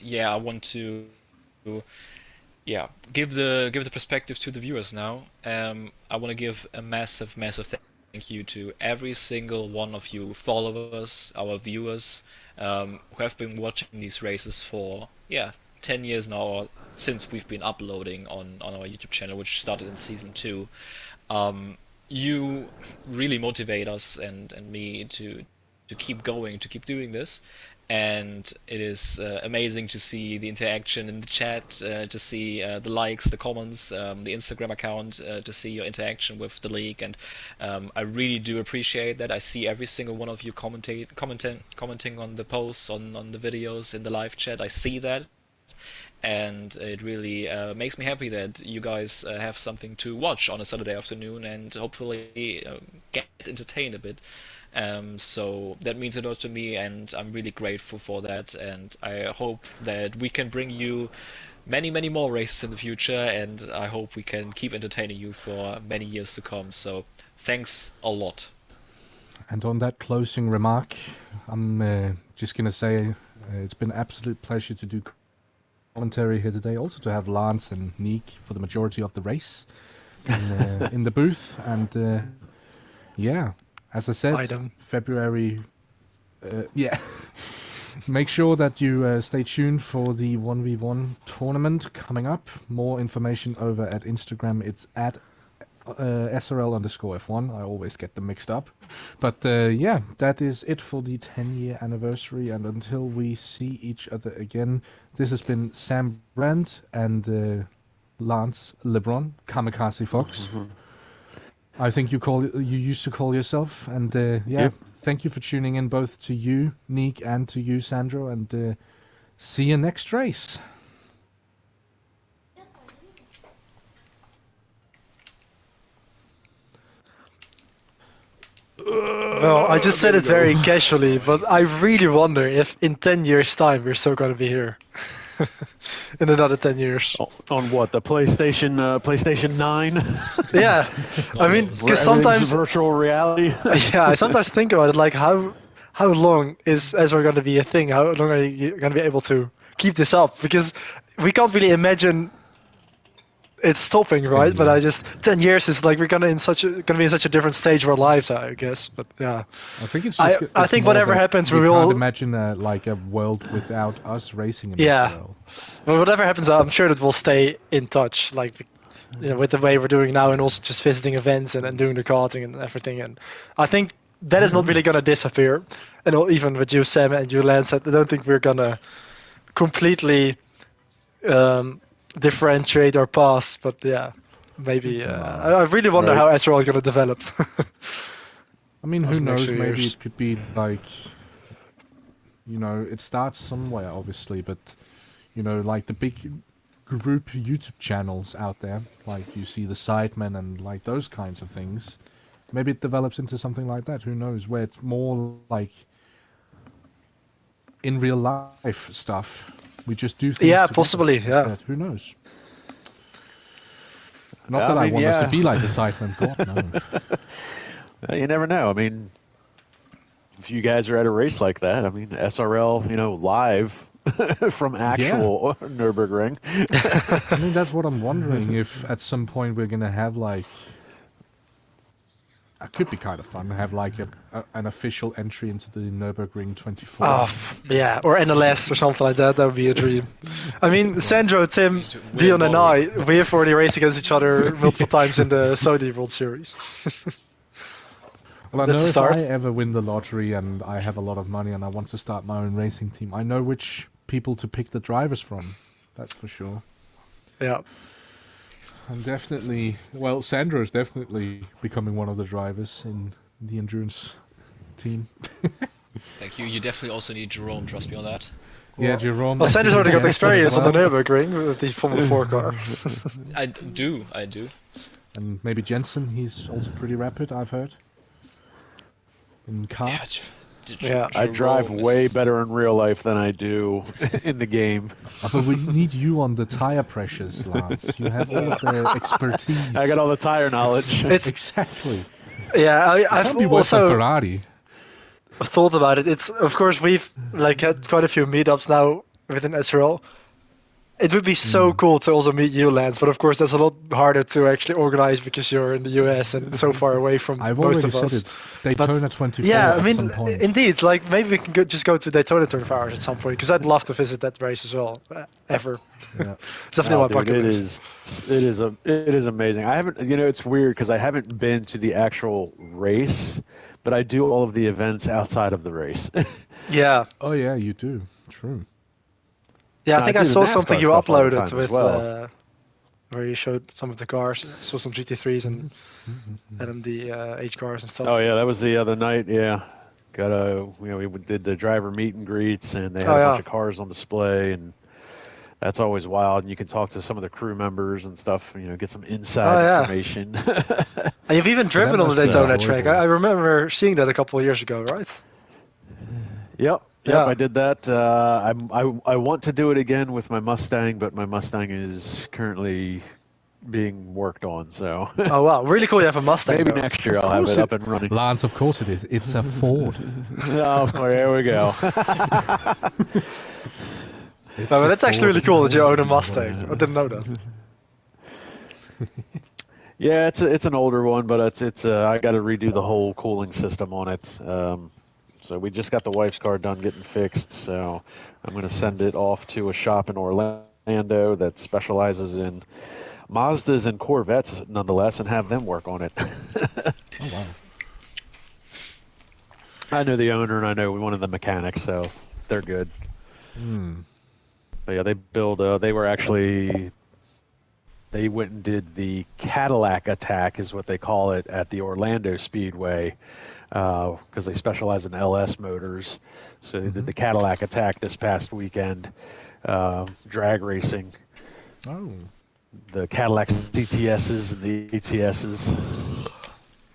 yeah, I want to give the perspective to the viewers now. I want to give a massive thank you to every single one of you followers, our viewers, who have been watching these races for 10 years now, or since we've been uploading on our YouTube channel, which started in season 2. You really motivate us and me to keep going, to keep doing this. And it is amazing to see the interaction in the chat, to see the likes, the comments, the Instagram account, to see your interaction with the league, and I really do appreciate that. I see every single one of you commenting on the posts, on the videos, in the live chat. I see that, and it really makes me happy that you guys have something to watch on a Saturday afternoon and hopefully get entertained a bit. So that means a lot to me, and I'm really grateful for that, and I hope that we can bring you many more races in the future, and I hope we can keep entertaining you for many years to come. So thanks a lot.
And on that closing remark, I'm just going to say It's been an absolute pleasure to do commentary here today. Also to have Lance and Neek for the majority of the race in the booth. And yeah, as I said, February. Yeah. Make sure that you stay tuned for the 1v1 tournament coming up. More information over at Instagram. It's at SRL_F1. I always get them mixed up. But yeah, that is it for the 10-year anniversary. And until we see each other again, this has been Sam Brandt and Lance LeBron, Kamikaze Fox. I think you used to call yourself. And yeah, yep. Thank you for tuning in, both to you, Neek, and to you, Sandro. And see you next race.
Well, I just said it very casually, but I really wonder if in 10 years' time we're still going to be here. In another 10 years.
On what? The PlayStation 9?
Yeah. I mean, because sometimes...
virtual reality?
Yeah, I sometimes think about it, like how long is Ezra going to be a thing? How long are you going to be able to keep this up? Because we can't really imagine it's stopping, right? But 10 years is like we're gonna be in such a different stage of our lives, I guess. But yeah,
I think it's just.
I think whatever happens, we will.
Can't imagine like a world without us racing in SRL.
But whatever happens, I'm sure that we'll stay in touch, like with the way we're doing now, and also just visiting events and doing the karting and everything. And I think that is not really gonna disappear. And even with you, Sam, and you, Lance, I don't think we're gonna completely. Differentiate our paths, but yeah, maybe I really wonder how SRL is going to develop.
I mean, who knows? Maybe it could be like, it starts somewhere, obviously, but like the big group YouTube channels out there, like you see the Sidemen and like those kinds of things. Maybe it develops into something like that. Who knows? Where it's more like in real life stuff. We just do things.
Yeah, possibly.
Instead.
Yeah.
Who knows? Not that I want us to be like the Sidemen. God, no.
You never know. I mean, if you guys are at a race like that, I mean, SRL, live from actual Nürburgring.
I mean, that's what I'm wondering. If at some point we're gonna have like. It could be kind of fun to have like an official entry into the Nürburgring 24.
Oh, yeah, or NLS or something like that. That would be a dream. I mean, Sandro, Tim, Dion, and I, we have already raced against each other multiple times in the Saudi World Series.
Well, I know if I ever win the lottery and I have a lot of money and I want to start my own racing team, I know which people to pick the drivers from. That's for sure.
Yeah.
I'm definitely... Well, Sandro is definitely becoming one of the drivers in the endurance team.
Thank you. You definitely also need Jerome, trust me on that.
Yeah, Jerome.
Well, Sandro's already got experience on the Nürburgring with the Formula 4 car.
I do.
And maybe Jensen, he's also pretty rapid, I've heard. In karts.
Yeah, I drive way better in real life than I do in the game.
But we need you on the tire pressures, Lance. You have all of the expertise.
I got all the tire knowledge.
Exactly.
Yeah, I've also
Ferrari.
thought about it. It's of course we've had quite a few meetups now within SRL. It would be so cool to also meet you, Lance, but of course that's a lot harder to actually organize because you're in the US and so far away from most of us.
Said it. Daytona 24
yeah,
at
I mean,
some point.
Indeed, like maybe we can just go to Daytona 24 hours at some point because I'd love to visit that race as well, ever.
Yeah.
It's definitely my bucket list.
It is amazing. I haven't, it's weird because I haven't been to the actual race, but I do all of the events outside of the race.
Yeah.
Oh yeah, you do. True.
Yeah, I think I saw something you uploaded with
well.
where you showed some of the cars. I saw some GT3s and the H cars and stuff.
Oh yeah, that was the other night. Yeah, we did the driver meet and greets, and they had a bunch of cars on display, and that's always wild. And you can talk to some of the crew members and stuff. Get some inside information.
And you've even driven on the Daytona track. I remember seeing that a couple of years ago, right?
Yep. Yep, I did that. I want to do it again with my Mustang, but my Mustang is currently being worked on. So
Oh wow, really cool. You have a Mustang.
maybe
though.
next year I'll have it up and running.
Lance, of course it is. It's a Ford.
Oh, there we go.
It's
No, but
a
that's actually
Ford.
really cool that you own a
Yeah.
Mustang. I didn't know that.
Yeah, it's an older one, but it's I got to redo the whole cooling system on it. So we just got the wife's car done getting fixed, so I'm going to send it off to a shop in Orlando that specializes in Mazdas and Corvettes, nonetheless, and have them work on it.
Oh wow.
I know the owner and I know one of the mechanics, so they're good. But yeah, they build. They went and did the Cadillac attack, is what they call it, at the Orlando Speedway, because they specialize in LS motors. So they did the Cadillac attack this past weekend, drag racing.
Oh.
The Cadillac CTSs and the ATSs.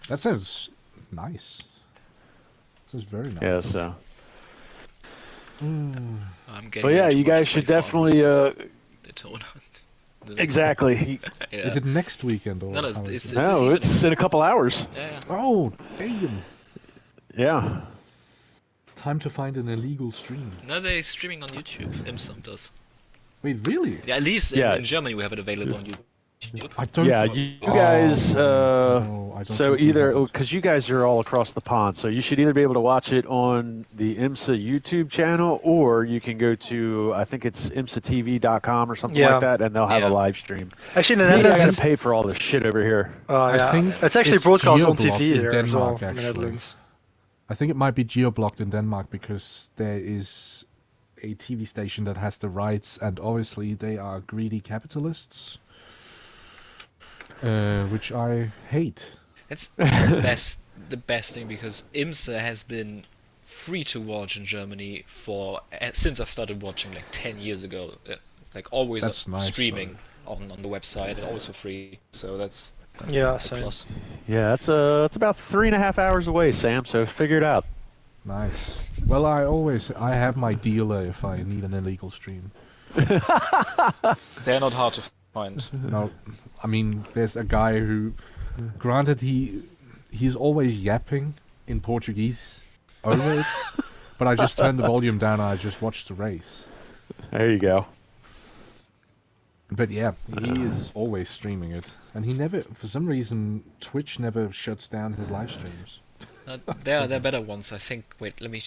That sounds nice. Sounds very nice.
Yeah, so.
I'm getting
But yeah,
into
you
watch
guys should
24
definitely.
hours. The tournament.
Exactly.
Yeah.
Is it next weekend or?
No,
how
it's
is
this
it?
No,
evening.
it's in a couple hours.
Yeah.
Oh, damn.
Yeah.
Time to find an illegal stream.
No, they're streaming on YouTube. IMSA does.
Wait, really?
Yeah, at least
Yeah.
in Germany we have it available on YouTube.
I don't.
Yeah, you guys.
No, I don't
So
think we
either
have it.
because you guys are all across the pond, so you should either be able to watch it on the IMSA YouTube channel, or you can go to I think it's IMSATV.com or something
Yeah.
like that, and they'll have
Yeah.
a live stream.
Actually, in the
Me, I
Netherlands,
gotta
it's,
pay for all this shit over here.
yeah,
think
it's actually
it's
broadcast on
geo-blocked
TV
in
here as
Denmark,
well in the
actually.
Netherlands.
I think it might be geo-blocked in Denmark because there is a TV station that has the rights, and obviously they are greedy capitalists, which I hate.
It's the best thing because IMSA has been free to watch in Germany for since I've started watching like 10 years ago. Like always
That's nice,
streaming on the website and always for free. So that's
Yeah,
a
same.
plus.
Yeah, it's about 3.5 hours away, Sam. So figure it out.
Nice. Well, I have my dealer if I need an illegal stream.
They're not hard to find.
No, I mean, there's a guy who, granted, he's always yapping in Portuguese over it, but I just turned the volume down and I just watched the race.
There you go.
But yeah, he is always streaming it, and he never, for some reason, Twitch never shuts down his live streams.
They're better ones, I think. Wait, let me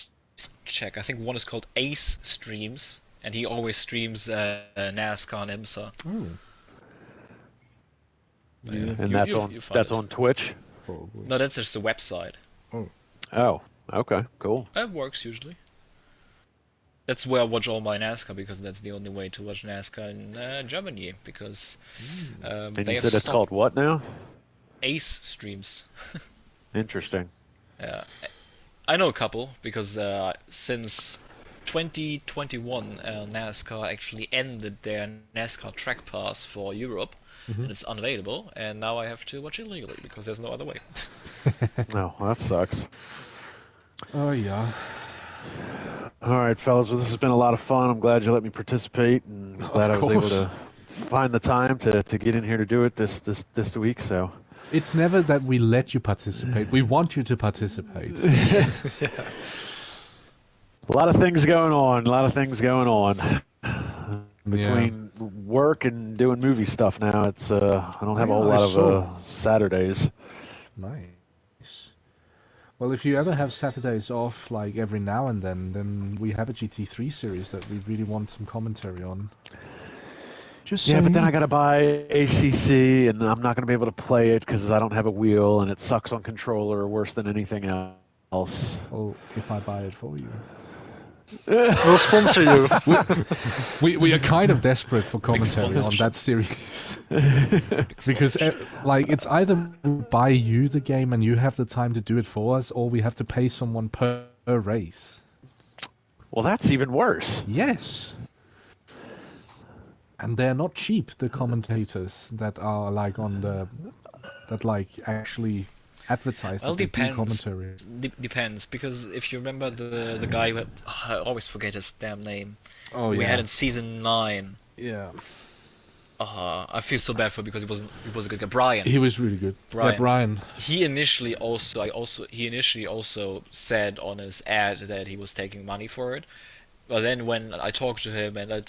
check. I think one is called Ace Streams, and he always streams NASCAR and IMSA.
Oh.
Yeah.
And
You find
that's
it.
on Twitch.
Probably.
No, that's just the website.
Oh, okay, cool.
That works usually. That's where I watch all my NASCAR because that's the only way to watch NASCAR in Germany because
And
they
you
have
said it's
stopped
called what now?
Ace Streams.
Interesting.
Yeah, I know a couple because since 2021 NASCAR actually ended their NASCAR Track Pass for Europe and it's unavailable, and now I have to watch it legally because there's no other way.
Oh, well, that sucks.
Oh yeah.
All right, fellas. Well, this has been a lot of fun. I'm glad you let me participate, and glad I was able
course.
to find the time to get in here to do it this week. So.
It's never that we let you participate. We want you to participate.
A lot of things going on. Between work and doing movie stuff now, it's I don't have a whole
Yeah, I
lot
saw.
of Saturdays.
Nice. Well, if you ever have Saturdays off, like every now and then we have a GT3 series that we really want some commentary on. Just
Yeah, but then
saying.
I gotta buy ACC, and I'm not gonna be able to play it because I don't have a wheel, and it sucks on controller worse than anything else.
Well, if I buy it for you.
We'll sponsor you.
We are kind of desperate for commentary on that series. Because like it's either we buy you the game and you have the time to do it for us, or we have to pay someone per race.
Well, that's even worse.
Yes. And they're not cheap, the commentators that are like on the that like actually advertise
Well,
that they do
depends.
commentary.
Depends because if you remember the guy who had, I always forget his damn name.
Oh
we
yeah.
had in season 9.
Yeah.
I feel so bad for him because he was a good guy. Brian.
He was really good.
Brian.
Yeah, Brian.
He initially also said on his ad that he was taking money for it. But then when I talked to him and I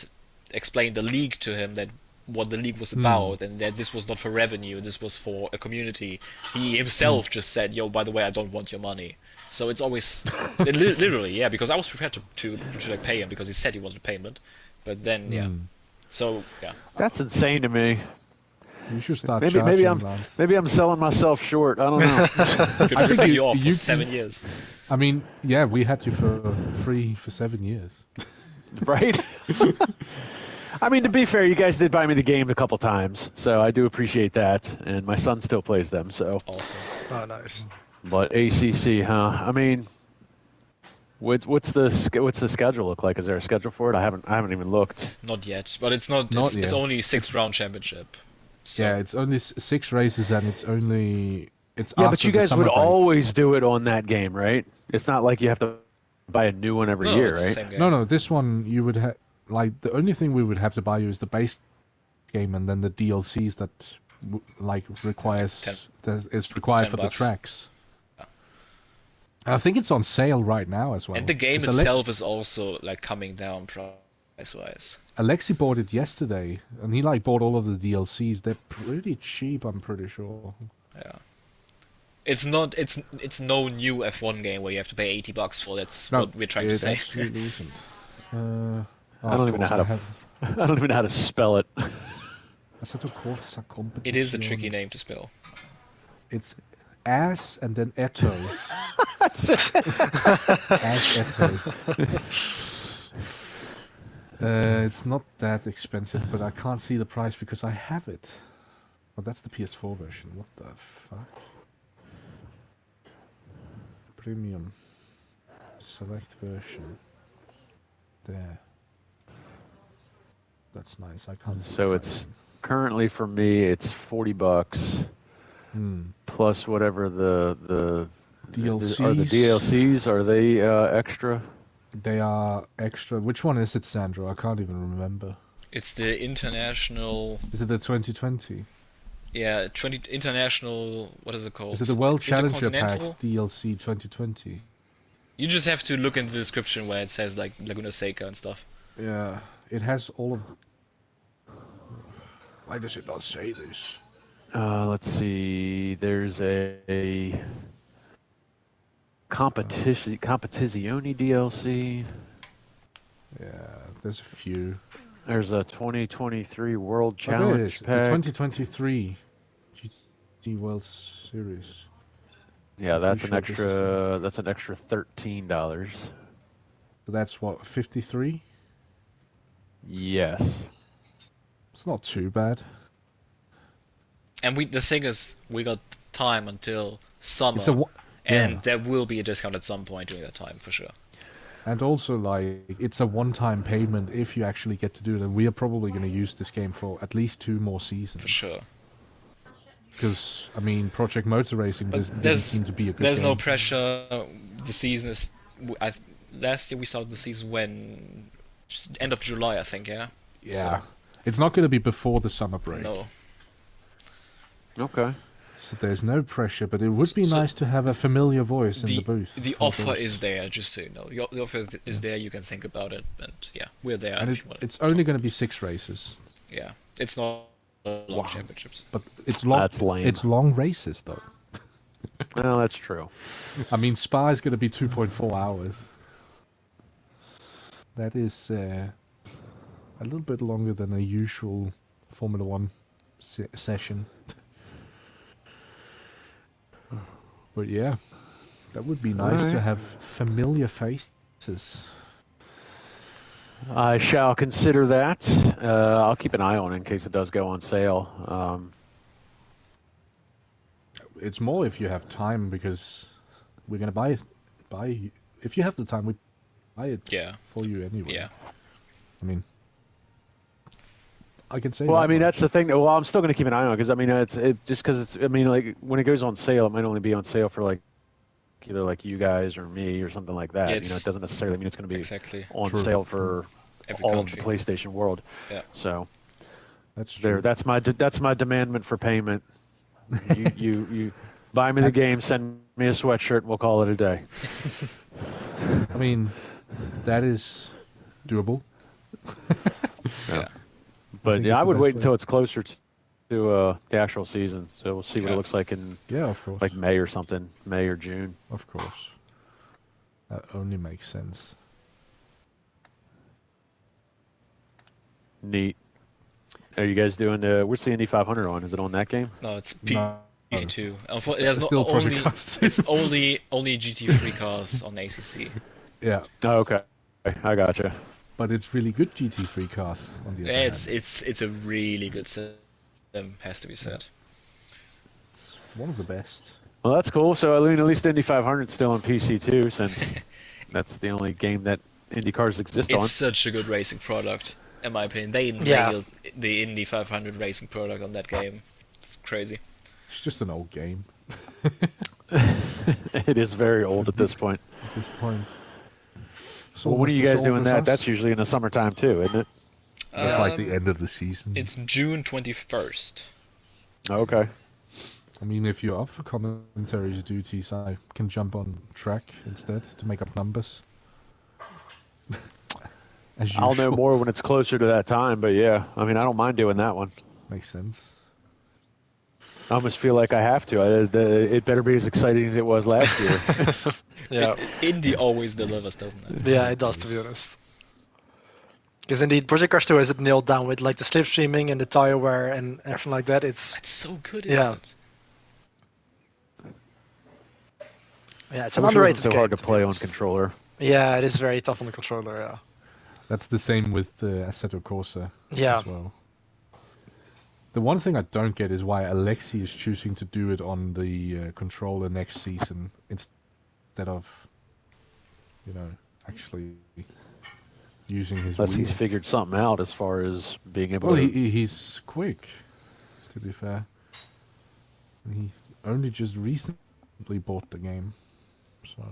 explained the league to him, that what the league was about and that this was not for revenue, this was for a community, he himself just said, "Yo, by the way, I don't want your money." So it's always literally, yeah, because I was prepared to like pay him because he said he wanted payment, but then yeah. So yeah.
That's insane to me.
You should start
maybe
Lance.
I'm selling myself short. I don't know.
I think you off for 7 years.
I mean, yeah, we had you for free for 7 years.
Right? I mean, to be fair, you guys did buy me the game a couple times, so I do appreciate that, and my son still plays them, so.
Awesome.
Oh, nice.
But ACC, huh? I mean, what's the schedule look like? Is there a schedule for it? I haven't even looked.
Not yet, but it's not yet. It's only 6-round championship. So.
Yeah, it's only 6 races, and it's
yeah, but you guys would always do it on that game, right? It's not like you have to buy a new one every year, right?
No, this one you would have. Like, the only thing we would have to buy you is the base game, and then the DLCs that is required for the tracks. Yeah. I think it's on sale right now as well.
And the game itself is also like coming down price-wise.
Alexi bought it yesterday, and he bought all of the DLCs. They're pretty cheap, I'm pretty sure.
Yeah. It's not. It's no new F1 game where you have to pay $80 for. That's what we're trying to say.
It absolutely isn't.
I don't even know how to spell it.
It is a tricky name to spell.
It's ass and then Eto. Ass Eto. It's not that expensive, but I can't see the price because I have it. Oh, that's the PS4 version. What the fuck? Premium. Select version. There. That's nice. I can't see.
So it's currently for me, it's $40 plus whatever the
DLCs.
Are the DLCs? Are they extra?
They are extra. Which one is it, Sandro? I can't even remember.
It's the international.
Is it the 2020?
Yeah, international. What is it called?
Is it the World Challenger Pack DLC 2020?
You just have to look in the description where it says like Laguna Seca and stuff.
Yeah, it has all of. Why does it not say this?
Let's see. There's a Competizione DLC.
Yeah, there's a few.
There's a 2023 World Challenge Pack.
The 2023 GT World Series.
Yeah, that's an extra. That's an extra $13.
So that's what, 53?
Yes.
It's not too bad.
And the thing is, we got time until summer, and there will be a discount at some point during that time for sure.
And also, it's a one-time payment if you actually get to do it. And we are probably going to use this game for at least 2 more seasons.
For sure.
Because, I mean, Project Motor Racing doesn't seem to be a good
There's
game.
no pressure. The season is... last year we started the season when... End of July, I think, yeah?
Yeah. So. It's not going to be before the summer break.
No.
Okay.
So there's no pressure, but it would be nice to have a familiar voice in the booth.
The offer is there, just so you know. The offer is there, you can think about it, and yeah, we're there.
And it's only going to be 6 races.
Yeah, it's not long championships.
But it's long.
That's lame.
It's long races, though.
Well, that's true.
I mean, Spa is going to be 2.4 hours. That is a little bit longer than a usual Formula 1 session. But yeah, that would be nice to have familiar faces.
I shall consider that. I'll keep an eye on it in case it does go on sale.
It's more if you have time, because we're gonna buy. If you have the time, we buy it for you anyway.
Yeah.
I mean, I can say.
Well, I mean, that's the thing. Well, I'm still going to keep an eye on it because I mean, just because it's. I mean, like when it goes on sale, it might only be on sale for like either like you guys or me or something like that. You know, it doesn't necessarily mean it's going to be on sale for all of the PlayStation world.
Yeah.
So,
That's true.
There, that's my demandment for payment. You buy me the game, send me a sweatshirt, and we'll call it a day.
I mean, that is doable.
Yeah. But yeah, I would wait until it's closer to the actual season, so we'll see what it looks like in
of course.
like May or something, May or June.
Of course. That only makes sense.
Neat. Are you guys doing what's the Indy 500 on? Is it on that game?
No, it's
No.
PT2. There's
Still
not only
Project Cars 2.
it's only GT3 cars on ACC.
Yeah,
Oh, okay. I gotcha.
but it's really good GT3 cars on the other hand.
It's a really good system, has to be said.
It's one of the best.
Well, that's cool. So I mean, at least Indy 500 is still on PC too, since that's the only game that Indy cars exist
It's
on.
such a good racing product, in my opinion. They nailed the Indy 500 racing product on that game. It's crazy.
It's just an old game
It is very old at this point.
at this point. So
Well, when are you guys doing that?
Us?
That's usually in the summertime too, isn't it?
It's like the end of the season.
It's June 21st.
Okay.
I mean, if you're up for commentaries duties, I can jump on track instead to make up numbers. As usual.
I'll know more when it's closer to that time, but yeah, I mean, I don't mind doing that one.
Makes sense.
I almost feel like I have to. It better be as exciting as it was last year.
Yeah.
Indy always delivers, doesn't it?
Yeah, it does, to be honest. Because indeed, Project Cars 2 has it nailed down with like the slipstreaming and the tire wear and everything like that. It's
so good, isn't it?
Yeah, it's
I
an
wish it
underrated
wasn't so
game.
hard to play on controller.
Yeah, it is very tough on the controller. Yeah.
That's the same with Assetto Corsa
Yeah.
as well. The one thing I don't get is why Alexi is choosing to do it on the controller next season instead of, actually using his
Unless
wheel.
he's figured something out as far as being able
Well,
to...
he's quick, to be fair. He only just recently bought the game, so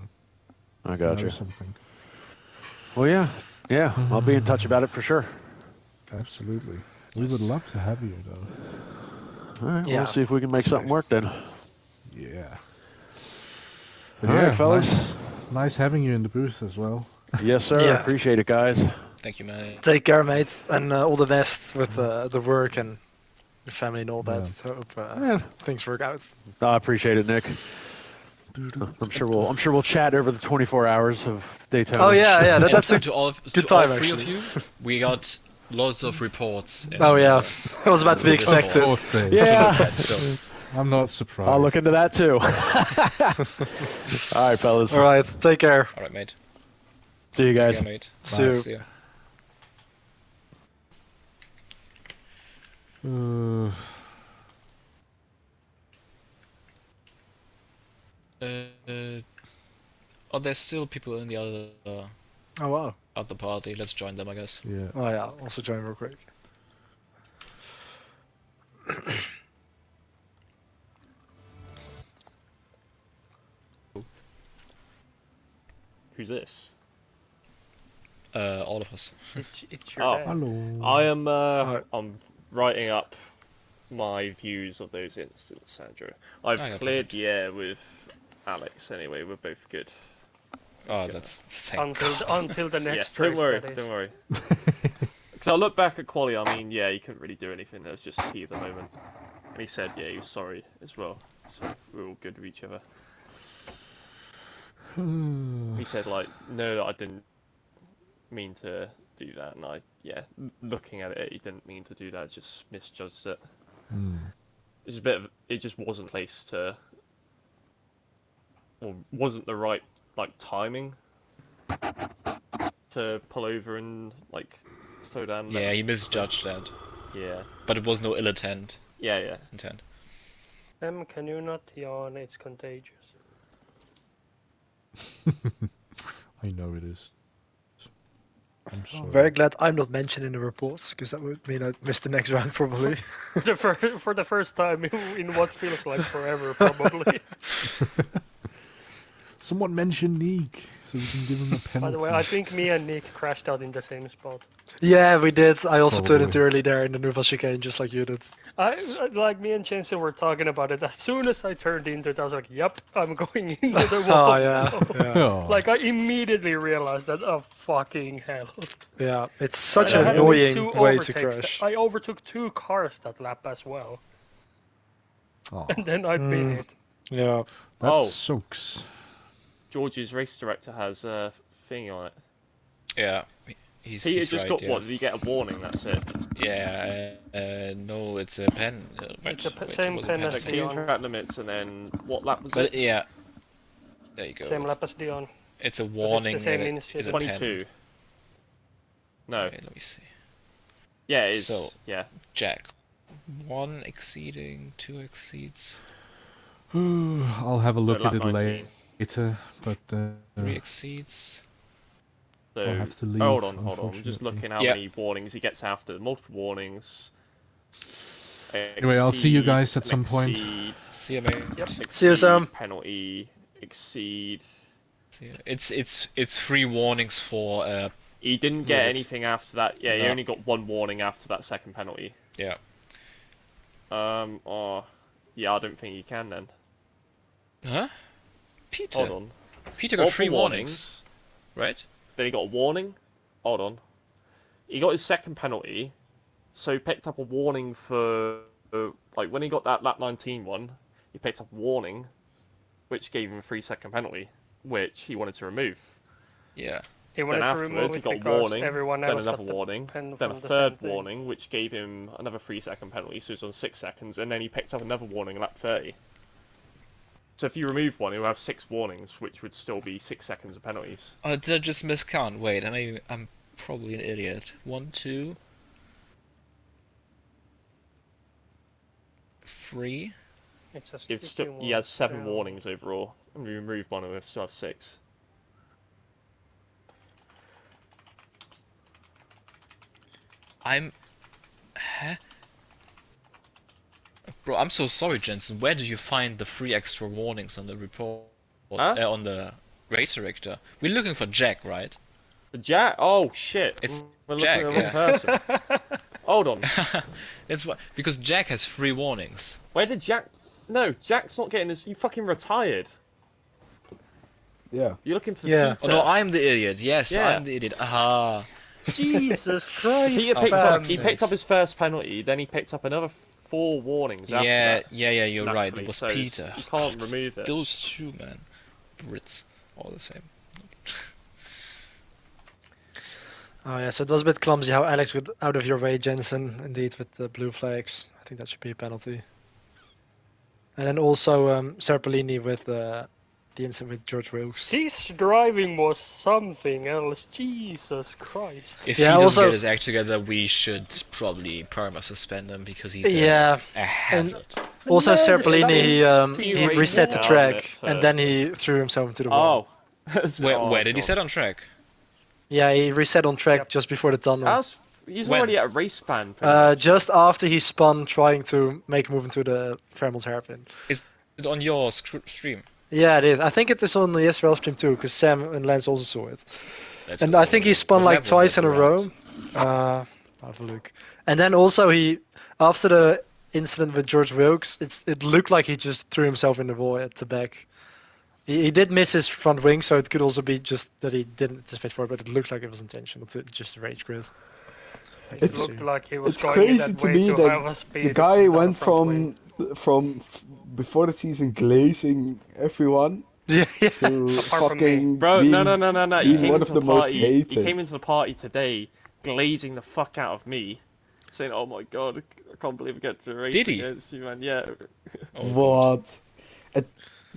I
he
gotcha.
knows something.
Well, yeah, I'll be in touch about it for sure.
Absolutely. We would love to have you, though.
All right,
Yeah.
we'll see if we can make something work then.
Yeah.
All right, fellas.
Nice having you in the booth as well.
Yes, sir.
Yeah.
Appreciate it, guys.
Thank you, man.
Take care, mate, and all the best with the work and your family and all that.
Yeah.
Hope things work out.
I appreciate it, Nick. I'm sure we'll chat over the 24 hours of Daytona.
Oh yeah,
And
that's a
to all
good time,
all three
actually.
of you, we got lots of reports.
Oh yeah, it was about to be expected.
Of course they.
Yeah.
So,
I'm not surprised.
I'll look into that too. All right, fellas.
All right, take care.
all right, mate.
See you guys.
Yeah, mate.
See you.
See ya. There's still people in the
Oh wow.
other party. Let's join them, I guess.
Yeah.
Oh yeah, also join real quick.
Who's this?
All of us.
It's your
Oh.
dad.
Hello.
I am. I'm writing up my views of those incidents, Sandra. I've
yeah,
cleared the air with Alex. Anyway, we're both good.
Oh, that's thank God.
Until the
Yeah,
next
don't
race.
worry,
that is.
don't worry. Because I look back at quali. I mean, yeah, he couldn't really do anything. It was just heat of the moment. And he said, yeah, he was sorry as well. So we're all good with each other. He said, like, no, I didn't mean to do that, and looking at it, he didn't mean to do that, just misjudged it. It's a bit of, it just wasn't placed to, or wasn't the right, like, timing to pull over and, like, slow down.
Yeah, he misjudged that.
Yeah.
But it was no ill intent.
Yeah.
Intent.
Can you not yawn? It's contagious.
I know it is. I'm sorry.
I'm very glad I'm not mentioned in the reports, because that would mean I'd miss the next round probably.
For the first time in what feels like forever, probably.
Someone mention Neek, so we can give him a penalty.
By the way, I think me and Nick crashed out in the same spot.
Yeah, we did. I also turned
Probably.
into early there in the Nouvelle Chicane, just like you did.
Like me and Jensen were talking about it. As soon as I turned into it, I was like, "Yep, I'm going into the
Oh
wall."
yeah, yeah,
Oh.
Like I immediately realized that. Oh fucking hell!
yeah. It's such
And
an
I had to make
annoying
two
way to
overtakes.
crash.
I overtook 2 cars that lap as well,
Oh,
and then I beat
Mm.
it.
Yeah.
that
Oh.
sucks.
George's race director has a thing on it.
Yeah, he's
Just
right,
got
yeah.
what? Did he get a warning? That's it.
Yeah, no, it's a pen.
It's a
wait,
same
it was a
pen as
Exceeding
Dion.
track limits, and then what lap was
But
it?
yeah, there you go.
Same lap as Dion.
It's a
But
warning.
it's the same
and it
ministry.
is a
22.
pen.
No.
Wait, let me see.
Yeah, it is.
So-
yeah.
Jack, 1 exceeding, 2 exceeds,
I'll have a look
lap
at it
19.
later, but
3 exceeds.
So
I'll have to leave,
hold on. I'm just
unfortunately.
looking how
Yeah.
many warnings he gets after. Multiple warnings.
Anyway, I'll see you guys at some point.
Exceed,
See you, mate.
Yep.
See you, Sam.
penalty. Exceed.
See you. It's 3 warnings for
He didn't
Was
get
it?
anything after that. Yeah, he
No.
only got 1 warning after that second penalty.
yeah.
Oh, yeah, I don't think he can then.
Huh? Peter.
Hold on.
Peter got 3
Multiple
warnings, right?
Then he got a warning. Hold on. He got his second penalty, so he picked up a warning for like when he got that lap 19 one. He picked up a warning, which gave him a 3-second penalty, which he wanted to remove.
Yeah.
He
Then
wanted to remove
afterwards, he
it
got a
because
warning,
everyone
then
else
another
got the
warning,
pen
then a
from the
third
same thing.
warning, which gave him another 3-second penalty, so he was on 6 seconds, and then he picked up another warning in lap 30. So if you remove one, he'll have 6 warnings, which would still be 6 seconds of penalties.
Did I just miscount? Wait, I'm probably an idiot. 1, 2, 3.
It's still, he has 7 warnings overall, and we remove one, and we still have 6.
Huh? Bro, I'm so sorry, Jensen. Where do you find the 3 extra warnings on the report?
Huh?
On the race director? We're looking for Jack, right?
Jack? Oh shit!
It's
We're
Jack,
looking at the wrong person. Hold on.
That's what, because Jack has 3 warnings.
Where did Jack? No, Jack's not getting this. You fucking retired.
Yeah.
You're looking for
Yeah.
Peter.
Oh no, I'm the idiot. Yes,
Yeah.
I'm the idiot. Aha.
Jesus Christ!
He
Oh,
picked
for
up.
fuck's
He
sakes.
picked up his first penalty. Then he picked up another 4 warnings. After
Yeah,
that,
yeah, you're right.
naturally,
It was
so
Peter.
You can't remove it.
Those 2, man. Brits, all the same.
Oh yeah, so it was a bit clumsy how Alex got out of your way, Jensen, indeed, with the blue flags. I think that should be a penalty. And then also Serpellini with the incident with George Wilkes.
His driving was something else. Jesus Christ!
If
Yeah,
he doesn't
also-
get his act together, we should probably perma suspend him because he's
Yeah,
a hazard.
also
No,
Serpellini,
He
he
raced
reset the
down
track,
it
and
for-
then he threw himself into the wall.
Oh.
Where did he
God.
set on track?
Yeah, he reset on track
Yep.
just before the tunnel.
He's
When?
already at a race ban. pretty much.
Just after he spun trying to make a move into the Fairmont hairpin.
Is it on your stream?
Yeah, it is. I think it is on the SRL stream too, because Sam and Lance also saw it.
Let's
And
go.
I think he spun
What
like
lap was
twice
that
in a row.
around?
I'll have a look. And then also after the incident with George Wilkes, it looked like he just threw himself in the wall at the back. He did miss his front wing, so it could also be just that he didn't anticipate for it, but it looked like it was intentional to just rage quit.
It looked like he was
It's
going
crazy
that
to
way
me
to have a
that
speed
the guy
down
went
front wing.
from before the season glazing everyone
Yeah, yeah.
to
Apart from me.
fucking
Bro,
being,
no. He
being
came
one
into
of the
the
most
party.
hated.
He came into the party today, glazing the fuck out of me, saying, "Oh my god, I can't believe I get to race
Did he?
against you, man." Yeah.
What?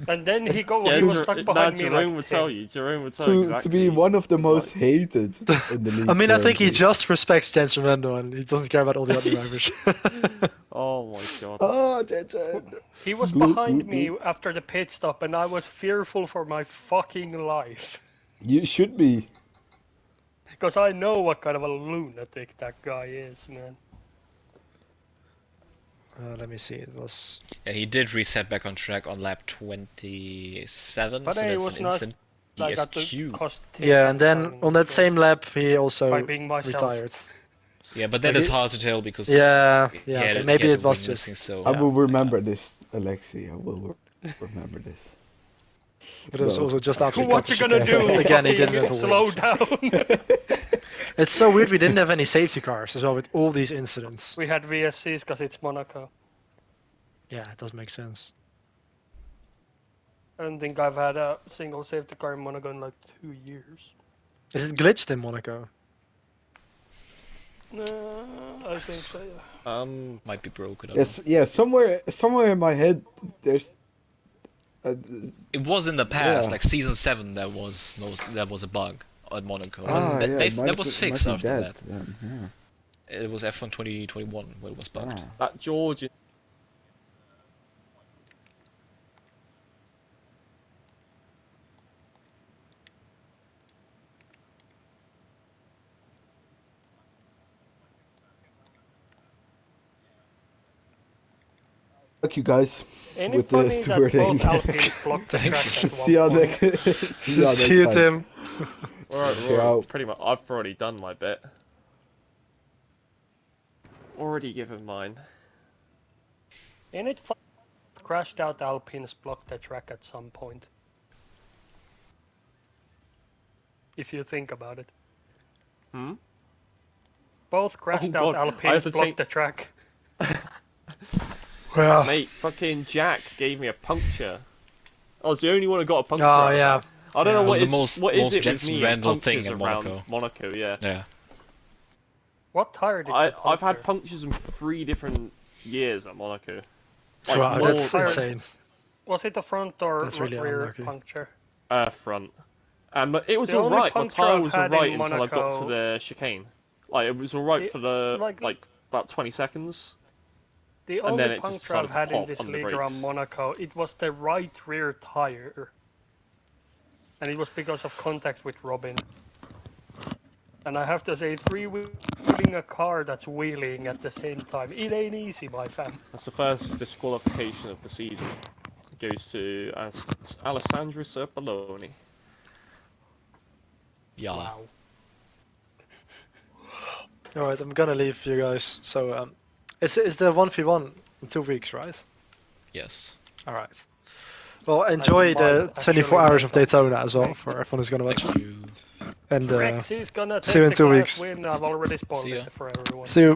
And then he
Yeah,
was stuck behind me
Jerome
like
would
Tim.
tell you. Jerome would tell you
To
exactly.
be one of the most
exactly.
hated in the league.
I mean, I think he
currently.
just respects Jensen Rando and he doesn't care about all the other drivers.
Oh my god.
Oh, Jensen.
He was
Bloop,
behind
bloop,
me
bloop.
after the pit stop, and I was fearful for my fucking life.
You should be.
Because I know what kind of a lunatic that guy is, man.
Let me see. It was.
Yeah, he did reset back on track on lap 27,
But
so
hey, it
that's
was
an
nice.
instant.
I got to
ESQ.
cost.
Yeah, and then on that same lap, he also
by being myself.
retired.
Yeah, but that
Like
is
it-
hard to tell because
Yeah,
he
yeah.
had-
Okay.
he
Maybe
had
it
the
was
wing
just.
missing, so
I will
yeah.
remember this, Alexi. I will remember this.
But it was
No.
also just after. he got
What
the
you gonna
chicane.
do?
Again, he didn't
Fucking
have a
slow
wing.
down.
It's so weird. We didn't have any safety cars as well with all these incidents.
We had VSCs because it's Monaco.
Yeah, it does make sense.
I don't think I've had a single safety car in Monaco in like 2 years.
Is it glitched in Monaco?
I think so. Yeah.
Might be broken. I don't
Yes, yeah. Somewhere in my head, there's.
know. It was in the past,
Yeah.
like season 7. There was a bug at Monaco.
Ah,
and
yeah.
that was fixed after that.
Then, yeah.
It was F1 2021 where it was bugged.
Ah.
That Georgian.
Fuck you guys.
Ain't
With
it
the
funny that
stewarding.
both Alpines blocked the track at
See you
one
next.
point?
See you next
See you,
time.
Tim.
Right, pretty much. I've already done my bit. Already given mine.
Ain't it funny that crashed out Alpines blocked the track at some point? If you think about it.
Hmm?
Both crashed out
God, I have
Alpines
to
blocked
take-
the track.
Well.
Mate, fucking Jack gave me a puncture. I was the only one who got a puncture.
Oh
out of
yeah.
that. I don't know
It was
what
the
what is
most
it with
Jensen
me and
Randall thing
punctures
in
around
Monaco.
Monaco, yeah.
Yeah.
What tire did you
I've had
puncture?
punctures in 3 different years at Monaco. Like,
Wow,
more-
that's
more-
insane.
Was it the front or
That's really
rear
unlucky.
puncture?
front. But it was
The only
alright. My
puncture
tyre
I've
was
had
alright
in
until I got to
Monaco-
the chicane. Like, it was alright
It-
for the,
like-
about 20 seconds.
The
And then
only
it just
puncture I've
decided
had
to
in
pop
this
on the
league
brakes.
around Monaco, it was the right rear tire. And it was because of contact with Robin. And I have to say, three-wheeling a car that's wheeling at the same time, it ain't easy, my fam.
That's the first disqualification of the season. It goes to Alessandro Serpoloni.
Yeah.
Wow.
Alright, I'm gonna leave you guys. So, is the 1v1 in 2 weeks, right?
Yes.
Alright. Well, enjoy
might
the 24
actually
hours of
make that
Daytona as well for everyone who's gonna watch
Thank
it.
you.
And
Rex is gonna
see you
take
in
the
2
class
weeks.
win. I've already spoiled
See ya.
it for everyone.
See you.